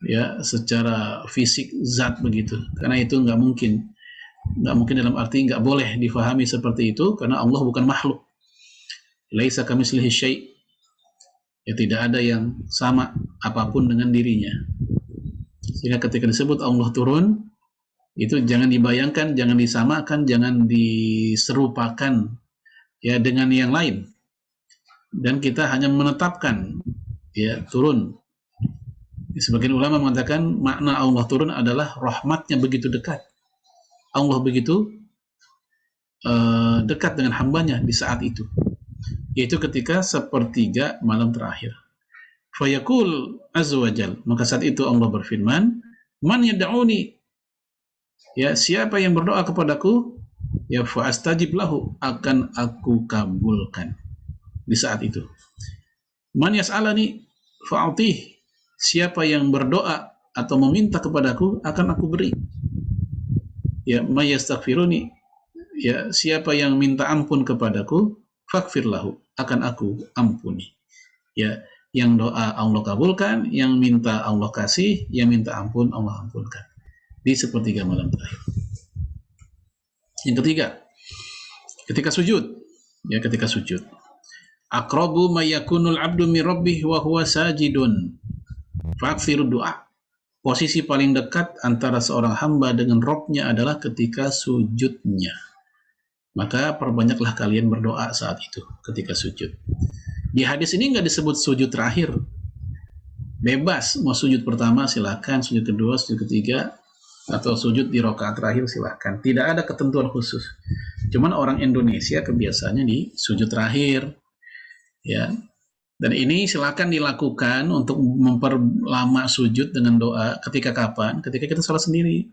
ya secara fisik zat begitu, karena itu nggak mungkin dalam arti nggak boleh difahami seperti itu, karena Allah bukan makhluk. Laisa kamitslihi syai', ya tidak ada yang sama apapun dengan dirinya. Sehingga ketika disebut Allah turun, itu jangan dibayangkan, jangan disamakan, jangan diserupakan ya dengan yang lain. Dan kita hanya menetapkan ya turun. Sebagian ulama mengatakan makna Allah turun adalah rahmatnya begitu dekat. Allah begitu dekat dengan hambanya di saat itu, yaitu ketika sepertiga malam terakhir. Fayaqul azza wajal, maka saat itu Allah berfirman, man yad'uni, ya siapa yang berdoa kepadaku, ya fa astajib lahu, akan aku kabulkan di saat itu. Man yas'alani fa'atih, siapa yang berdoa atau meminta kepadaku akan aku beri. Ya may yastaghfiruni, ya siapa yang minta ampun kepadaku faghfir lahu, akan aku ampuni. Ya, yang doa Allah kabulkan, yang minta Allah kasih, yang minta ampun Allah ampunkan di sepertiga malam terakhir. Yang ketiga, ketika sujud, ya ketika sujud. Aqrabu ma yakunul abdu min rabbih wa huwa sajidun. Fa'aksiru doa. Posisi paling dekat antara seorang hamba dengan Rabb-nya adalah ketika sujudnya. Maka perbanyaklah kalian berdoa saat itu, ketika sujud. Di hadis ini nggak disebut sujud terakhir. Bebas, mau sujud pertama silakan, sujud kedua, sujud ketiga, atau sujud di rakaat terakhir silakan. Tidak ada ketentuan khusus. Cuman orang Indonesia kebiasaannya di sujud terakhir. Ya, dan ini silakan dilakukan untuk memperlama sujud dengan doa. Ketika kapan? Ketika kita salat sendiri.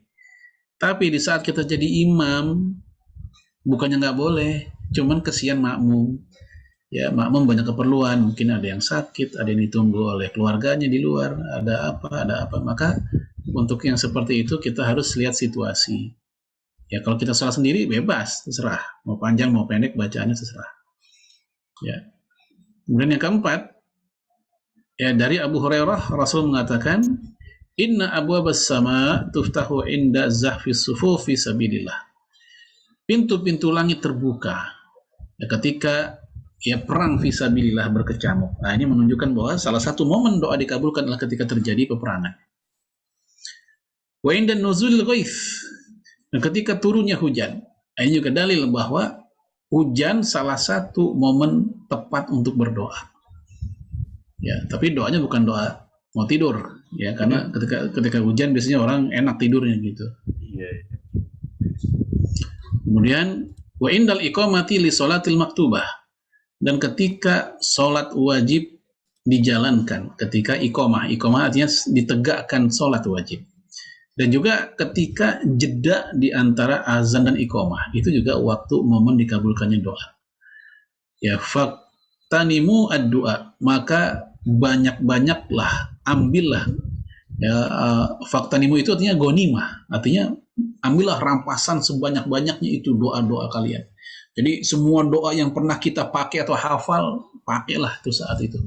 Tapi di saat kita jadi imam, bukannya nggak boleh, cuman kesian makmum. Ya, makmum banyak keperluan, mungkin ada yang sakit, ada yang ditunggu oleh keluarganya di luar, ada apa. Maka untuk yang seperti itu kita harus lihat situasi. Ya, kalau kita salat sendiri bebas, terserah. Mau panjang mau pendek bacaannya terserah. Ya. Kemudian yang keempat, ya dari Abu Hurairah Rasul mengatakan, inna abwabas sama tuftahu inda zahfis sufufi sabilillah. Pintu-pintu langit terbuka ya, ketika ya perang fisabilillah berkecamuk. Nah, ini menunjukkan bahwa salah satu momen doa dikabulkan adalah ketika terjadi peperangan. Wa inda nuzulil ghaith, dan ketika turunnya hujan. Nah, ini juga dalil bahwa hujan salah satu momen tepat untuk berdoa. Ya, tapi doanya bukan doa mau tidur, ya karena ketika hujan biasanya orang enak tidurnya gitu. Iya. Kemudian wa indal iqamati li sholatil maktubah, dan ketika sholat wajib dijalankan, ketika iqamah artinya ditegakkan sholat wajib, dan juga ketika jeda di antara azan dan iqamah, itu juga waktu momen dikabulkannya doa. Ya, faktanimu ad-du'a, maka banyak-banyaklah, ambillah. Ya, faktanimu itu artinya gonimah, artinya ambillah rampasan sebanyak-banyaknya itu doa-doa kalian. Jadi semua doa yang pernah kita pakai atau hafal, pakailah itu saat itu.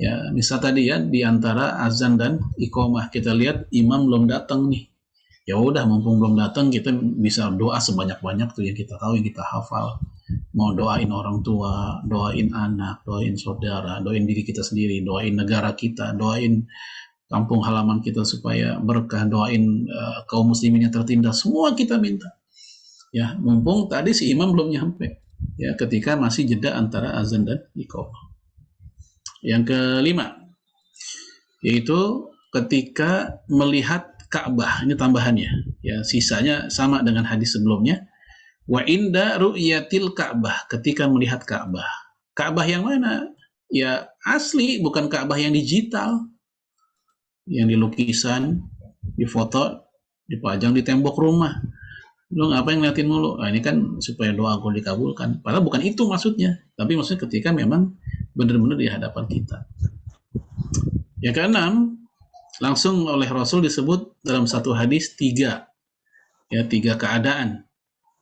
Ya, misal tadi ya, di antara azan dan iqamah kita lihat imam belum datang nih. Ya udah, mumpung belum datang, kita bisa doa sebanyak-banyak tuh yang kita tahu, yang kita hafal. Mau doain orang tua, doain anak, doain saudara, doain diri kita sendiri, doain negara kita, doain kampung halaman kita supaya berkah, doain kaum muslimin yang tertindas, semua kita minta. Ya, mumpung tadi si imam belum nyampe, ya, ketika masih jeda antara azan dan iqamah. Yang kelima, yaitu ketika melihat Ka'bah, ini tambahannya. Ya, sisanya sama dengan hadis sebelumnya. Wa inda ru'yatil Ka'bah, ketika melihat Ka'bah. Ka'bah yang mana? Ya asli, bukan Ka'bah yang digital, yang di lukisan, di foto, dipajang di tembok rumah. Lu ngapain ngeliatin mulu? Nah, ini kan supaya doa aku dikabulkan. Padahal bukan itu maksudnya. Tapi maksudnya ketika memang benar-benar di hadapan kita. Yang keenam, langsung oleh Rasul disebut dalam satu hadis tiga keadaan.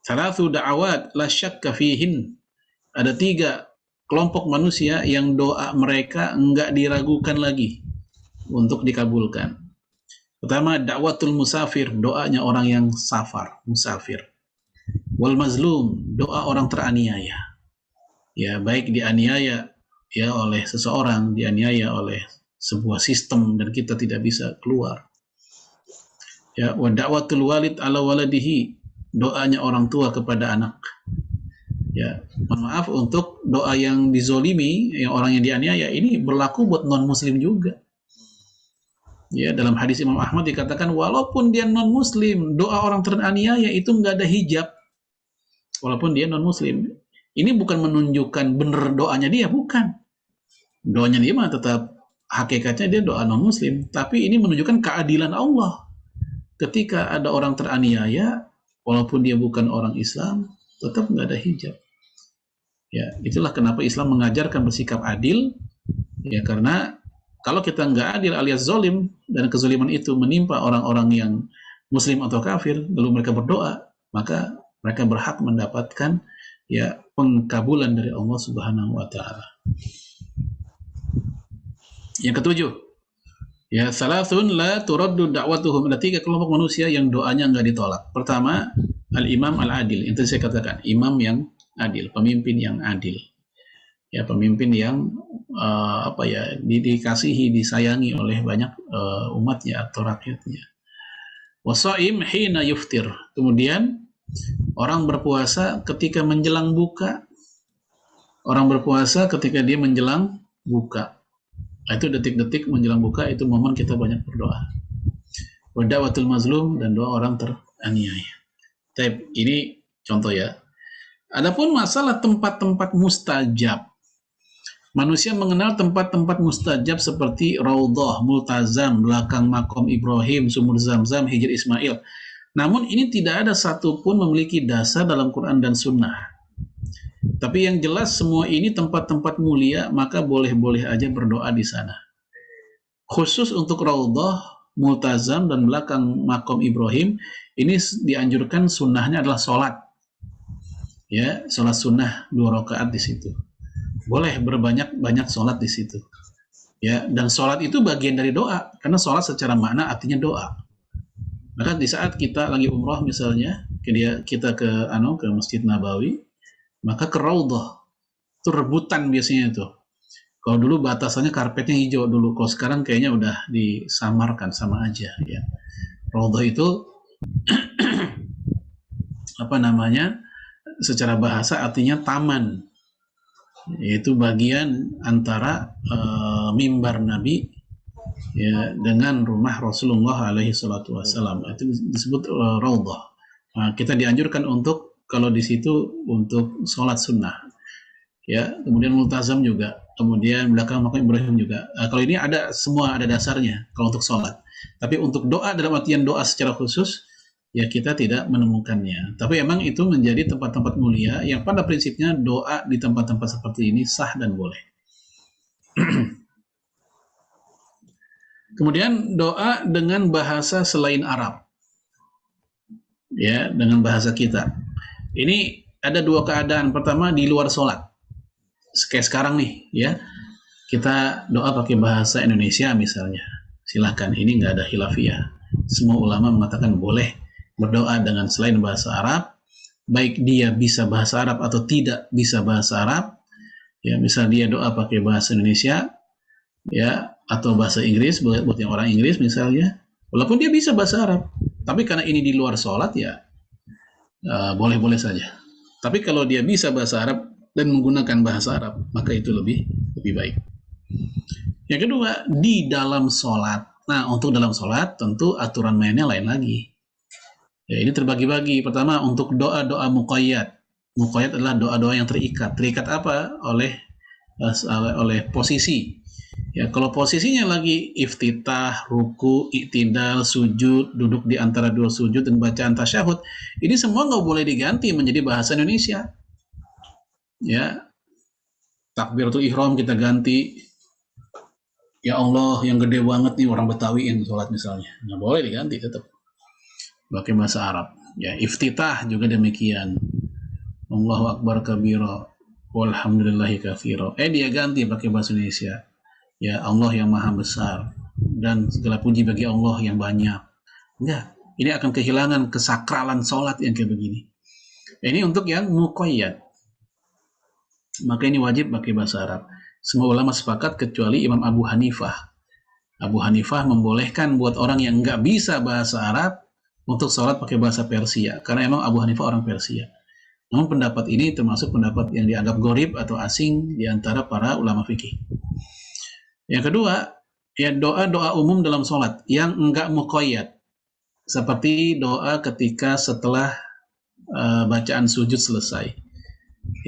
Salatu da'awat la syakka fihin. Ada tiga kelompok manusia yang doa mereka enggak diragukan lagi untuk dikabulkan. Pertama, dakwatul musafir, doanya orang yang musafir. Wal mazlum, doa orang teraniaya. Ya, baik dianiaya ya oleh seseorang, dianiaya oleh sebuah sistem dan kita tidak bisa keluar. Ya, wa dakwatul walid ala waladihi, doanya orang tua kepada anak. Ya, mohon maaf, untuk doa yang dizolimi, yang orang yang dianiaya, ini berlaku buat non muslim juga. Ya, dalam hadis Imam Ahmad dikatakan walaupun dia non muslim, doa orang teraniaya itu nggak ada hijab, walaupun dia non muslim. Ini bukan menunjukkan benar doanya dia, bukan. Doanya dia mah tetap hakikatnya dia doa non muslim, tapi ini menunjukkan keadilan Allah. Ketika ada orang teraniaya, walaupun dia bukan orang Islam, tetap nggak ada hijab. Ya, itulah kenapa Islam mengajarkan bersikap adil. Ya, karena kalau kita nggak adil alias zolim, dan kezaliman itu menimpa orang-orang yang muslim atau kafir, lalu mereka berdoa, maka mereka berhak mendapatkan ya pengkabulan dari Allah Subhanahu wa taala. Yang ketujuh, ya salasun la turaddu da'watuhum, ada tiga kelompok manusia yang doanya nggak ditolak. Pertama, al-imam al-adil, itu saya katakan, imam yang adil, pemimpin yang adil. Ya, pemimpin yang dikasihi, disayangi oleh banyak umatnya atau rakyatnya. Wasaim hina yuftir, kemudian orang berpuasa ketika menjelang buka. Orang berpuasa ketika dia menjelang buka. Itu detik-detik menjelang buka, itu momen kita banyak berdoa. Wa da'watul mazlum, dan doa orang teraniaya. Ini contoh ya. Adapun masalah tempat-tempat mustajab, manusia mengenal tempat-tempat mustajab seperti Raudhah, Multazam, belakang makom Ibrahim, sumur Zam-Zam, Hijr Ismail. Namun ini tidak ada satupun memiliki dasar dalam Quran dan Sunnah. Tapi yang jelas semua ini tempat-tempat mulia, maka boleh-boleh aja berdoa di sana. Khusus untuk Raudhah, Multazam, dan belakang makom Ibrahim, ini dianjurkan sunnahnya adalah sholat. Ya, sholat sunnah 2 rakaat di situ. Boleh berbanyak-banyak sholat di situ. Ya, dan sholat itu bagian dari doa, karena sholat secara makna artinya doa. Maka di saat kita lagi umroh misalnya, kita ke Masjid Nabawi, maka ke Raudhah, itu rebutan biasanya itu. Kalau dulu batasannya karpetnya hijau dulu, kalau sekarang kayaknya udah disamarkan, sama aja ya. Raudhah itu secara bahasa artinya taman, yaitu bagian antara mimbar Nabi ya dengan rumah Rasulullah alaihi salatu wassalam. Itu disebut Raudhah. Nah, kita dianjurkan untuk kalau di situ untuk sholat sunnah, ya. Kemudian multazam juga, kemudian belakang makam Ibrahim juga. Kalau ini ada semua, ada dasarnya kalau untuk sholat. Tapi untuk doa dalam artian doa secara khusus, ya kita tidak menemukannya. Tapi emang itu menjadi tempat-tempat mulia yang pada prinsipnya doa di tempat-tempat seperti ini sah dan boleh. Kemudian doa dengan bahasa selain Arab, ya, dengan bahasa kita. Ini ada dua keadaan. Pertama di luar sholat, kayak sekarang nih, ya, kita doa pakai bahasa Indonesia misalnya, silahkan, ini nggak ada khilafiyah. Semua ulama mengatakan boleh berdoa dengan selain bahasa Arab, baik dia bisa bahasa Arab atau tidak bisa bahasa Arab. Ya, misal dia doa pakai bahasa Indonesia, ya, atau bahasa Inggris buat yang orang Inggris misalnya, walaupun dia bisa bahasa Arab, tapi karena ini di luar sholat, ya boleh-boleh saja. Tapi kalau dia bisa bahasa Arab dan menggunakan bahasa Arab, maka itu lebih baik. Yang kedua, di dalam sholat. Nah, untuk dalam sholat tentu aturan mainnya lain lagi. Ya, ini terbagi-bagi. Pertama, untuk doa-doa muqayyad. Muqayyad adalah doa-doa yang terikat. Terikat apa? Oleh posisi. Ya, kalau posisinya lagi iftitah, ruku, iktidal, sujud, duduk di antara dua sujud dan bacaan tasyahud, ini semua nggak boleh diganti menjadi bahasa Indonesia. Ya, takbiratul ihram kita ganti, ya Allah yang gede banget nih, orang Betawiin sholat misalnya, nggak boleh diganti, tetap pakai bahasa Arab. Ya, iftitah juga demikian, Allahu akbar kabira walhamdulillahi katsira, dia ganti pakai bahasa Indonesia, ya Allah yang maha besar dan segala puji bagi Allah yang banyak. Enggak, ini akan kehilangan kesakralan sholat yang kayak begini. Ini untuk yang muqayyad, maka ini wajib pakai bahasa Arab. Semua ulama sepakat kecuali Imam Abu Hanifah. Abu Hanifah membolehkan buat orang yang nggak bisa bahasa Arab untuk sholat pakai bahasa Persia, karena emang Abu Hanifah orang Persia. Namun pendapat ini termasuk pendapat yang dianggap gharib atau asing di antara para ulama fikih. Yang kedua, ya doa-doa umum dalam sholat yang enggak muqayyad, seperti doa ketika setelah bacaan sujud selesai.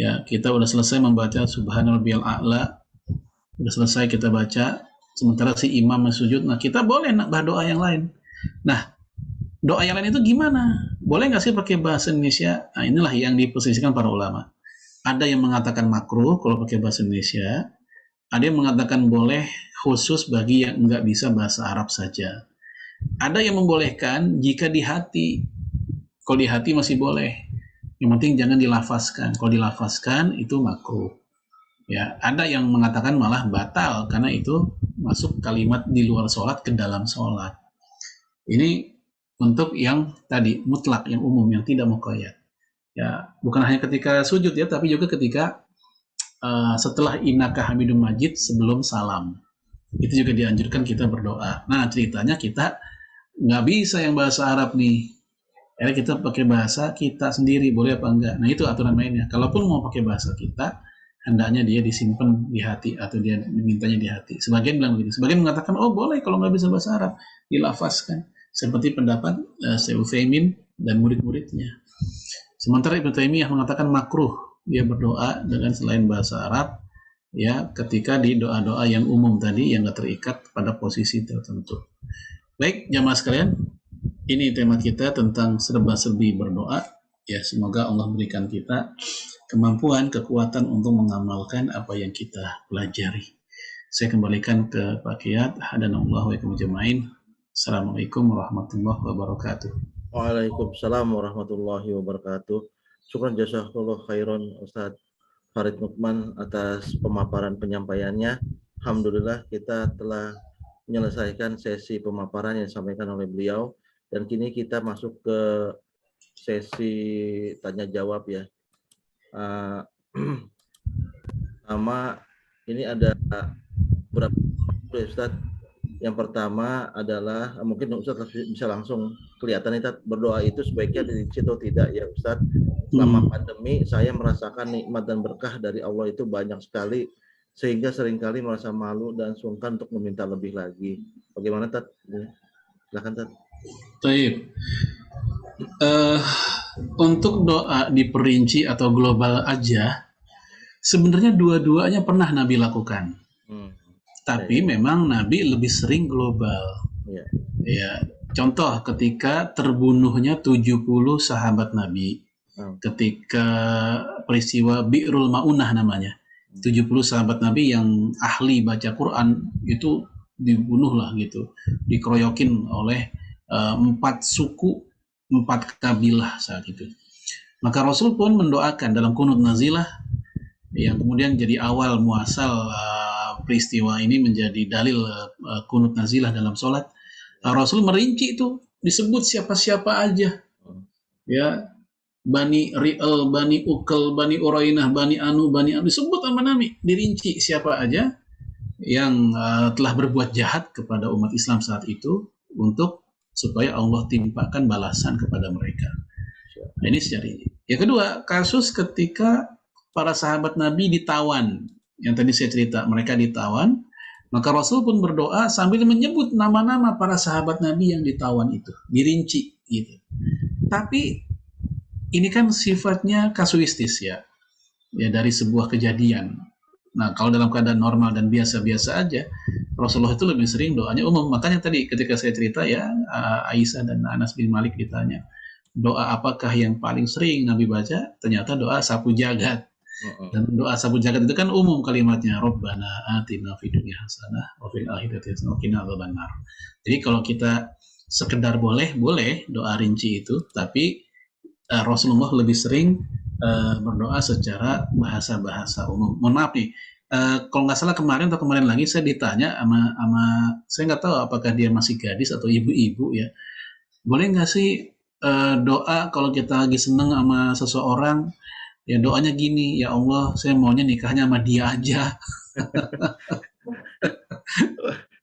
Ya, kita udah selesai membaca Subhanarabbiyal A'la, udah selesai kita baca, sementara si imam sujud, nah kita boleh nambah doa yang lain. Nah, doa yang lain itu gimana? Boleh nggak sih pakai bahasa Indonesia? Nah, inilah yang diposisikan para ulama. Ada yang mengatakan makruh kalau pakai bahasa Indonesia, ada yang mengatakan boleh khusus bagi yang nggak bisa bahasa Arab saja. Ada yang membolehkan jika di hati. Kalau di hati masih boleh. Yang penting jangan dilafazkan. Kalau dilafazkan itu makruh. Ya, ada yang mengatakan malah batal karena itu masuk kalimat di luar sholat ke dalam sholat. Ini untuk yang tadi mutlak, yang umum, yang tidak muqayyad. Ya, bukan hanya ketika sujud ya, tapi juga ketika setelah innaka hamidum majid sebelum salam. Itu juga dianjurkan kita berdoa. Nah, ceritanya kita nggak bisa yang bahasa Arab nih. Akhirnya kita pakai bahasa kita sendiri, boleh apa enggak? Nah, itu aturan mainnya. Kalaupun mau pakai bahasa kita, hendaknya dia disimpan di hati atau dia dimintanya di hati. Sebagian bilang begitu. Sebagian mengatakan, oh boleh kalau nggak bisa bahasa Arab, dilafazkan. Seperti pendapat Syekh Utsaimin dan murid-muridnya. Sementara Ibnu Taimiyah mengatakan makruh dia berdoa dengan selain bahasa Arab, ya, ketika di doa-doa yang umum tadi yang nggak terikat pada posisi tertentu. Baik, jamaah sekalian, ini tema kita tentang serba-serbi berdoa. Ya, semoga Allah berikan kita kemampuan, kekuatan untuk mengamalkan apa yang kita pelajari. Saya kembalikan ke Pak Kiat. Hadanallahu wa iyyakum ajmain. Assalamualaikum warahmatullahi wabarakatuh. Waalaikumsalam warahmatullahi wabarakatuh. Syukran jazakallahu khairan Ustaz Farid Nukman atas pemaparan penyampaiannya. Alhamdulillah kita telah menyelesaikan sesi pemaparan yang disampaikan oleh beliau dan kini kita masuk ke sesi tanya jawab ya. Pertama, ini ada beberapa Ustaz. Yang pertama adalah mungkin Ustaz bisa langsung kelihatan Ustaz, berdoa itu sebaiknya di situ tidak ya Ustaz. Selama pandemi saya merasakan nikmat dan berkah dari Allah itu banyak sekali sehingga seringkali merasa malu dan sungkan untuk meminta lebih lagi. Bagaimana Tat? Silakan Tat. Baik. untuk doa diperinci atau global aja, sebenarnya dua-duanya pernah Nabi lakukan. Tapi memang Nabi lebih sering global. Iya. Ya, contoh ketika terbunuhnya 70 sahabat Nabi. Ketika peristiwa Bi'rul Ma'unah namanya. 70 sahabat Nabi yang ahli baca Quran itu dibunuh lah gitu. Dikeroyokin oleh 4 suku, 4 kabilah saat itu. Maka Rasul pun mendoakan dalam kunut nazilah yang kemudian jadi awal muasal peristiwa ini menjadi dalil kunut nazilah dalam sholat. Rasul merinci itu, disebut siapa-siapa aja. Ya, Bani Ri'al, Bani Ukal, Bani Urainah, Bani Anu, disebut sama Nabi, dirinci siapa aja yang telah berbuat jahat kepada umat Islam saat itu untuk supaya Allah timpakan balasan kepada mereka. Nah, ini secara ini. Yang kedua, kasus ketika para sahabat Nabi ditawan. Yang tadi saya cerita, mereka ditawan. Maka Rasul pun berdoa sambil menyebut nama-nama para sahabat Nabi yang ditawan itu. Dirinci gitu. Tapi ini kan sifatnya kasuistis ya. Ya dari sebuah kejadian. Nah, kalau dalam keadaan normal dan biasa-biasa aja, Rasulullah itu lebih sering doanya umum. Makanya tadi ketika saya cerita ya, Aisyah dan Anas bin Malik ditanya, doa apakah yang paling sering Nabi baca? Ternyata doa sapu jagat. Dan doa sapu jagat itu kan umum kalimatnya, Rabbana atina fid dunya hasanah wa fil akhirati hasanah wa qina adzabannar. Jadi kalau kita sekedar boleh doa rinci itu, tapi Rasulullah lebih sering berdoa secara bahasa-bahasa umum. Mohon maaf nih, kalau nggak salah kemarin atau kemarin lagi saya ditanya sama saya nggak tahu apakah dia masih gadis atau ibu-ibu ya, boleh nggak sih doa kalau kita lagi seneng sama seseorang, ya doanya gini, ya Allah saya maunya nikahnya sama dia aja.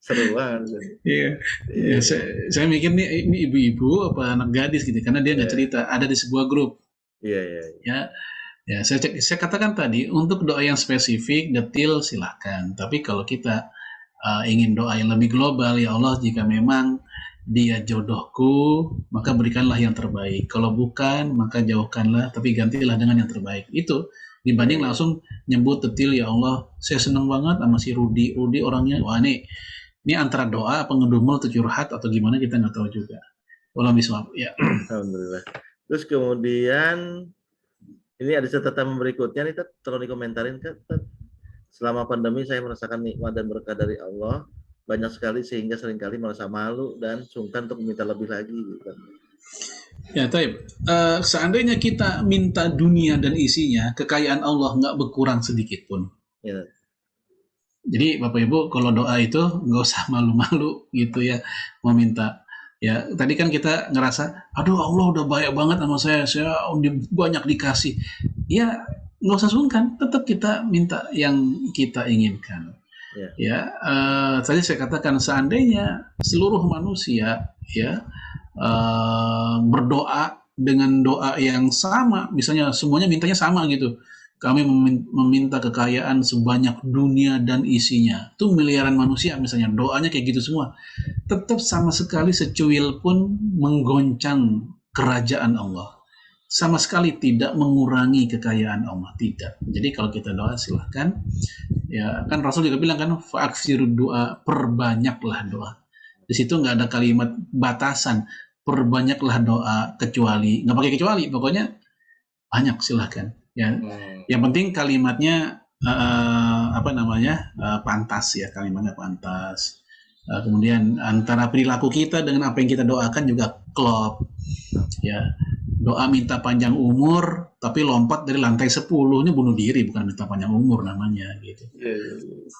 Seru banget. Iya. Ya, saya mikir nih ini ibu-ibu apa anak gadis gitu, karena dia nggak cerita, ada di sebuah grup. Ya, saya katakan tadi untuk doa yang spesifik, detail silahkan. Tapi kalau kita ingin doa yang lebih global, ya Allah jika memang dia jodohku, maka berikanlah yang terbaik. Kalau bukan, maka jauhkanlah, tapi gantilah dengan yang terbaik. Itu dibanding langsung nyebut detail, ya Allah saya seneng banget sama si Rudi orangnya, wah ini antara doa, pengedumel, atau curhat, atau gimana kita nggak tahu juga. Walau bismillah. Ya. Alhamdulillah. Terus kemudian ini ada catatan berikutnya nih, tolong dikomentarin Kak. Selama pandemi saya merasakan nikmat dan berkah dari Allah banyak sekali sehingga seringkali merasa malu dan sungkan untuk meminta lebih lagi. Gitu. Ya, Taib. Seandainya kita minta dunia dan isinya, kekayaan Allah nggak berkurang sedikit pun. Ya. Jadi Bapak Ibu kalau doa itu nggak usah malu-malu gitu ya, mau minta. Ya tadi kan kita ngerasa, aduh Allah udah baik banget sama saya banyak dikasih. Ya nggak usah sungkan, tetap kita minta yang kita inginkan. Ya, tadi saya katakan seandainya seluruh manusia ya berdoa dengan doa yang sama, misalnya semuanya mintanya sama gitu. Kami meminta kekayaan sebanyak dunia dan isinya. Itu miliaran manusia misalnya, doanya kayak gitu semua. Tetap sama sekali secuil pun menggoncang kerajaan Allah. Sama sekali tidak mengurangi kekayaan Allah, tidak. Jadi kalau kita doa silahkan. Ya kan Rasul juga bilang kan, fa'aksiru doa, perbanyaklah doa. Di situ nggak ada kalimat batasan, perbanyaklah doa kecuali, nggak pakai kecuali, pokoknya banyak silahkan. Ya, yang penting kalimatnya pantas ya, kalimatnya pantas. Kemudian antara perilaku kita dengan apa yang kita doakan juga klop. Ya, doa minta panjang umur, tapi lompat dari lantai 10-nya bunuh diri, bukan minta panjang umur namanya gitu.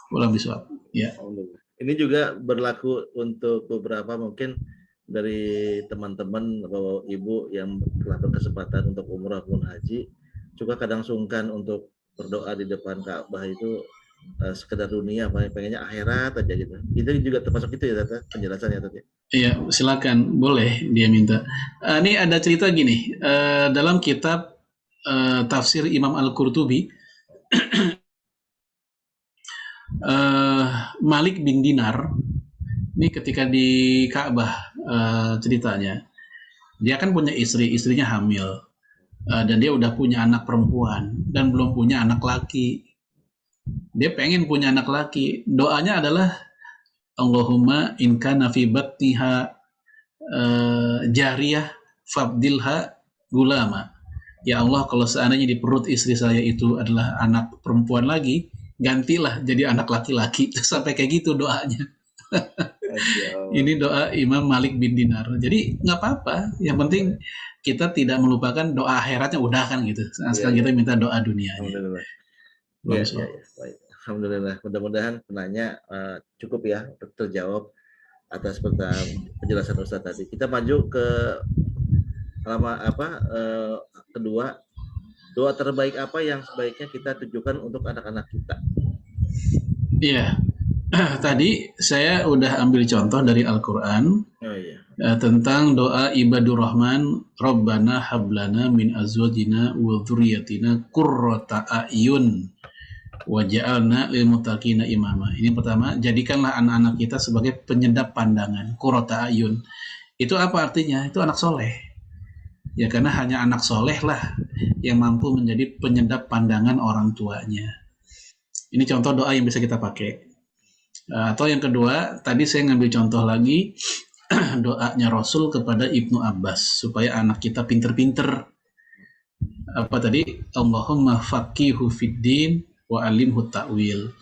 Boleh bisa. Ya. Ini juga berlaku untuk beberapa mungkin dari teman-teman atau ibu yang telah berkesempatan untuk umrah maupun haji, juga kadang sungkan untuk berdoa di depan Ka'bah itu sekedar dunia, pengennya akhirat aja gitu. Itu juga termasuk itu ya Tata, penjelasannya Tata. Iya, silakan, boleh dia minta. Ini ada cerita gini, dalam kitab tafsir Imam Al-Qurtubi, Malik bin Dinar, ini ketika di Ka'bah ceritanya, dia kan punya istrinya hamil. dan dia udah punya anak perempuan dan belum punya anak laki. Dia pengen punya anak laki. Doanya adalah Allahumma in kana fi batniha jariyah fabdilha gulama. Ya Allah, kalau seandainya di perut istri saya itu adalah anak perempuan lagi, gantilah jadi anak laki-laki. Sampai kayak gitu doanya. Ini doa Imam Malik bin Dinar. Jadi nggak apa-apa. Yang penting kita tidak melupakan doa akhiratnya, udah kan gitu. Sekarang kita minta doa dunianya. Alhamdulillah. Ya. Baik. Alhamdulillah. Mudah-mudahan penanya cukup ya untuk terjawab atas penjelasan Ustaz tadi. Kita maju ke kedua. Doa terbaik apa yang sebaiknya kita tujukan untuk anak-anak kita? Iya. Tadi saya udah ambil contoh dari Al-Quran tentang doa ibadur rahman, Rabbana hablana min azwajina wa dzurriyyatina qurrata a'yun waj'alna lil muttaqina imama. Ini pertama, jadikanlah anak-anak kita sebagai penyedap pandangan, qurrata a'yun. Itu apa artinya? Itu anak soleh. Ya karena hanya anak soleh lah yang mampu menjadi penyedap pandangan orang tuanya. Ini contoh doa yang bisa kita pakai. Atau yang kedua, tadi saya ngambil contoh lagi doanya Rasul kepada Ibnu Abbas supaya anak kita pinter-pinter. Apa tadi? Allahumma faqihu fiddin wa alimhu ta'wil.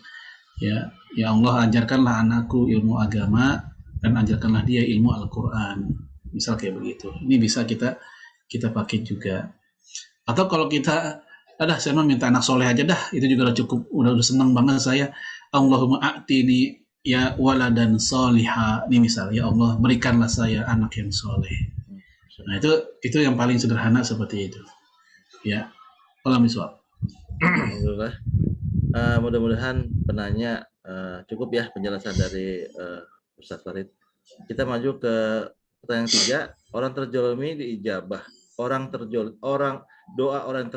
Ya Allah, ajarkanlah anakku ilmu agama dan ajarkanlah dia ilmu Al-Qur'an. Misal kayak begitu. Ini bisa kita pakai juga. Atau kalau kita saya mau minta anak soleh aja dah, itu juga udah cukup, udah senang banget saya. Allahumma a'tini ya waladan soliha. Ini misal, ya Allah berikanlah saya anak yang soleh. Nah itu yang paling sederhana seperti itu. Ya, Allah miswab. Alhamdulillah. Mudah-mudahan penanya cukup ya penjelasan dari Ustaz Farid. Kita maju ke pertanyaan 3. Orang terjolimi diijabah. Doa orang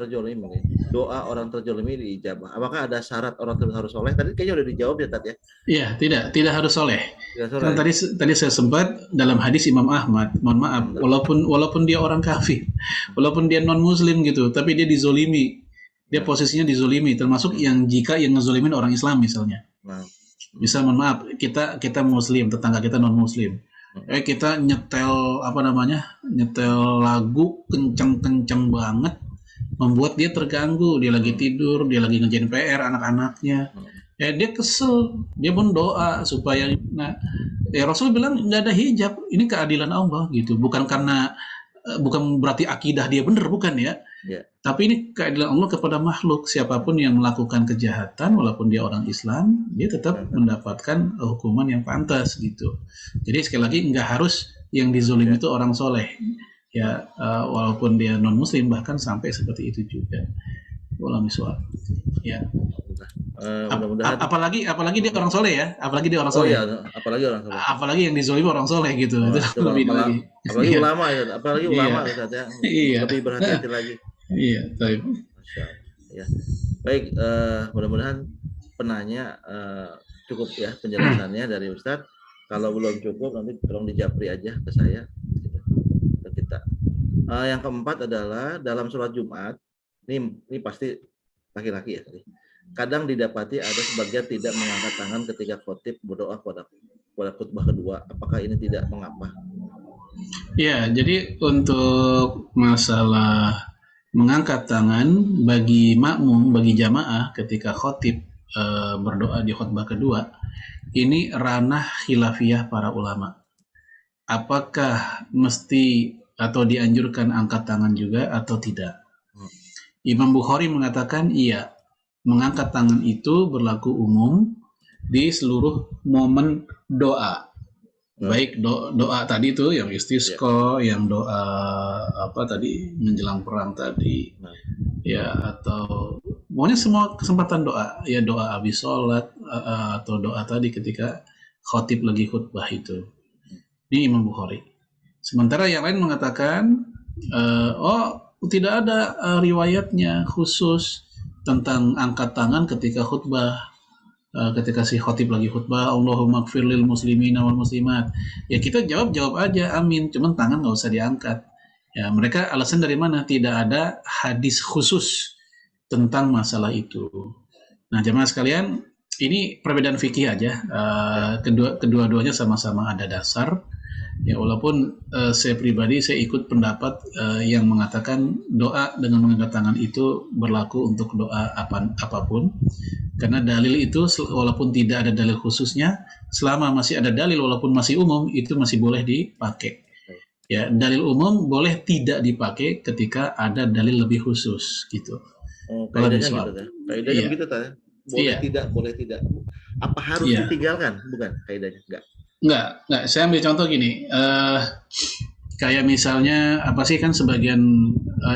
terjolimi diijabah. Apakah ada syarat orang terjolimi harus soleh? Tadi kayaknya udah dijawab ya Tat ya? Iya, tidak harus soleh. Kan tadi saya sempat dalam hadis Imam Ahmad, mohon maaf, walaupun dia orang kafir, walaupun dia non muslim gitu, tapi dia dizolimi, dia posisinya dizolimi, termasuk jika yang ngezolimin orang Islam misalnya. Misal mohon maaf, kita muslim, tetangga kita non muslim. Kita nyetel lagu kenceng-kenceng banget, membuat dia terganggu, dia lagi tidur, dia lagi ngerjain PR anak-anaknya, dia kesel, dia pun doa supaya Rasul bilang nggak ada hijab, ini keadilan Allah gitu, bukan berarti akidah dia benar, bukan ya. Tapi ini keadilan Allah kepada makhluk. Siapapun yang melakukan kejahatan walaupun dia orang Islam, dia tetap mendapatkan hukuman yang pantas gitu. Jadi sekali lagi nggak harus yang dizolimi itu orang soleh ya, walaupun dia non muslim, bahkan sampai seperti itu juga. Wallahu miswab. Ya. Apalagi dia orang soleh ya, apalagi dia orang soleh. Apalagi yang dizolimi orang soleh gitu. Itu lebih lagi. Apalagi ulama ya, ulama ya. Lebih berhati-hati lagi. Iya, baik. Ya. Baik, mudah-mudahan penanya cukup ya penjelasannya dari Ustadz. Kalau belum cukup nanti tolong dijapri aja ke saya, ke kita. Yang keempat adalah dalam sholat Jumat, ini pasti laki-laki ya tadi. Kadang didapati ada sebagian tidak mengangkat tangan ketika khotib berdoa pada khutbah kedua. Apakah ini tidak mengapa? Ya, jadi untuk masalah mengangkat tangan bagi makmum, bagi jamaah ketika khotib berdoa di khutbah kedua, ini ranah khilafiyah para ulama. Apakah mesti atau dianjurkan angkat tangan juga atau tidak? Imam Bukhari mengatakan iya, mengangkat tangan itu berlaku umum di seluruh momen doa. Baik doa tadi itu yang istisqa, yang doa tadi menjelang perang tadi, ya, atau pokoknya semua kesempatan doa, ya doa habis sholat atau doa tadi ketika khotib lagi khutbah itu. Ini Imam Bukhari. Sementara yang lain mengatakan tidak ada riwayatnya khusus tentang angkat tangan ketika khutbah. Ketika si khotib lagi khutbah, Allahumma gfir lil muslimina wal muslimat, ya kita jawab aja amin, cuman tangan nggak usah diangkat. Ya, mereka alasan dari mana? Tidak ada hadis khusus tentang masalah itu. Nah, jemaah sekalian, ini perbedaan fikih aja. Kedua-duanya sama-sama ada dasar. Ya, walaupun saya pribadi saya ikut pendapat yang mengatakan doa dengan mengangkat tangan itu berlaku untuk doa apapun. Karena dalil itu walaupun tidak ada dalil khususnya, selama masih ada dalil walaupun masih umum, itu masih boleh dipakai. Ya, dalil umum boleh tidak dipakai ketika ada dalil lebih khusus gitu. Kaidahnya gitu kan? Kaidahnya Iya. begitu kan? Boleh tidak, boleh tidak. Apa harus ditinggalkan? Bukan kaidahnya, Enggak. Saya ambil contoh gini. Kayak misalnya apa sih kan sebagian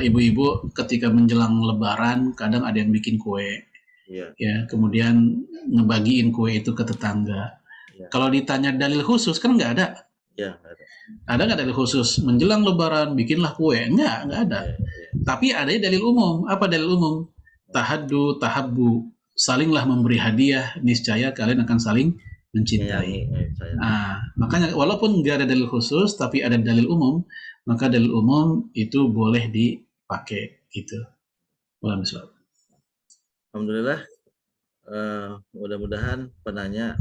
ibu-ibu ketika menjelang Lebaran kadang ada yang bikin kue. Iya. Ya, kemudian ngebagiin kue itu ke tetangga. Iya. Kalau ditanya dalil khusus kan nggak ada. Iya, nggak ada. Ada nggak dalil khusus menjelang Lebaran bikinlah kue? Nggak ada. Iya. Tapi ada dalil umum. Apa dalil umum? Tahaddu, tahabbu, salinglah memberi hadiah, niscaya kalian akan saling mencintai. Nah, makanya walaupun nggak ada dalil khusus, tapi ada dalil umum, maka dalil umum itu boleh dipakai gitu. Alhamdulillah, mudah-mudahan penanya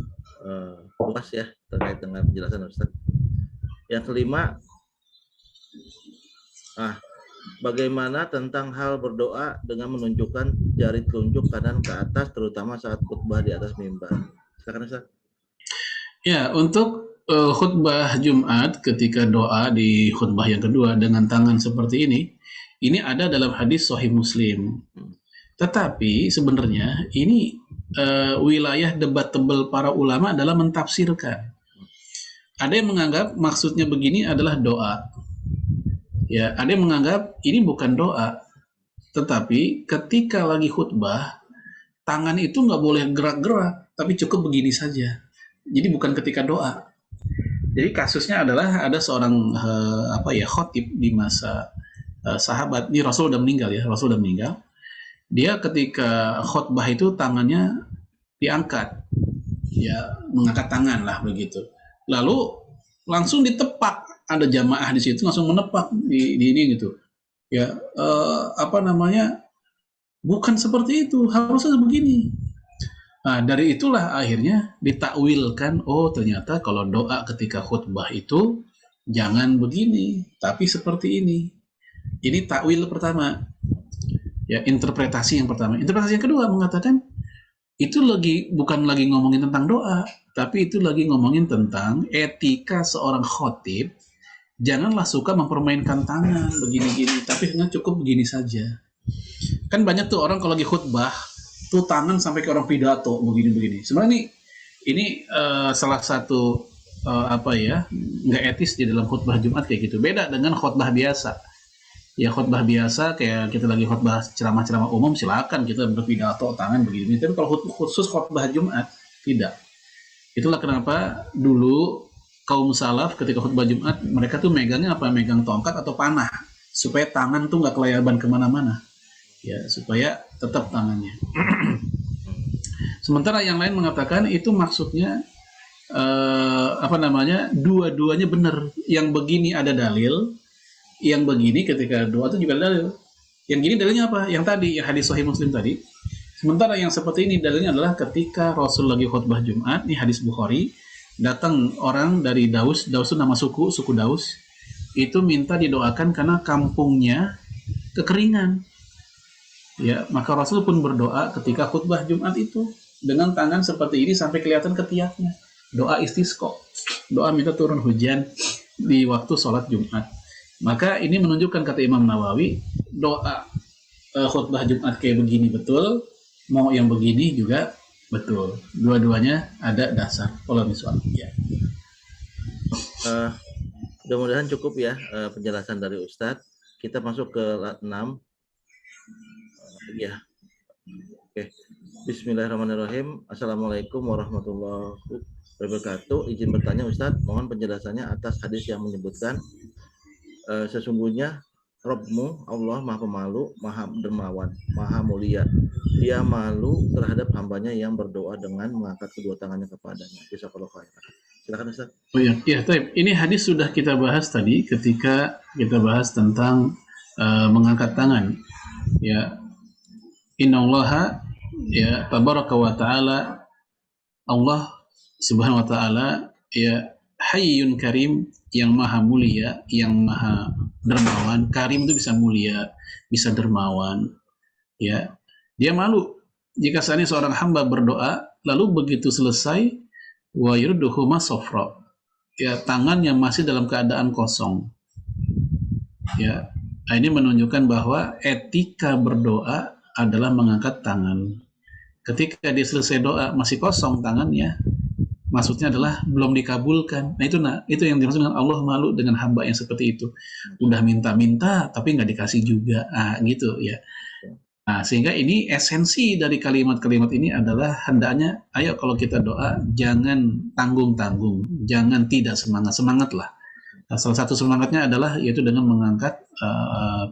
puas ya terkait dengan penjelasan Ustaz. Yang kelima, bagaimana tentang hal berdoa dengan menunjukkan jari telunjuk kanan ke atas, terutama saat khutbah di atas mimbar? Silakan Ustaz. Ya, untuk khutbah Jumat ketika doa di khutbah yang kedua dengan tangan seperti ini ada dalam hadis Sahih Muslim. Tetapi sebenarnya ini wilayah debatable para ulama dalam mentafsirkan. Ada yang menganggap maksudnya begini adalah doa. Ya, ada yang menganggap ini bukan doa. Tetapi ketika lagi khutbah, tangan itu nggak boleh gerak-gerak, tapi cukup begini saja. Jadi bukan ketika doa. Jadi kasusnya adalah ada seorang khotib di masa sahabat. Ini Rasul udah meninggal ya, Rasul udah meninggal. Dia ketika khutbah itu tangannya diangkat, ya mengangkat tangan lah begitu. Lalu langsung ditepak, ada jamaah di situ langsung menepak di ini gitu. Ya bukan seperti itu, harusnya begini. Nah, dari itulah akhirnya ditakwilkan, oh ternyata kalau doa ketika khutbah itu jangan begini, tapi seperti ini. Ini takwil pertama. Ya, interpretasi yang pertama. Interpretasi yang kedua mengatakan itu bukan lagi ngomongin tentang doa, tapi itu lagi ngomongin tentang etika seorang khotib. Janganlah suka mempermainkan tangan begini-gini, tapi hanya cukup begini saja. Kan banyak tuh orang kalau lagi khutbah tuh tangan sampai ke orang pidato begini-begini. Sebenarnya ini salah satu nggak etis di dalam khutbah Jumat kayak gitu. Beda dengan khutbah biasa. Ya khutbah biasa kayak kita lagi khutbah ceramah-ceramah umum silakan kita berpidato tangan begini. Tapi kalau khusus khutbah Jumat tidak. Itulah kenapa dulu kaum salaf ketika khutbah Jumat mereka tuh megangnya megang tongkat atau panah supaya tangan tuh nggak kelayaban kemana-mana. Ya supaya tetap tangannya. Sementara yang lain mengatakan itu maksudnya dua-duanya benar. Yang begini ada dalil, yang begini ketika doa itu juga ada dalil. Yang gini dalilnya apa? Yang tadi, yang hadis Sahih Muslim tadi. Sementara yang seperti ini dalilnya adalah ketika Rasul lagi khutbah Jumat, ini hadis Bukhari, datang orang dari Daus itu nama suku Daus, itu minta didoakan karena kampungnya kekeringan. Ya, maka Rasul pun berdoa ketika khutbah Jumat itu dengan tangan seperti ini sampai kelihatan ketiaknya. Doa istisqa, doa minta turun hujan di waktu sholat Jumat. Maka ini menunjukkan kata Imam Nawawi, doa khutbah Jumat kayak begini betul, mau yang begini juga betul. Dua-duanya ada dasar. Kalau misalnya, ya. Mudah-mudahan cukup ya penjelasan dari Ustadz. Kita masuk ke 6. Ya. Oke. Bismillahirrahmanirrahim. Assalamualaikum warahmatullahi wabarakatuh. Izin bertanya Ustadz, mohon penjelasannya atas hadis yang menyebutkan sesungguhnya Rabbmu Allah maha pemalu, maha dermawan, maha mulia. Dia malu terhadap hambanya yang berdoa dengan mengangkat kedua tangannya kepadanya. Jazakallahu khairan. Silakan Ustaz. Oh ya, ya, taib. Ini hadis sudah kita bahas tadi ketika kita bahas tentang mengangkat tangan. Ya, innallaha ya tabaraka wa taala, Allah subhanahu wa taala ya hayyun karim, yang maha mulia, yang maha dermawan. Karim itu bisa mulia, bisa dermawan. Ya, dia malu jika seandainya seorang hamba berdoa lalu begitu selesai wa yurduhu masofra, ya tangannya masih dalam keadaan kosong. Ya, ini menunjukkan bahwa etika berdoa adalah mengangkat tangan. Ketika dia selesai doa masih kosong tangannya, maksudnya adalah belum dikabulkan. Nah itu yang dimaksud dengan Allah malu dengan hamba yang seperti itu. Udah minta-minta tapi nggak dikasih juga, gitu ya. Nah, sehingga ini esensi dari kalimat-kalimat ini adalah hendaknya, ayo kalau kita doa jangan tanggung-tanggung, jangan tidak semangat-semangatlah. Nah, salah satu semangatnya adalah yaitu dengan mengangkat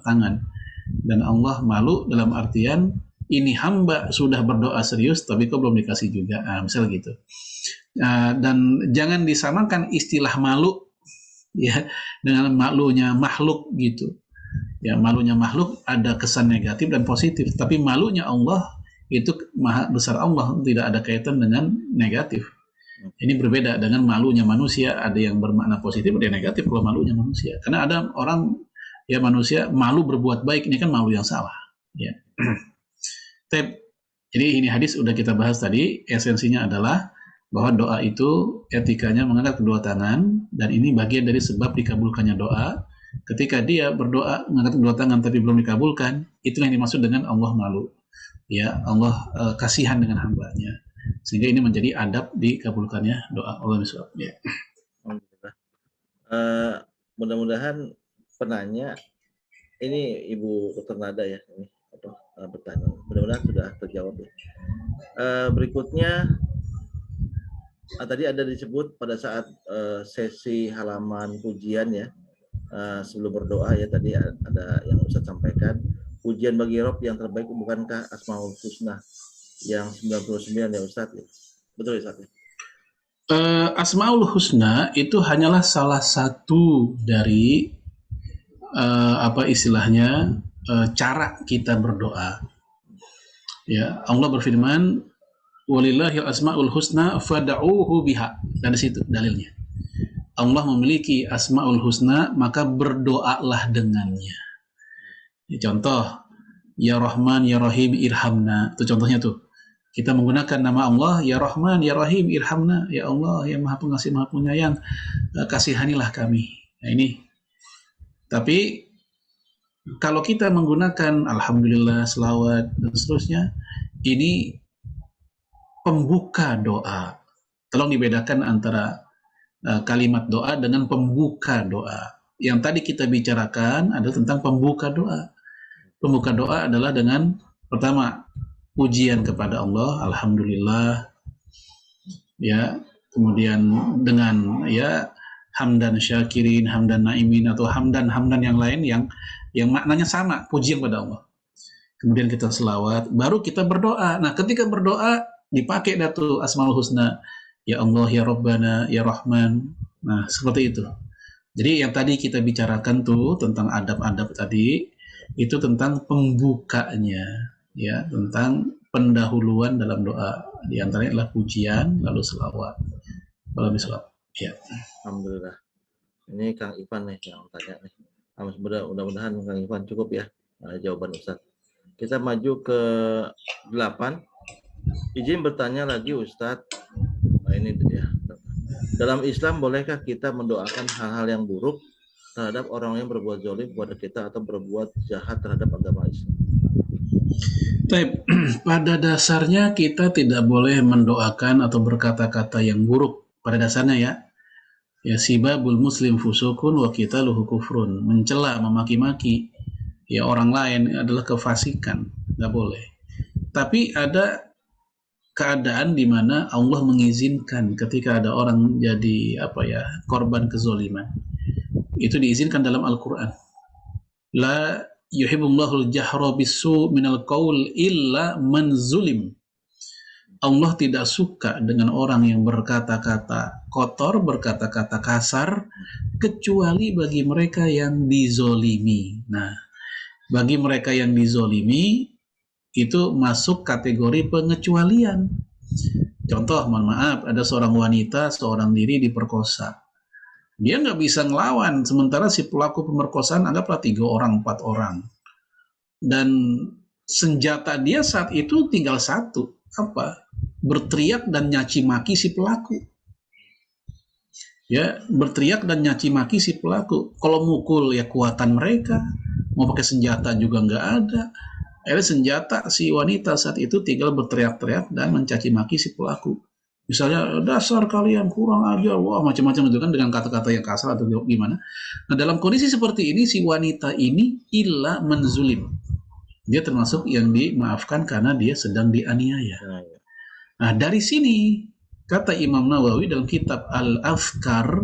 tangan. Dan Allah malu dalam artian ini hamba sudah berdoa serius tapi kok belum dikasih juga, misal gitu. Dan jangan disamakan istilah malu ya dengan malunya makhluk gitu. Ya, malunya makhluk ada kesan negatif dan positif, tapi malunya Allah itu maha besar Allah, tidak ada kaitan dengan negatif. Ini berbeda dengan malunya manusia, ada yang bermakna positif, ada yang negatif kalau malunya manusia. Karena ada orang ya manusia malu berbuat baik, ini kan malu yang salah. Ya. Jadi ini hadis udah kita bahas tadi, esensinya adalah bahwa doa itu etikanya mengangkat kedua tangan, dan ini bagian dari sebab dikabulkannya doa. Ketika dia berdoa mengangkat kedua tangan tapi belum dikabulkan, itulah yang dimaksud dengan Allah malu. Ya, Allah kasihan dengan hambanya. Sehingga ini menjadi adab dikabulkannya doa. Allah SWT. Ya. Mudah-mudahan penanya ini Ibu Dr. Nada ya, ini bertanya. Mudah-mudahan sudah terjawab ya. Berikutnya tadi ada disebut pada saat sesi halaman pujian ya. Sebelum berdoa ya tadi ada yang Ustaz sampaikan, pujian bagi Rob yang terbaik bukankah Asmaul Husna yang 99 ya Ustaz ya? Betul ya Ustaz? Asmaul Husna itu hanyalah salah satu dari cara kita berdoa. Ya, Allah berfirman, walillahil asmaul husna fad'uuhu biha. Dan di situ dalilnya. Allah memiliki asmaul husna, maka berdoalah dengannya. Ya, contoh, ya Rahman, ya Rahim, irhamna. Itu contohnya tuh. Kita menggunakan nama Allah, ya Rahman, ya Rahim, irhamna. Ya Allah, yang Maha Pengasih, Maha Penyayang, kasihanilah kami. Nah ini. Tapi kalau kita menggunakan Alhamdulillah, selawat, dan seterusnya, ini pembuka doa. Tolong dibedakan antara kalimat doa dengan pembuka doa. Yang tadi kita bicarakan adalah tentang pembuka doa. Pembuka doa adalah dengan pertama pujian kepada Allah, alhamdulillah, ya, kemudian dengan ya hamdan syakirin, hamdan naimin, atau hamdan yang lain yang maknanya sama, pujian kepada Allah. Kemudian kita selawat, baru kita berdoa. Nah, ketika berdoa dipakai datu Asmaul Husna. Ya Allah, ya Rabbana, ya Rahman. Nah, seperti itu. Jadi yang tadi kita bicarakan tuh tentang adab-adab tadi, itu tentang pembukanya, ya, tentang pendahuluan dalam doa. Di antaranya adalah pujian, lalu selawat. Kalau misalnya, ya. Alhamdulillah. Ini Kang Ivan nih yang tanya nih. Mudah-mudahan Kang Ivan cukup ya jawaban Ustaz. Kita maju ke 8. Izin bertanya lagi Ustaz. Nah, ini ya. Dalam Islam bolehkah kita mendoakan hal-hal yang buruk terhadap orang yang berbuat zalim kepada kita atau berbuat jahat terhadap agama Islam? Pada dasarnya kita tidak boleh mendoakan atau berkata-kata yang buruk pada dasarnya ya. Ya, sibabul muslim fusukun wa qitaluhu kufrun. Mencela, memaki-maki ya orang lain adalah kefasikan, nggak boleh. Tapi ada keadaan di mana Allah mengizinkan ketika ada orang jadi korban kezaliman. Itu diizinkan dalam Al-Qur'an. La yuhibbullahu al-jahra bisu minal qaul illa man zulim. Allah tidak suka dengan orang yang berkata-kata kotor, berkata-kata kasar, kecuali bagi mereka yang dizolimi. Nah, bagi mereka yang dizolimi, itu masuk kategori pengecualian. Contoh, mohon maaf, ada seorang wanita, seorang diri diperkosa. Dia nggak bisa ngelawan, sementara si pelaku pemerkosaan anggaplah 3 orang, 4 orang. Dan senjata dia saat itu tinggal satu, apa? Berteriak dan nyaci maki si pelaku. Ya, berteriak dan nyaci maki si pelaku. Kalau mukul ya kuatan mereka, mau pakai senjata juga nggak ada. Akhirnya senjata si wanita saat itu tinggal berteriak-teriak dan mencaci maki si pelaku. Misalnya, dasar kalian kurang ajar, wah macam-macam itu kan dengan kata-kata yang kasar atau gimana. Nah, dalam kondisi seperti ini si wanita ini illa menzulim. Dia termasuk yang dimaafkan karena dia sedang dianiaya. Nah, dari sini kata Imam Nawawi dalam kitab Al-Afkar,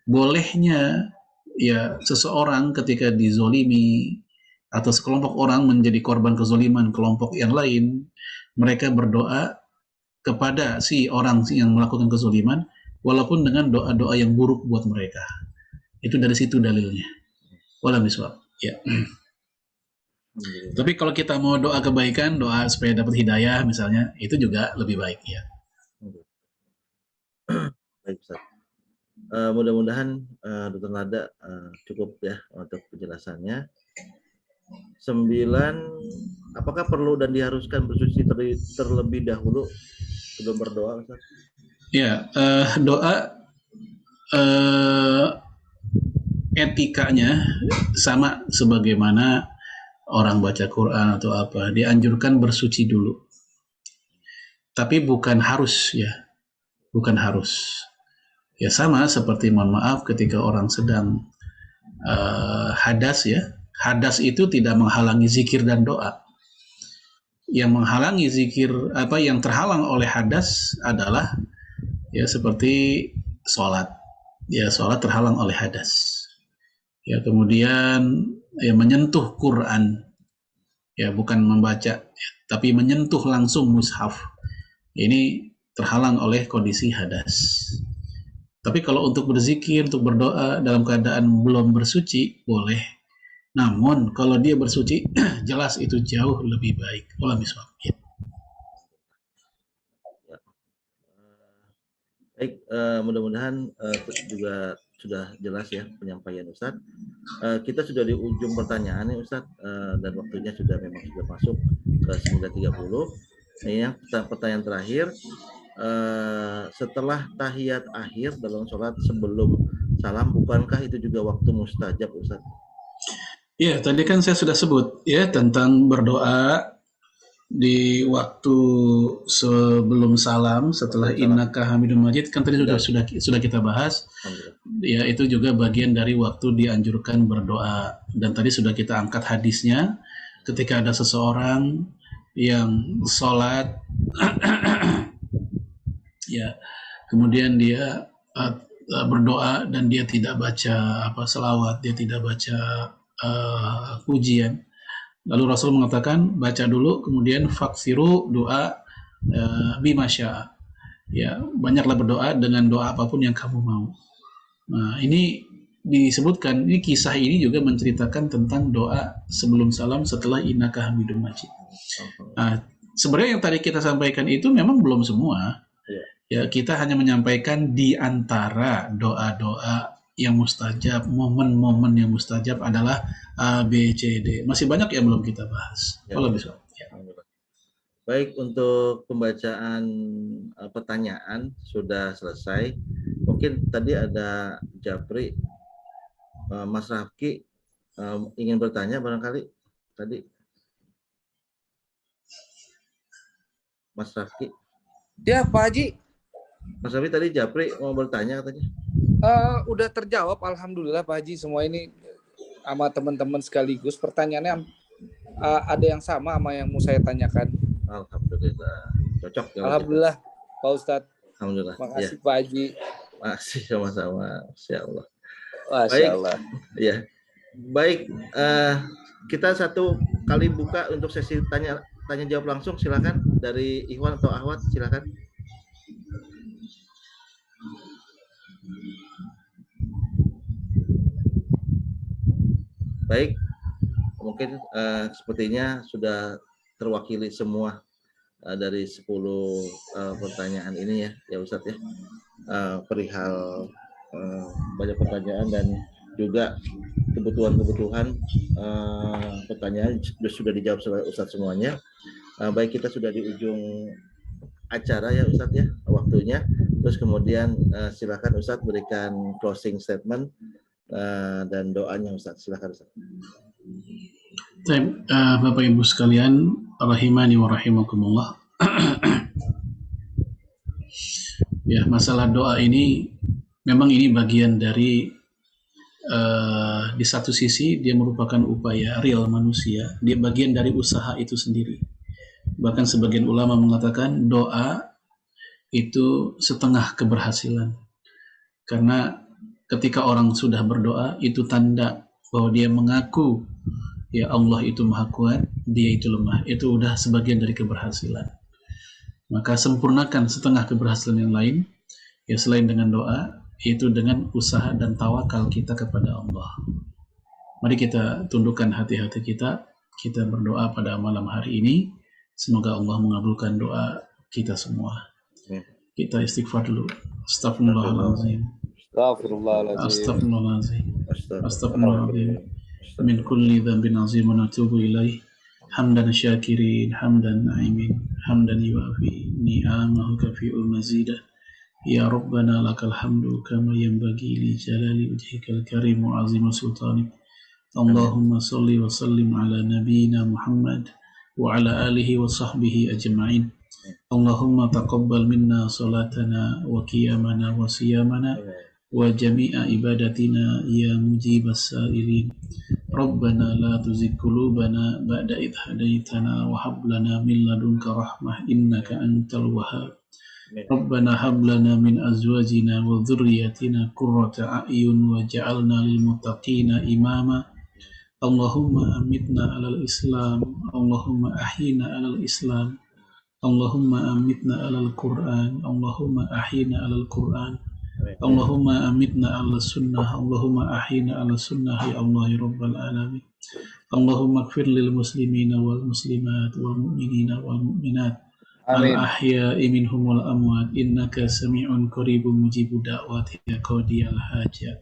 bolehnya ya seseorang ketika dizolimi atau sekelompok orang menjadi korban kezoliman kelompok yang lain, mereka berdoa kepada si orang yang melakukan kezoliman walaupun dengan doa-doa yang buruk buat mereka. Itu dari situ dalilnya. Wallahu a'lam. Ya. Tapi kalau kita mau doa kebaikan, doa supaya dapat hidayah misalnya, itu juga lebih baik ya. Baik, Ustaz. Mudah-mudahan Dr. Nada cukup ya untuk penjelasannya. 9, apakah perlu dan diharuskan bersuci terlebih dahulu sebelum berdoa, Ustaz? Ya, doa etikanya sama sebagaimana orang baca Quran atau apa, dianjurkan bersuci dulu. Tapi bukan harus ya, bukan harus. Ya sama seperti mohon maaf ketika orang sedang hadas ya. Hadas itu tidak menghalangi zikir dan doa. Yang menghalangi zikir yang terhalang oleh hadas adalah ya seperti sholat. Ya sholat terhalang oleh hadas. Ya kemudian ya menyentuh Quran. Ya bukan membaca, tapi menyentuh langsung mushaf. Ini terhalang oleh kondisi hadas. Tapi kalau untuk berzikir, untuk berdoa dalam keadaan belum bersuci, boleh. Namun kalau dia bersuci, jelas itu jauh lebih baik. Wallahu a'lam. Ya. Baik, mudah-mudahan juga sudah jelas ya penyampaian Ustadz. Kita sudah di ujung pertanyaan nih Ustadz, dan waktunya memang sudah masuk ke 9.30. Ini yang pertanyaan terakhir, setelah tahiyat akhir dalam sholat sebelum salam, bukankah itu juga waktu mustajab Ustadz? Ya, tadi kan saya sudah sebut ya tentang berdoa di waktu sebelum salam, setelah innaka hamidun majid, kan tadi sudah kita bahas. Ya, itu juga bagian dari waktu dianjurkan berdoa. Dan tadi sudah kita angkat hadisnya ketika ada seseorang yang sholat ya, kemudian dia berdoa dan dia tidak baca selawat, dia tidak baca pujian. Lalu Rasul mengatakan baca dulu, kemudian faksiru doa bimasya. Ya, banyaklah berdoa dengan doa apapun yang kamu mau. Nah, ini disebutkan, ini kisah ini juga menceritakan tentang doa sebelum salam setelah innaka hamidun majid. Nah, sebenarnya yang tadi kita sampaikan itu memang belum semua. Ya, kita hanya menyampaikan di antara doa-doa yang mustajab, momen-momen yang mustajab adalah A, B, C, D. Masih banyak yang belum kita bahas. Kalau bisa. Ya. Baik, untuk pembacaan pertanyaan sudah selesai. Mungkin tadi ada Japri, Mas Rafki ingin bertanya barangkali tadi. Mas Rafki. Ya, Pak Haji. Mas Rafki tadi Japri mau bertanya katanya. Udah terjawab, alhamdulillah Pak Haji. Semua ini sama teman-teman sekaligus. Pertanyaannya ada yang sama yang mau saya tanyakan. Alhamdulillah, cocok. Alhamdulillah, Pak Ustadz. Alhamdulillah. Makasih ya. Pak Haji. Masih sama-sama, Masya Allah. Masya Allah. Ya, Baik, kita satu kali buka untuk sesi tanya jawab langsung, silakan dari Ikhwan atau Ahwat, silakan. Baik, mungkin sepertinya sudah terwakili semua dari 10 pertanyaan ini ya Ustadz ya. Perihal banyak pertanyaan dan juga kebutuhan pertanyaan sudah dijawab oleh Ustadz semuanya. Baik, kita sudah di ujung acara ya Ustadz ya, waktunya. Terus kemudian silakan Ustadz berikan closing statement dan doanya Ustadz, silakan Ustadz. Bapak Ibu sekalian, rahimani wa rahimakumullah. Ya, masalah doa ini memang ini bagian dari di satu sisi dia merupakan upaya real manusia, dia bagian dari usaha itu sendiri. Bahkan sebagian ulama mengatakan doa itu setengah keberhasilan. Karena ketika orang sudah berdoa, itu tanda bahwa dia mengaku ya Allah itu maha kuat, dia itu lemah. Itu udah sebagian dari keberhasilan. Maka sempurnakan setengah keberhasilan yang lain, ya selain dengan doa, yaitu dengan usaha dan tawakal kita kepada Allah. Mari kita tundukkan hati-hati kita berdoa pada malam hari ini. Semoga Allah mengabulkan doa kita semua. Kita istighfar dulu. Astaghfirullahaladzim. Astaghfirullahaladzim. Astaghfirullahaladzim. Min kulli dhanbin azim wa natubu ilaih. Hamdan syakirin, hamdan na'imin, hamdan yuafi ni'amahu kafi'ul mazidah. Ya Rabbana lakal hamdu kama yanbaghi li jalali wajhikal karim wa azim sultanik. Allahumma salli wa sallim ala nabiyyina Muhammad wa ala alihi wa sahbihi ajma'in. Allahumma taqabbal minna salatana wa qiyamana wa siyamana wa jami'a ibadatina ya mujibas sa'ilin. Rabbana la tuzigh qulubana ba'da idh hadaitana wa hab lana min ladunka rahmah innaka antal wahhab. Rabbana hab lana min azwajina wa dhurriyyatina qurrata a'yun waj'alna lil muttaqina imama. Allahumma amitna 'alal Islam, Allahumma ahyina 'alal Islam, Allahumma amitna 'alal Qur'an, Allahumma ahyina 'alal Qur'an, Allahumma amitna 'alal sunnah, Allahumma ahyina 'alal sunnah ya Allah ya rabbal alamin. Allahumma ighfir lil muslimina wal muslimat wal mu'minina wal mu'minat al ahya'i minhum wal amwat innaka sami'un qaribun mujibud da'wati ya qadiyal hajat.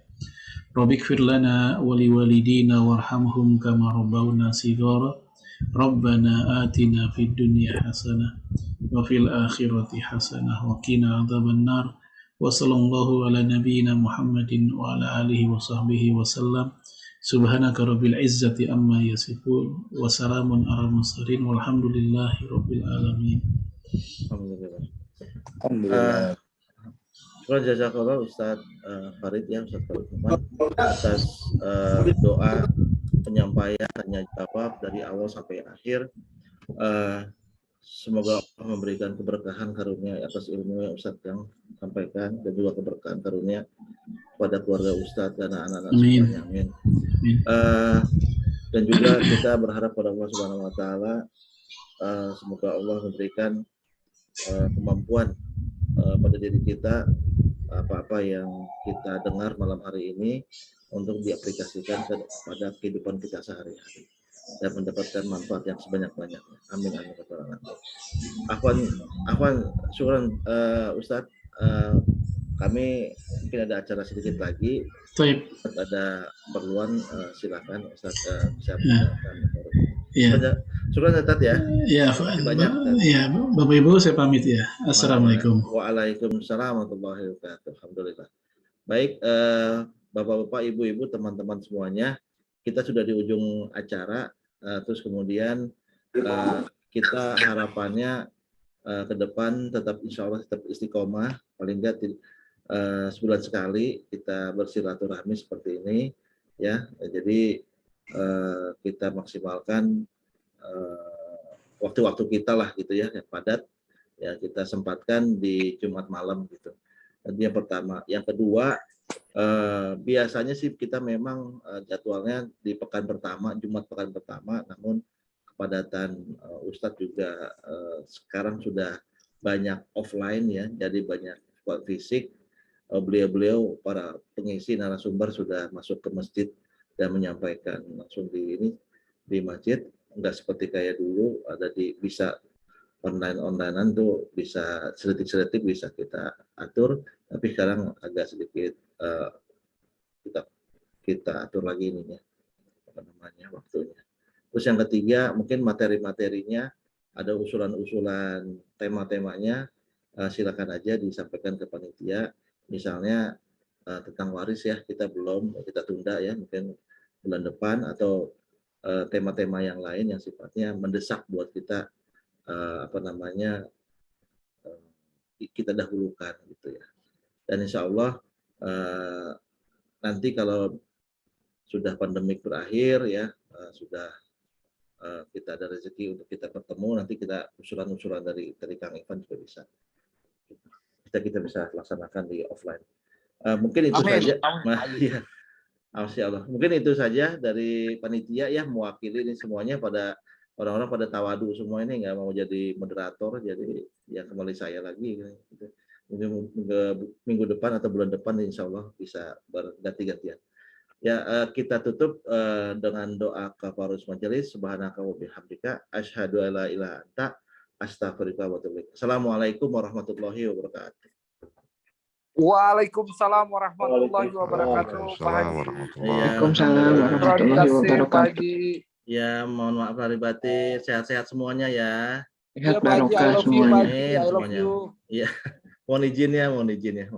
Rabbighfir lana wa liwalidina warhamhum kama rabbawna shighara. Rabbana atina fid dunya hasanah wa fil akhirati hasanah wa qina adzaban nar. Wa sallallahu ala nabiyyina Muhammadin wa ala alihi wa sahbihi wa sallam. Subhanaka rabbil izzati amma yasifun wa salamun alal mursalin walhamdulillahi rabbil alamin. Alhamdulillah. Jazakallah Ustadz Farid ya, Ustadz Farid atas doa penyampaian tanya jawab dari awal sampai akhir. Semoga Allah memberikan keberkahan karunia atas ilmu yang Ustadz yang sampaikan dan juga keberkahan karunia pada keluarga Ustadz dan anak-anak semuanya. Amin. Dan juga kita berharap pada Allah Subhanahu Wa Taala semoga Allah memberikan kemampuan pada diri kita apa-apa yang kita dengar malam hari ini untuk diaplikasikan pada kehidupan kita sehari-hari dan mendapatkan manfaat yang sebanyak-banyaknya. Amin amin. Afwan, syukran Ustadz. Kami mungkin ada acara sedikit lagi. Ada perluan silakan Ustadz bisa menyampaikan. Ya. Syukran Ustadz ya. Ya, banyak. Ya, Bapak Ibu saya pamit ya. Assalamualaikum. Waalaikumsalam warahmatullahi wabarakatuh. Alhamdulillah. Baik, Bapak-bapak, Ibu-ibu, teman-teman semuanya, kita sudah di ujung acara. Terus kemudian kita harapannya ke depan tetap insya Allah tetap istiqomah, paling enggak sebulan sekali kita bersilaturahmi seperti ini ya. Jadi kita maksimalkan waktu-waktu kita lah gitu ya, yang padat ya, kita sempatkan di Jumat malam gitu. Jadi yang pertama, yang kedua Biasanya sih kita memang jadwalnya di pekan pertama, Jumat pekan pertama, namun kepadatan Ustadz juga sekarang sudah banyak offline ya, jadi banyak fisik. Beliau-beliau para pengisi narasumber sudah masuk ke masjid dan menyampaikan langsung di masjid, enggak seperti kayak dulu ada bisa onlinean tuh bisa seletik bisa kita atur, tapi sekarang agak sedikit kita atur lagi ininya apa namanya waktunya. Terus yang ketiga mungkin materi-materinya ada usulan-usulan tema-temanya, silakan aja disampaikan ke panitia. Misalnya tentang waris ya, kita tunda ya, mungkin bulan depan, atau tema-tema yang lain yang sifatnya mendesak buat kita kita dahulukan gitu ya. Dan insya Allah nanti kalau sudah pandemik berakhir ya, sudah kita ada rezeki untuk kita bertemu, nanti kita usulan-usulan dari Kang Ivan juga bisa. Kita bisa laksanakan di offline. Mungkin itu saja. Ya, Masya Allah. Mungkin itu saja dari panitia ya, mewakili ini semuanya pada orang-orang pada tawadu semua ini, nggak mau jadi moderator, jadi ya kembali saya lagi. Gitu. Minggu depan atau bulan depan insya Allah bisa berganti-gantian. Ya, kita tutup dengan doa kafarus majelis. Subhanaka wa bihamdika asyhadu alla ilaha anta astaghfiruka wa atubu ilaik. Assalamualaikum warahmatullahi wabarakatuh. Waalaikumsalam warahmatullahi wabarakatuh. Waalaikumsalam warahmatullahi wabarakatuh. Ya, mohon maaf lahir batin, sehat-sehat semuanya ya. Sehat barokah semuanya. I love you. Iya. Mohon izin ya.